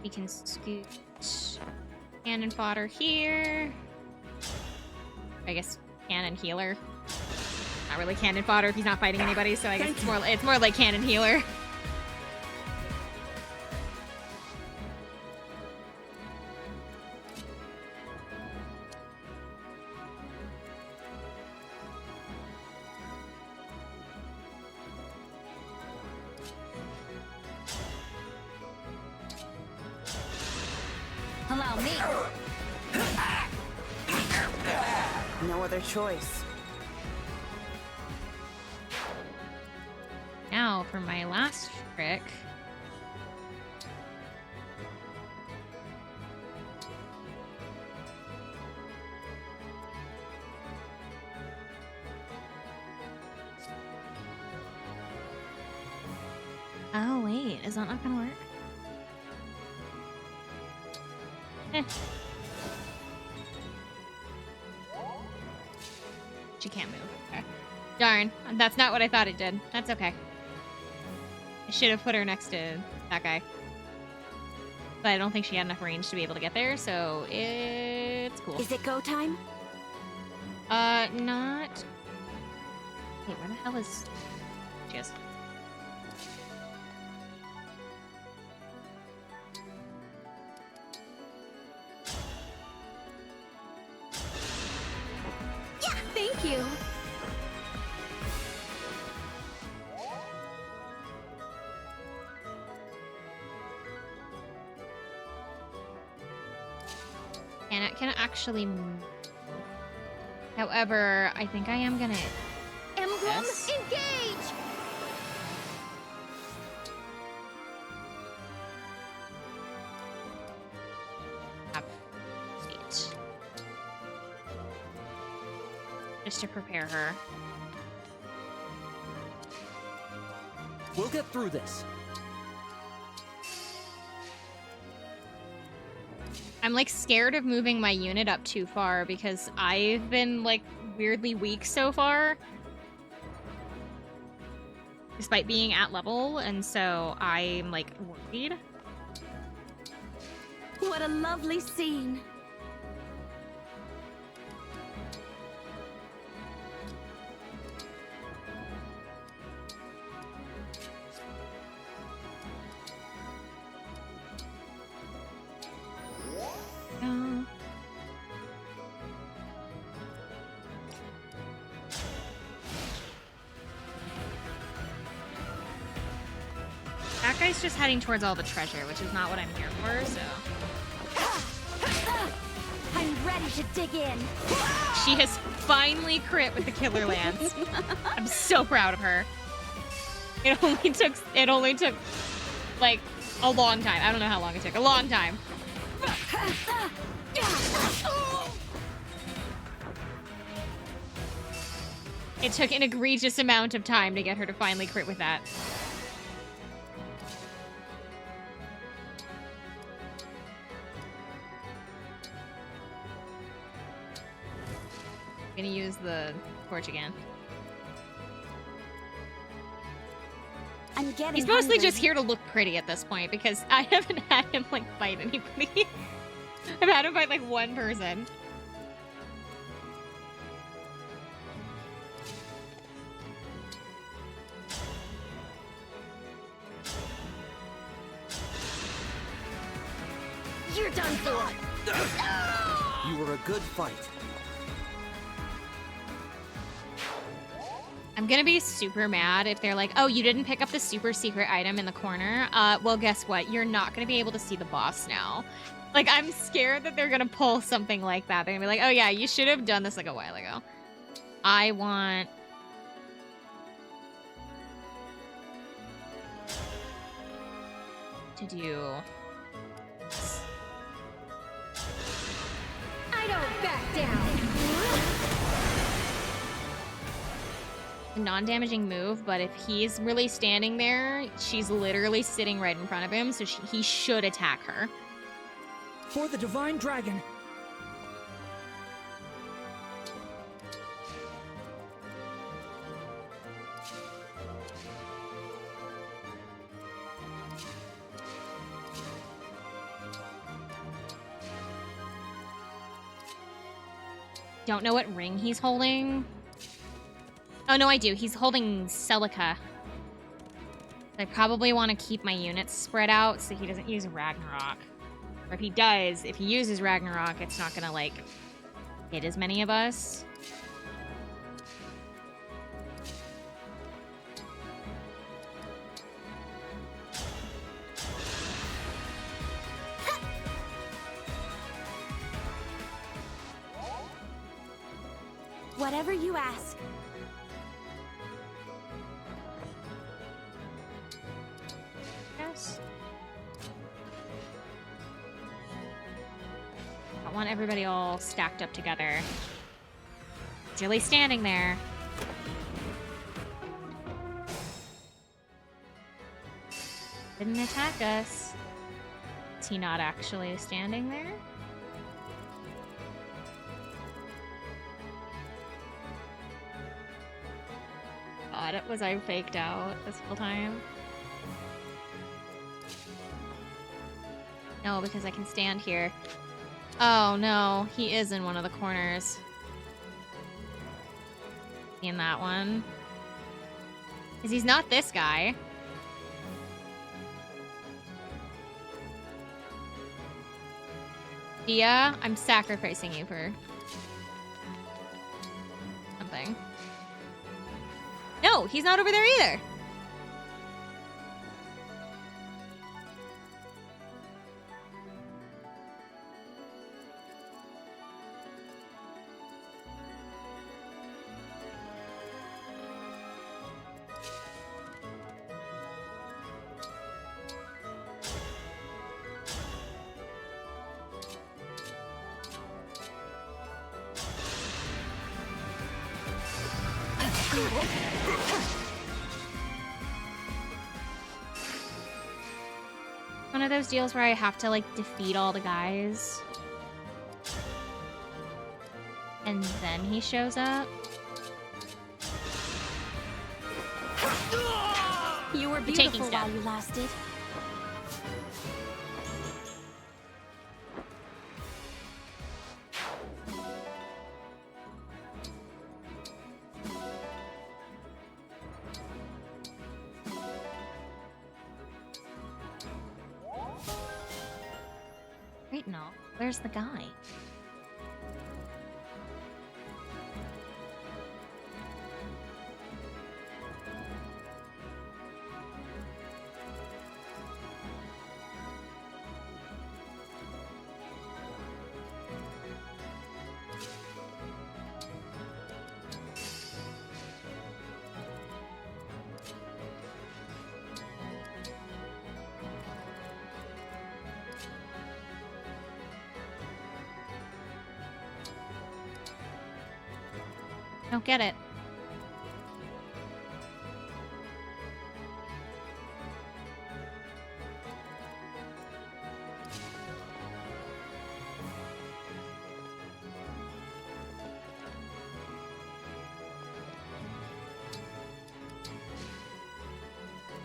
We can scoot cannon fodder here. I guess cannon healer. Not really cannon fodder if he's not fighting anybody, so I guess it's more like cannon healer. Allow me. No other choice. Now for my last trick. Oh wait, is that not gonna work? She can't move. Okay. Darn, that's not what I thought it did. That's okay. I should have put her next to that guy. But I don't think she had enough range to be able to get there, so it's cool. Is it go time? Not... Wait, where the hell is... She is. Thank you. And it can actually move. However, I think I am gonna... Emblem Yes. Engage! just to prepare her. We'll get through this. I'm like scared of moving my unit up too far because I've been like weirdly weak so far. Despite being at level, and so I'm like worried. What a lovely scene. That guy's just heading towards all the treasure, which is not what I'm here for, so... I'm ready to dig in. She has finally crit with the Killer Lance. I'm so proud of her. It only took like a long time. I don't know how long it took. A long time. It took an egregious amount of time to get her to finally crit with that. I'm gonna use the torch again. I'm getting He's mostly hungry. just here to look pretty at this point because I haven't had him like fight anybody. I've had him fight like one person. You're done for. You were a good fight. I'm gonna be super mad if they're like, oh, you didn't pick up the super secret item in the corner. Well, guess what? You're not gonna be able to see the boss now. Like, I'm scared that they're gonna pull something like that. They're gonna be like, oh yeah, you should have done this like a while ago. I want... to do... I don't back down. a non-damaging move, but if he's really standing there, she's literally sitting right in front of him, so he should attack her. For the Divine Dragon. Don't know what ring he's holding. Oh, no, I do. He's holding Celica. I probably want to keep my units spread out so he doesn't use Ragnarok. Or if he does, if he uses Ragnarok, it's not gonna, like, hit as many of us. Whatever you ask. Yes. I want everybody all stacked up together. Jilly's standing there. Didn't attack us. Is he not actually standing there? God, was I faked out this whole time? No, because I can stand here. Oh no, he is in one of the corners. In that one. Because he's not this guy. Dia, I'm sacrificing you for something. No, he's not over there either. One of those deals where I have to, like, defeat all the guys. And then he shows up. You were beautiful while you lasted. Wait, no. Where's the guy? Don't get it.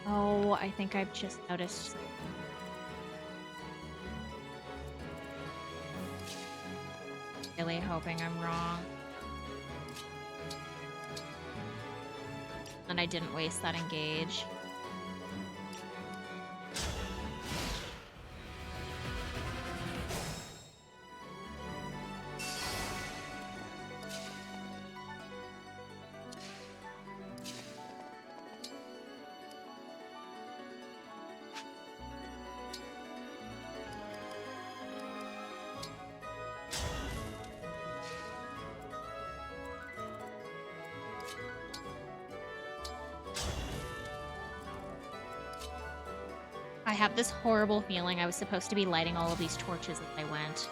Oh, I think I've just noticed. Really hoping I'm wrong. And I didn't waste that engage. I have this horrible feeling I was supposed to be lighting all of these torches as I went.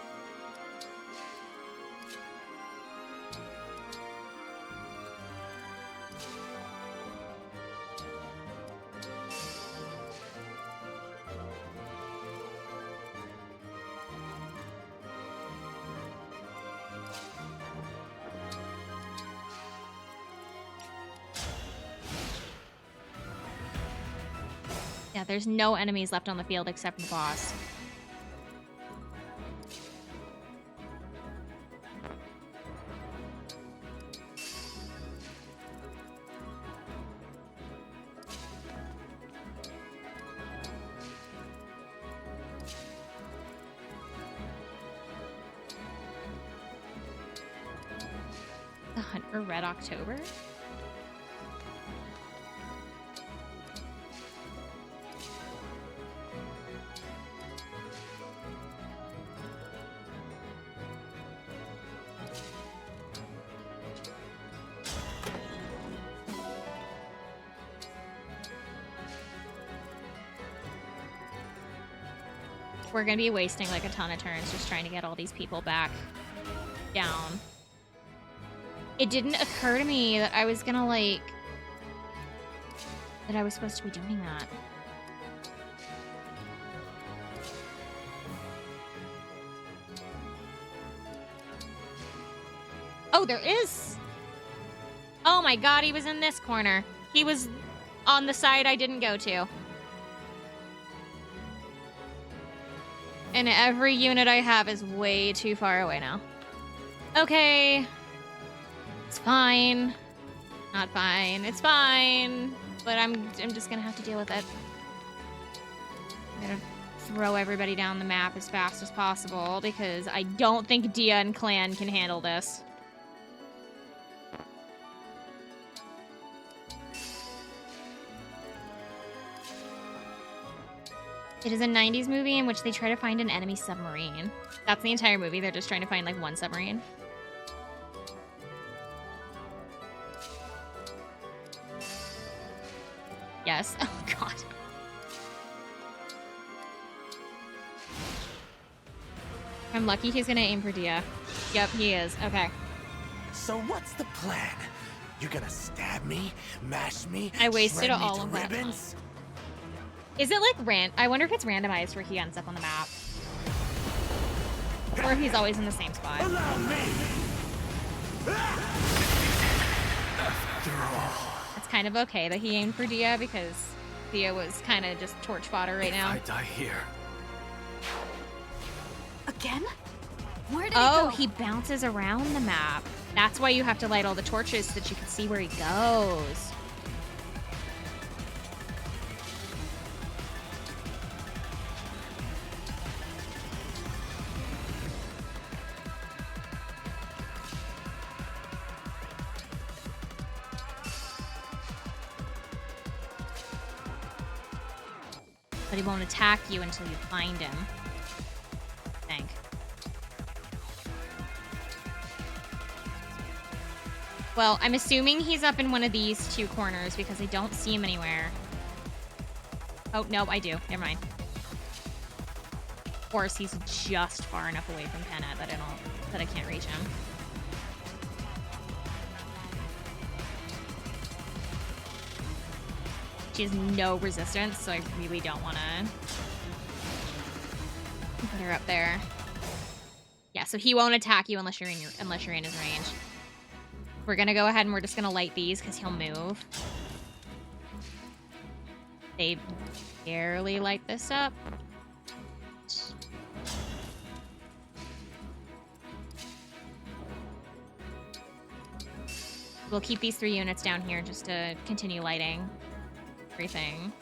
Yeah, there's no enemies left on the field except the boss. The Hunt for Red October? We're gonna be wasting like a ton of turns just trying to get all these people back down. It didn't occur to me that I was gonna like... that I was supposed to be doing that. Oh, there is! Oh my god, he was in this corner. He was on the side I didn't go to. And every unit I have is way too far away now. Okay. It's fine. Not fine. It's fine. But I'm just gonna have to deal with it. I'm gonna throw everybody down the map as fast as possible because I don't think Dia and Clan can handle this. It is a 90s movie in which they try to find an enemy submarine. That's the entire movie. They're just trying to find, like, one submarine. Yes. Oh, God. I'm lucky he's gonna aim for Dia. Yep, he is. Okay. So what's the plan? You're gonna stab me, mash me, I wasted shred me all to of that ribbons? Is it like I wonder if it's randomized where he ends up on the map. Or if he's always in the same spot. Allow me! After all. It's kind of okay that he aimed for Dia because Dia was kind of just torch fodder right now. I die here. Again? Where did Oh, he he bounces around the map. That's why you have to light all the torches so that you can see where he goes. But he won't attack you until you find him. I think. Well, I'm assuming he's up in one of these two corners because I don't see him anywhere. Oh, no, I do. Never mind. Of course, he's just far enough away from Penna that I can't reach him. She has no resistance, so I really don't want to put her up there. Yeah, so he won't attack you unless you're in his range. We're gonna go ahead and we're just gonna light these because he'll move. They barely light this up. We'll keep these 3 units down here just to continue lighting everything.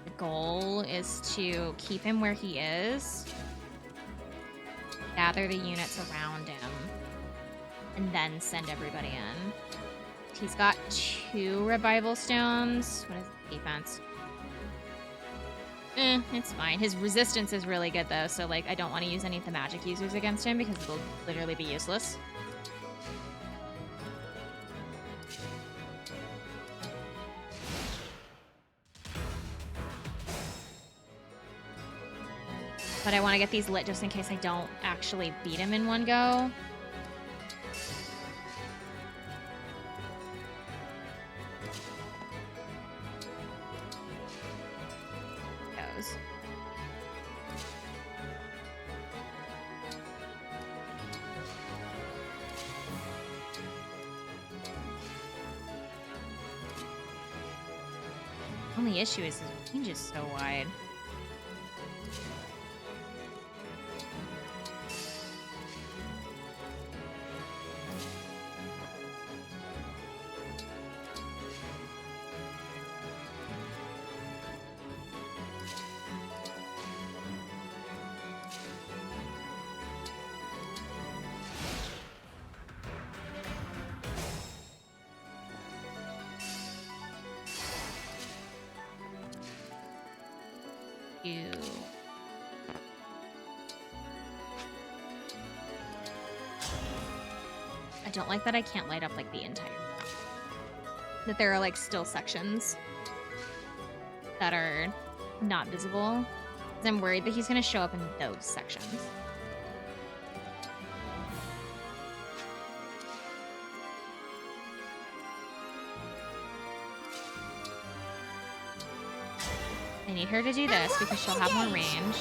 The goal is to keep him where he is, gather the units around him, and then send everybody in. He's got 2 revival stones. What is the defense? It's fine. His resistance is really good though, so like I don't want to use any of the magic users against him because it'll literally be useless. But I want to get these lit just in case I don't actually beat him in one go. Goes. Only issue is his range is so wide. I don't like that I can't light up like the entire map. That there are like still sections that are not visible. 'Cause I'm worried that he's gonna show up in those sections. I need her to do this because she'll have more range.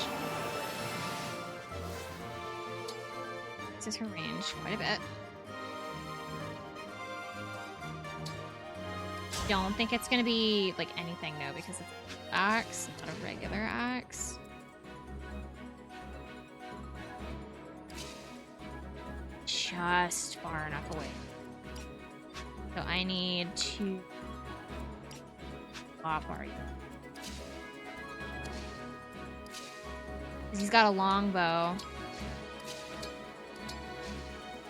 This is her range quite a bit. Don't think it's gonna be like anything though because it's an axe, not a regular axe. Just far enough away. So I need to... How far are you? Because he's got a long bow.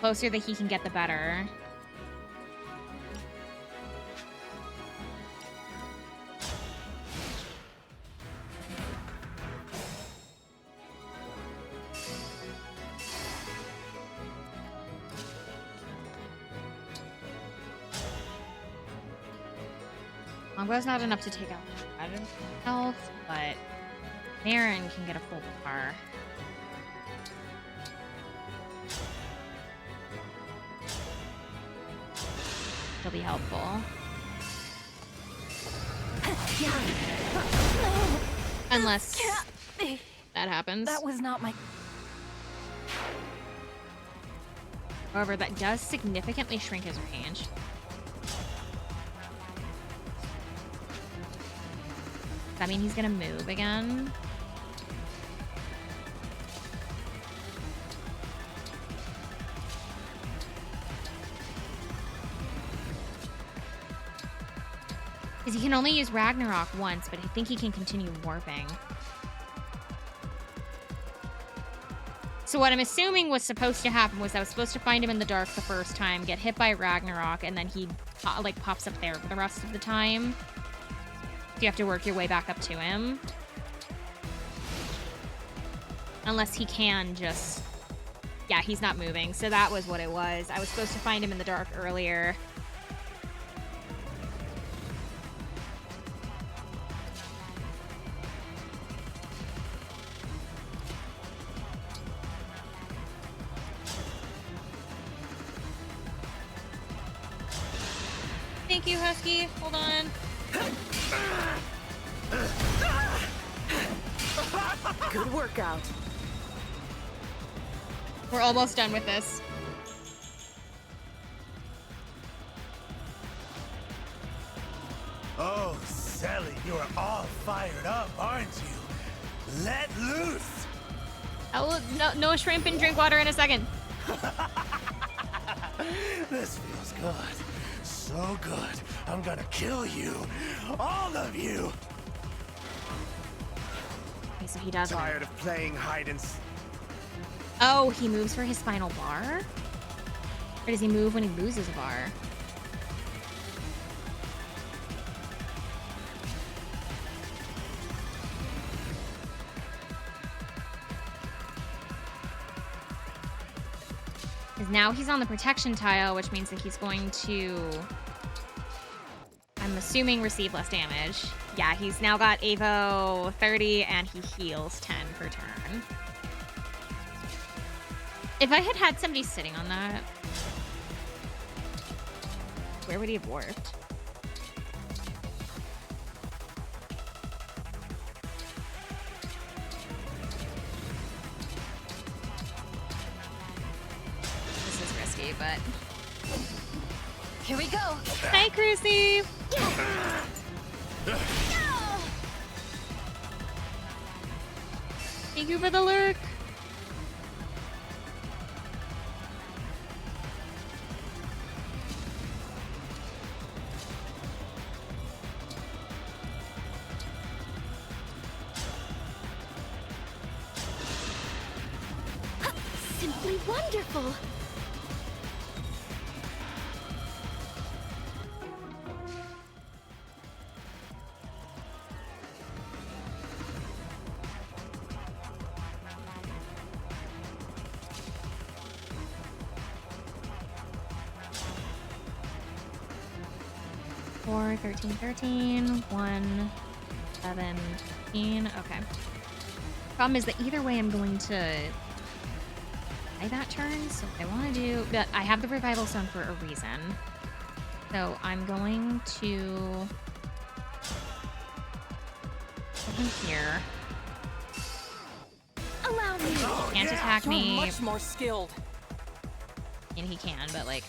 Closer that he can get, the better. Longbow's not enough to take out health, but Marin can get a full bar. He'll be helpful. Unless that happens. That was not my... However, that does significantly shrink his range. Does that mean he's gonna move again? Because he can only use Ragnarok once, but I think he can continue warping. So what I'm assuming was supposed to happen was I was supposed to find him in the dark the first time, get hit by Ragnarok, and then he like pops up there for the rest of the time. So you have to work your way back up to him. Unless he can just... Yeah, he's not moving, so that was what it was. I was supposed to find him in the dark earlier. Thank you, Husky. Hold on. Good workout. We're almost done with this. Oh, Sally, you are all fired up, aren't you? Let loose! I will no shrimp and drink water in a second. This feels good. So good. I'm gonna kill you. All of you! Okay, so he doesn't. Tired of playing hide and Oh, he moves for his final bar? Or does he move when he loses a bar? Because now he's on the protection tile, which means that he's going to... I'm assuming receive less damage. Yeah, he's now got Evo 30 and he heals 10 per turn. If I had had somebody sitting on that, where would he have warped? This is risky, but... Here we go. Hi, Crucy! Thank you for the lurk. Simply wonderful. Four, 13, 13, 1, 7, 15. Okay. Problem is that either way I'm going to die that turn, so what I want to do... But I have the Revival Stone for a reason. So I'm going to... put him here. Allow me. He can't attack me. You're much more skilled. And he can, but like...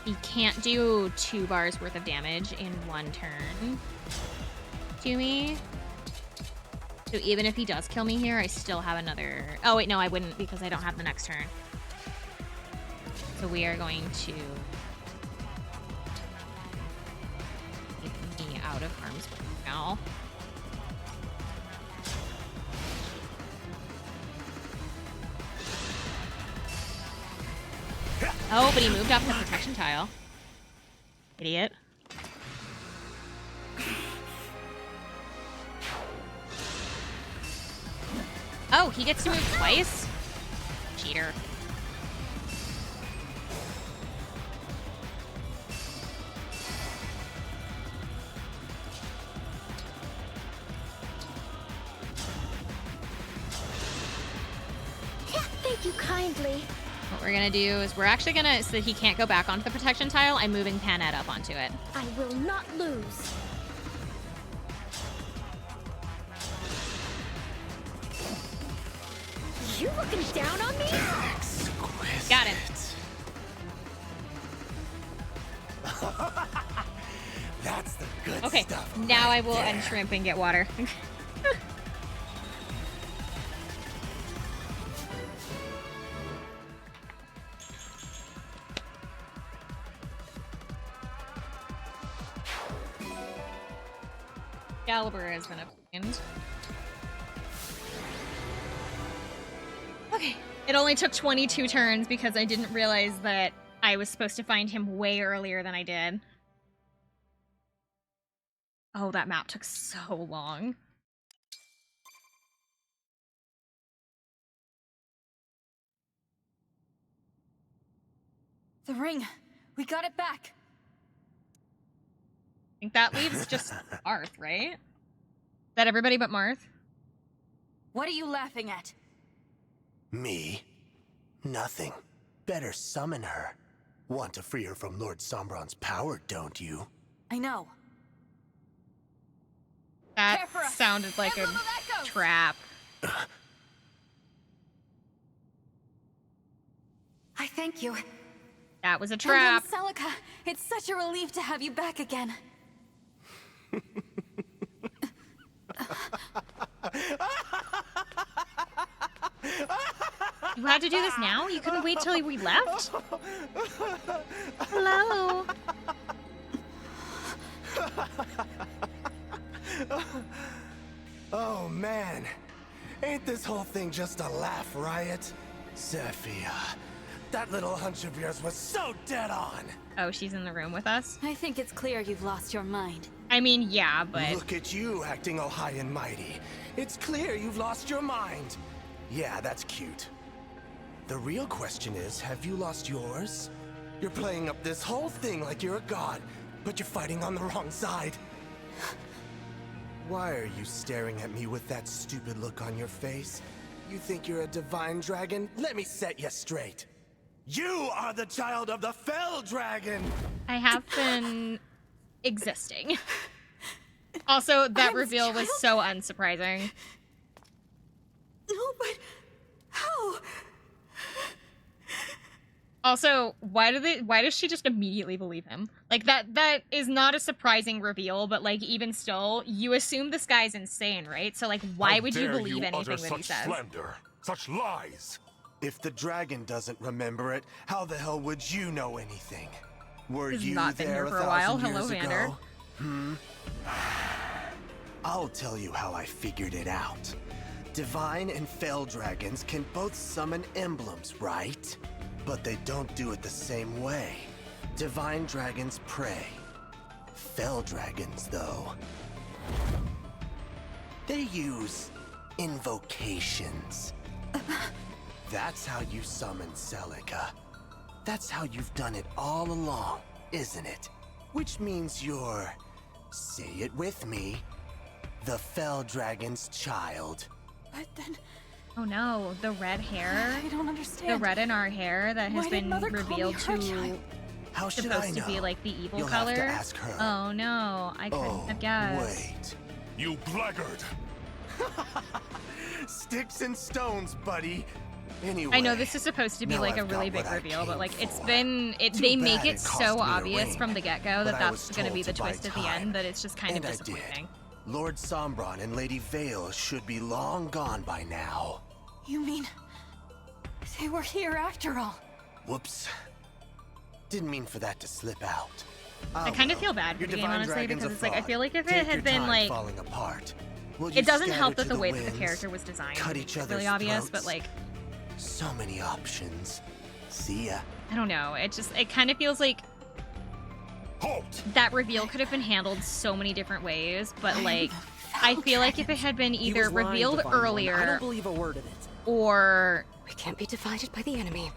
He can't do 2 bars worth of damage in 1 turn to me. So even if he does kill me here, I still have another... Oh, wait, no, I wouldn't because I don't have the next turn. So we are going to... keep me out of harm's way now. Oh, but he moved off the protection tile. Idiot. Oh, he gets to move twice? Cheater. Thank you kindly. What we're gonna do is we're actually gonna, so that he can't go back onto the protection tile, I'm moving Panette up onto it. I will not lose. You looking down on me? Exquisite. Got him. That's the good Okay, stuff. now right I will there. unshrimp and get water. Excalibur has been obtained. Okay. It only took 22 turns because I didn't realize that I was supposed to find him way earlier than I did. Oh, that map took so long. The ring. We got it back. I think that leaves just Marth, right? Is that everybody but Marth? What are you laughing at? Me? Nothing. Better summon her. Want to free her from Lord Sombron's power, don't you? I know. That sounded like a trap. I thank you. That was a trap. Emblem Celica, it's such a relief to have you back again. You had to do this now? You couldn't wait till we left? Hello. Oh man, ain't this whole thing just a laugh riot? Zephyr, that little hunch of yours was so dead on! Oh, she's in the room with us? I think it's clear you've lost your mind. I mean, yeah, but... Look at you acting all high and mighty. It's clear you've lost your mind. Yeah, that's cute. The real question is, have you lost yours? You're playing up this whole thing like you're a god, but you're fighting on the wrong side. Why are you staring at me with that stupid look on your face? You think you're a divine dragon? Let me set you straight. You are the child of the Fell Dragon! I have been existing. Also, that reveal was so unsurprising. No, but how? Also, why does she just immediately believe him? Like, that is not a surprising reveal, but like, even still, you assume this guy's insane, right? So like, why would you believe anything that he says? Slander, such lies. If the dragon doesn't remember it, how the hell would you know anything? Were He's you not been there here for a a while. thousand Hello, years Vander. ago? I'll tell you how I figured it out. Divine and Fell dragons can both summon emblems, right? But they don't do it the same way. Divine dragons pray. Fell dragons, though, they use invocations. That's how you summon Celica. That's how you've done it all along, isn't it? Which means you're, say it with me, the Fell Dragon's child. But then... Oh no, the red hair? I don't understand. The red in our hair that has Why did been Mother call me revealed her to... child? How should supposed I to be know? like the evil You'll color. have to ask her. Oh no, I couldn't have guessed. Wait. You blackguard. Sticks and stones, buddy. Anyway, I know this is supposed to be now like a I've really got big what I reveal, but came like it's for. been Too they make bad it it cost so me a obvious ring, from the get-go but that I was that's going to be told the to buy twist at the time. end that it's just kind And of I did. disappointing. Lord Sombron and Lady Vale should be long gone by now. You mean... they were here after all? Whoops. Didn't mean for that to slip out. I kind of feel bad for Your the game, divine honestly, dragon's because a it's like I fraud. feel like if Take it your had been time like falling apart. Will you it doesn't scatter help to that the way that the winds? character was designed. Cut It's each really other's obvious, but throats? like So many options. See ya. I don't know. It kind of feels like Halt! that reveal could have been handled so many different ways, but like I feel like if it had been He either was lying, revealed Divine One. I earlier don't believe a word of it. or We can't be divided by the enemy.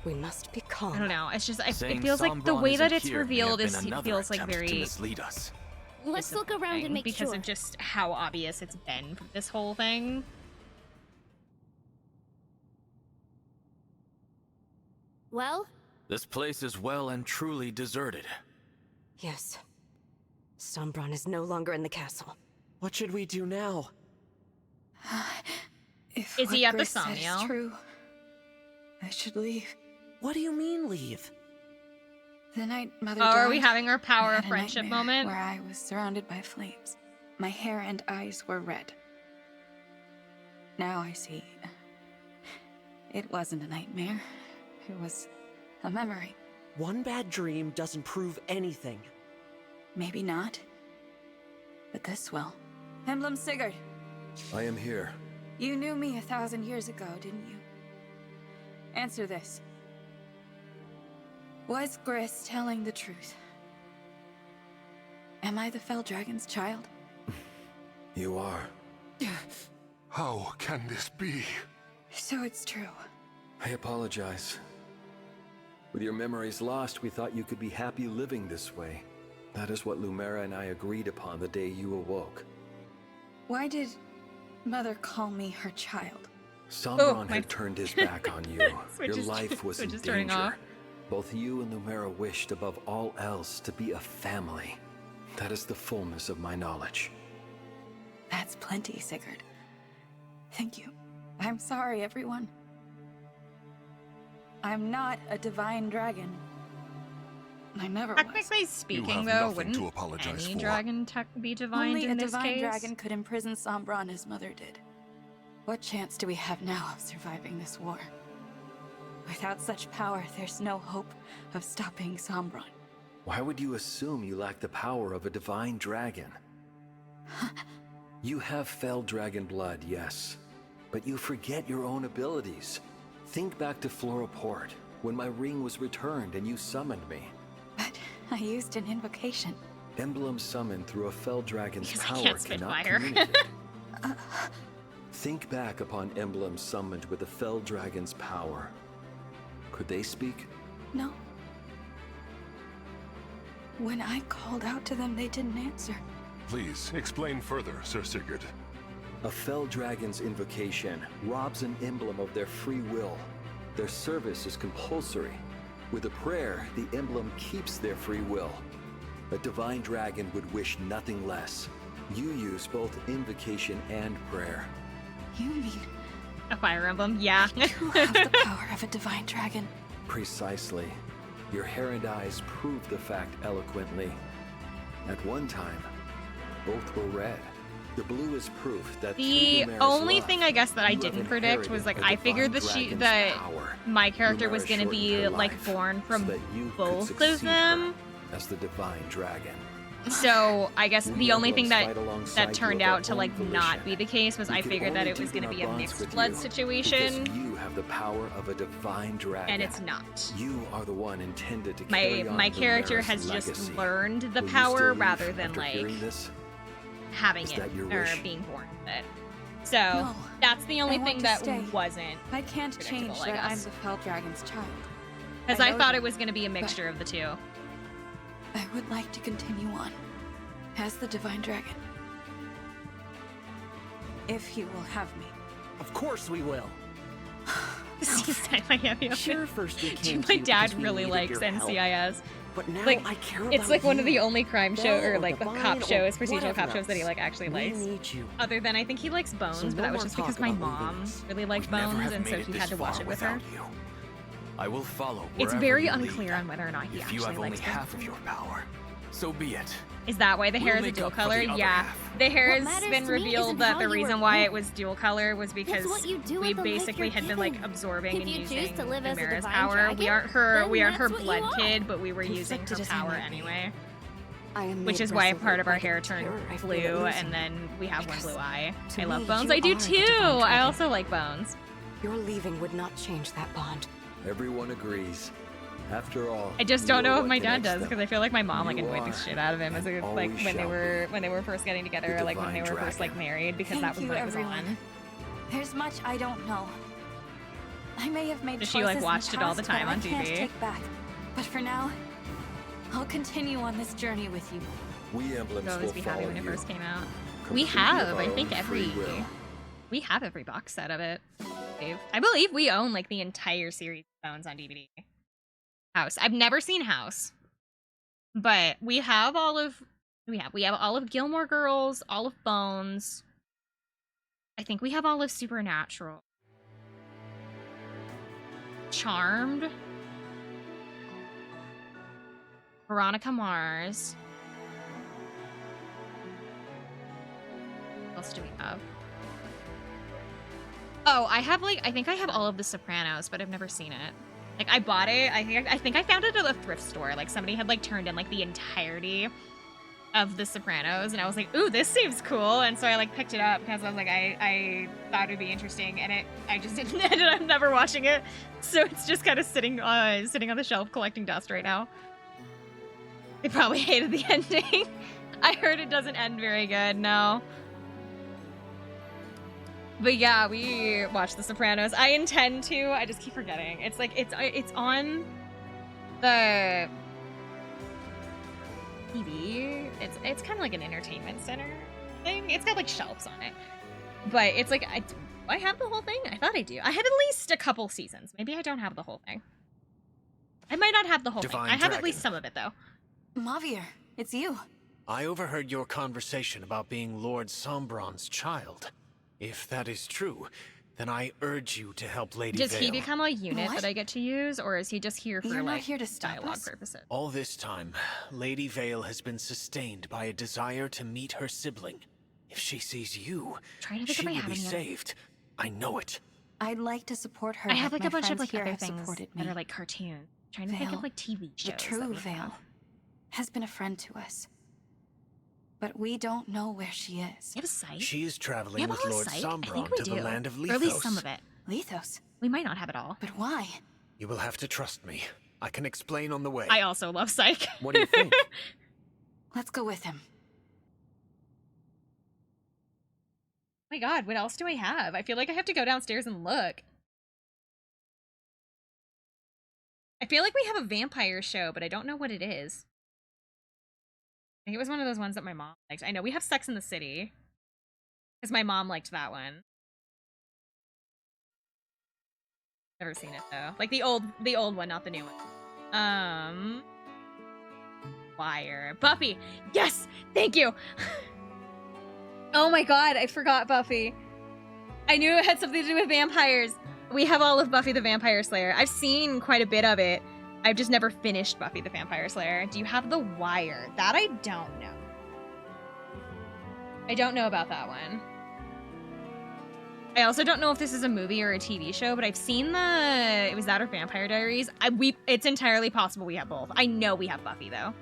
We must be calm. I don't know. It's just it Saying feels like the Sombron way that isn't it's here may have revealed been is another feels like attempt to very mislead us. Let's look around and disappointing make because sure. of just how obvious it's been from this whole thing. Well? This place is well and truly deserted. Yes. Sombron is no longer in the castle. What should we do now? If Is what he at the Briss said is Somniel? true, I should leave. What do you mean, leave? The night Mother Oh, died, are we having our power I of had a friendship nightmare moment? where I was surrounded by flames. My hair and eyes were red. Now I see. It wasn't a nightmare. It was a memory. One bad dream doesn't prove anything. Maybe not. But this will. Emblem Sigurd, I am here. you knew me 1,000 years ago, didn't you? Answer this. Was Briss telling the truth? Am I the Fell Dragon's child? You are. How can this be? So it's true. I apologize. With your memories lost, we thought you could be happy living this way. That is what Lumera and I agreed upon the day you awoke. Why did Mother call me her child? Sombron had turned his back on you. Switch Your is- life was in switch is turning off. danger. Both you and Lumera wished above all else to be a family. That is the fullness of my knowledge. That's plenty, Sigurd. Thank you. I'm sorry, everyone. I'm not a divine dragon. I never was. Technically speaking, have though, nothing wouldn't to apologize any for. dragon be divine Only in a this divine case? dragon could imprison Sombron as Mother did. What chance do we have now of surviving this war? Without such power, there's no hope of stopping Sombron. Why would you assume you lack the power of a divine dragon? You have fell dragon blood, yes. But you forget your own abilities. Think back to Flora Port, when my ring was returned and you summoned me. But I used an invocation. Emblem summoned through a fell dragon's Because I power can't spit cannot fire. communicate. Think back upon emblems summoned with the fell dragon's power. Could they speak? No. When I called out to them, they didn't answer. Please, explain further, Sir Sigurd. A fell dragon's invocation robs an emblem of their free will. Their service is compulsory. With a prayer, the emblem keeps their free will. A divine dragon would wish nothing less. You use both invocation and prayer. You mean A Fire Emblem? Yeah. you have the power of a divine dragon? Precisely. Your hair and eyes prove the fact eloquently. At one time, both were red. The blue is proof that The through Lumera's only love, thing I guess that I you have didn't predict was like inherited I figured a that divine that dragon's power. my character was Lumera gonna be shortened her like life born so from that you could both of succeed them. her as the divine dragon. So I guess We the only emblems thing fight that alongside turned you of out to our like own not volition. be the case was We I could figured that only it was deepen gonna be our a bonds mixed with blood you, situation, because you have the power of a divine dragon. and it's not. You are the one intended to My carry on my character Lumera's has legacy. just learned the Will you power still leave rather than after like hearing this? having Is it that your or wish? being born with it. So No. that's the only I want thing to that stay. wasn't, I can't change predictable, I that I'm guess. the Fell Dragon's child. because I I know thought that, it was going to be a mixture of the two. I would like to continue on as the divine dragon. If you will have me. Of course we will. Sure, first we Dude, came my to you dad because we really needed likes your help. NCIS. But now Like, I care it's about like one of the you. only crime show Bell or or like Divine cop or shows, procedural whatever cop shows that he else. like actually We likes. need you. Other than I think he likes Bones, So but no that was more just because talk my about leaving mom us. really liked Never Bones, have and so made it he this had to watch far it with her. without you. I will follow It's wherever very you lead. unclear on whether or not he If actually you have only likes half Bones. of your power, so be it. Is that why the hair We'll is a make dual up for color? the other Yeah. half. The hair What has matters been to me revealed isn't that how the you were reason why it born. was dual color was because what you do we with the life basically you're had been like given. absorbing If and you choose using to live as a Lumera's divine power. dragon, We aren't her then blood that's what you are. kid, but we were using her Conflicted as I power may be, anyway. I am Which made is why resolute part of our by the hair turned terror I feel blue, at losing and then we have one Because blue eye. to I love me, Bones. you I do are the too. divine I dragon. also like Bones. Your leaving would not change that bond. Everyone agrees. After all, I just you don't are know if what my dad connects does them. because I feel like my mom like You annoyed the are, shit out of him as and a, like always when they shall were first getting together, the like when they were divine first like dragon. married, because Thank that was you, when it was everyone. on. There's much I don't know. I may have made So choices she, like, in the watched it all the past that time on I can't TV. take back. But for now, I'll continue on this journey with you. We emblems You'll always will be happy follow when it you. first came out. Completely We of have, our I think, own free every. will. We have every box set of it. I believe we own like the entire series of Bones on DVD. House. I've never seen House, but we have all of Gilmore Girls, all of Bones. I think we have all of Supernatural. Charmed. Veronica Mars. What else do we have? Oh, I think I have all of The Sopranos, but I've never seen it. Like, I bought it. I think I found it at a thrift store. Like, somebody had like turned in like the entirety of The Sopranos, and I was like, ooh, this seems cool. And so I like picked it up because I was like, I thought it'd be interesting, and I just didn't ended up never watching it. So it's just kind of sitting on the shelf collecting dust right now. They probably hated the ending. I heard it doesn't end very good. No. But yeah, we watched The Sopranos. I intend to. I just keep forgetting. It's like it's on the TV. It's kind of like an entertainment center thing. It's got like shelves on it. But it's like I have the whole thing? I thought I do. I have at least a couple seasons. Maybe I don't have the whole thing. I might not have the whole thing. I have at least some of it though. Mavier, it's you. I overheard your conversation about being Lord Sombron's child. If that is true, then I urge you to help Lady Vale. Does he become a unit that I get to use, or is he just here for like here to dialogue purposes? All this time, Lady Vale has been sustained by a desire to meet her sibling. If she sees you, she will be saved. I know it. I'd like to support her. I have like a bunch of like other other things that are like cartoons. I'm trying to think of like TV shows. The true Vale has been a friend to us. But we don't know where she is. You have a site? She is traveling with Lord Sombron to the land of Lethos. Or at least some of it. Lethos? We might not have it all. But why? You will have to trust me. I can explain on the way. I also love Psych. What do you think? Let's go with him. Oh my god, what else do I have? I feel like I have to go downstairs and look. I feel like we have a vampire show, but I don't know what it is. I think it was one of those ones that my mom liked. I know we have Sex in the City. Because my mom liked that one. Never seen it though. Like the old one, not the new one. Wire. Buffy! Yes! Thank you! Oh my god, I forgot Buffy. I knew it had something to do with vampires. We have all of Buffy the Vampire Slayer. I've seen quite a bit of it. I've just never finished Buffy the Vampire Slayer. Do you have The Wire? That I don't know. I don't know about that one. I also don't know if this is a movie or a TV show, but I've seen it was that or Vampire Diaries. It's entirely possible we have both. I know we have Buffy though.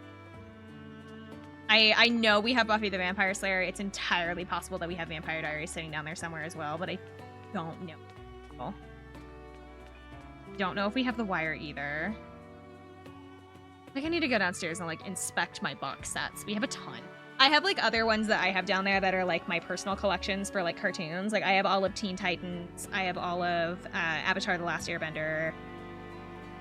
I know we have Buffy the Vampire Slayer. It's entirely possible that we have Vampire Diaries sitting down there somewhere as well, but I don't know. Don't know if we have The Wire either. I think I need to go downstairs and like inspect my box sets. We have a ton. I have like other ones that I have down there that are like my personal collections for like cartoons. Like I have all of Teen Titans. I have all of Avatar: The Last Airbender.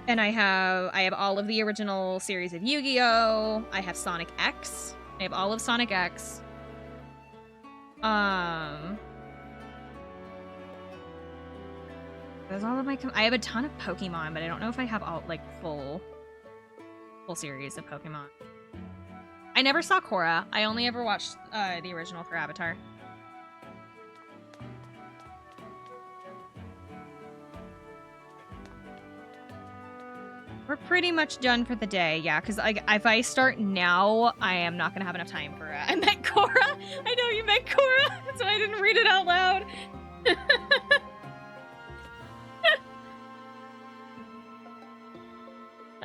And I have all of the original series of Yu-Gi-Oh! I have Sonic X. I have all of Sonic X. There's all of my I have a ton of Pokemon, but I don't know if I have all like full series of Pokemon. I never saw Korra. I only ever watched the original for Avatar. We're pretty much done for the day, yeah, because if I start now, I am not going to have enough time for I meant Korra! I know you meant Korra! That's why I didn't read it out loud!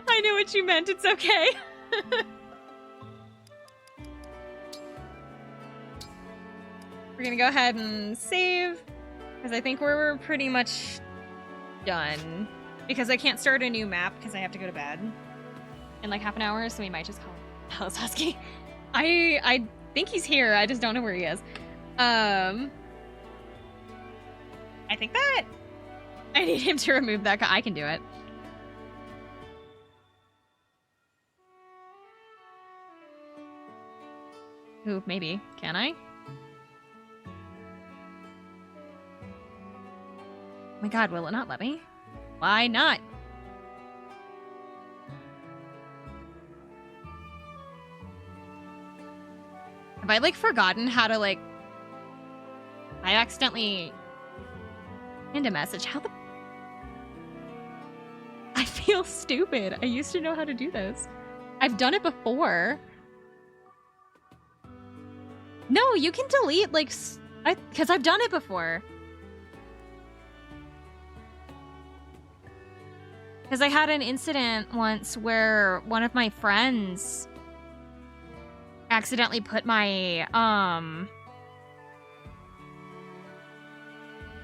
I knew what you meant, it's okay. We're gonna go ahead and save, because I think we're pretty much done. Because I can't start a new map because I have to go to bed in like half an hour, so we might just call him Hello Husky. I think he's here, I just don't know where he is. I think that I need him to remove that guy. I can do it. Ooh, maybe. Can I? Oh my god, will it not let me? Why not? Have I, like, forgotten how to, like... I accidentally... send a message. How the... I feel stupid. I used to know how to do this. I've done it before. No, you can delete, like... because I've done it before. Because I had an incident once where one of my friends accidentally put my,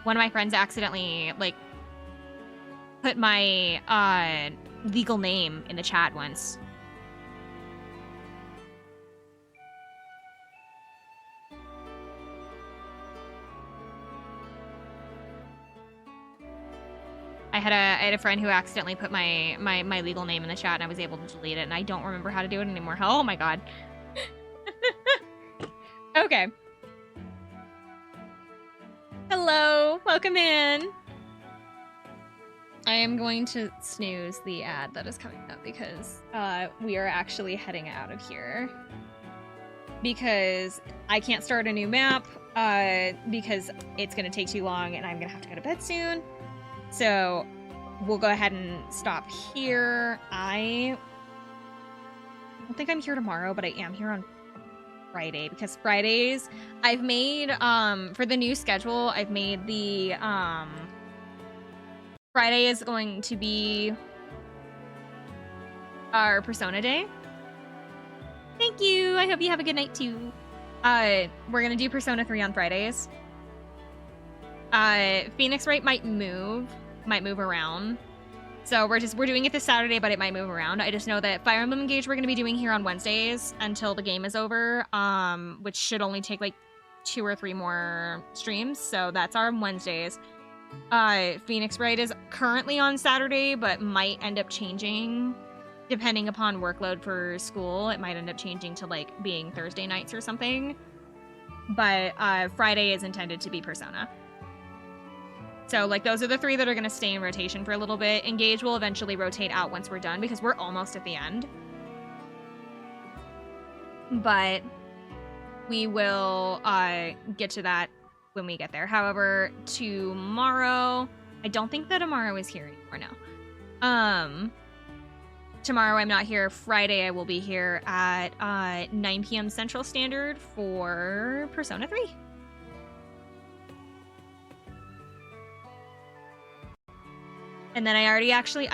one of my friends accidentally, like, put my, legal name in the chat once. I had a friend who accidentally put my legal name in the chat, and I was able to delete it, and I don't remember how to do it anymore. Oh my god. Okay. Hello, welcome in. I am going to snooze the ad that is coming up because we are actually heading out of here. Because I can't start a new map, because it's gonna take too long and I'm gonna have to go to bed soon. So we'll go ahead and stop here. I don't think I'm here tomorrow, but I am here on Friday because Fridays I've made for the new schedule, I've made the Friday is going to be our Persona Day. Thank you. I hope you have a good night too. We're gonna do Persona 3 on Fridays. Phoenix Wright might move around. So we're doing it this Saturday, but it might move around. I just know that Fire Emblem Engage we're going to be doing here on Wednesdays until the game is over, which should only take like 2 or 3 more streams. So that's our Wednesdays. Phoenix Wright is currently on Saturday, but might end up changing depending upon workload for school. It might end up changing to like being Thursday nights or something. But Friday is intended to be Persona. So, like, those are the 3 that are going to stay in rotation for a little bit. Engage will eventually rotate out once we're done, because we're almost at the end. But we will get to that when we get there. However, tomorrow... I don't think that Amaro is here anymore now. Tomorrow I'm not here. Friday I will be here at 9 p.m. Central Standard for Persona 3. And then I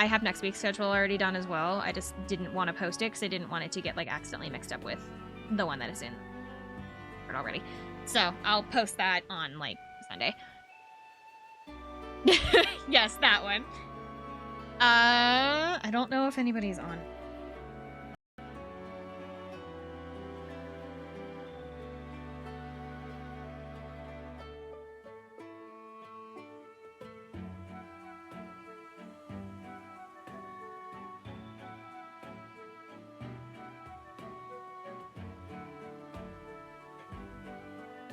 have next week's schedule already done as well. I just didn't want to post it because I didn't want it to get like accidentally mixed up with the one that is in already. So I'll post that on like Sunday. Yes, that one. I don't know if anybody's on.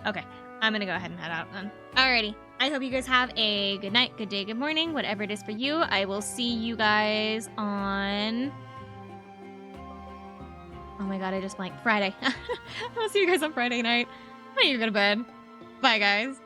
Okay, I'm gonna go ahead and head out then. Alrighty, I hope you guys have a good night, good day, good morning, whatever it is for you. I will see you guys on... Oh my god, I just blanked. Friday. I'll see you guys on Friday night. I'm gonna go to bed. Bye, guys.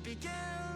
Begin.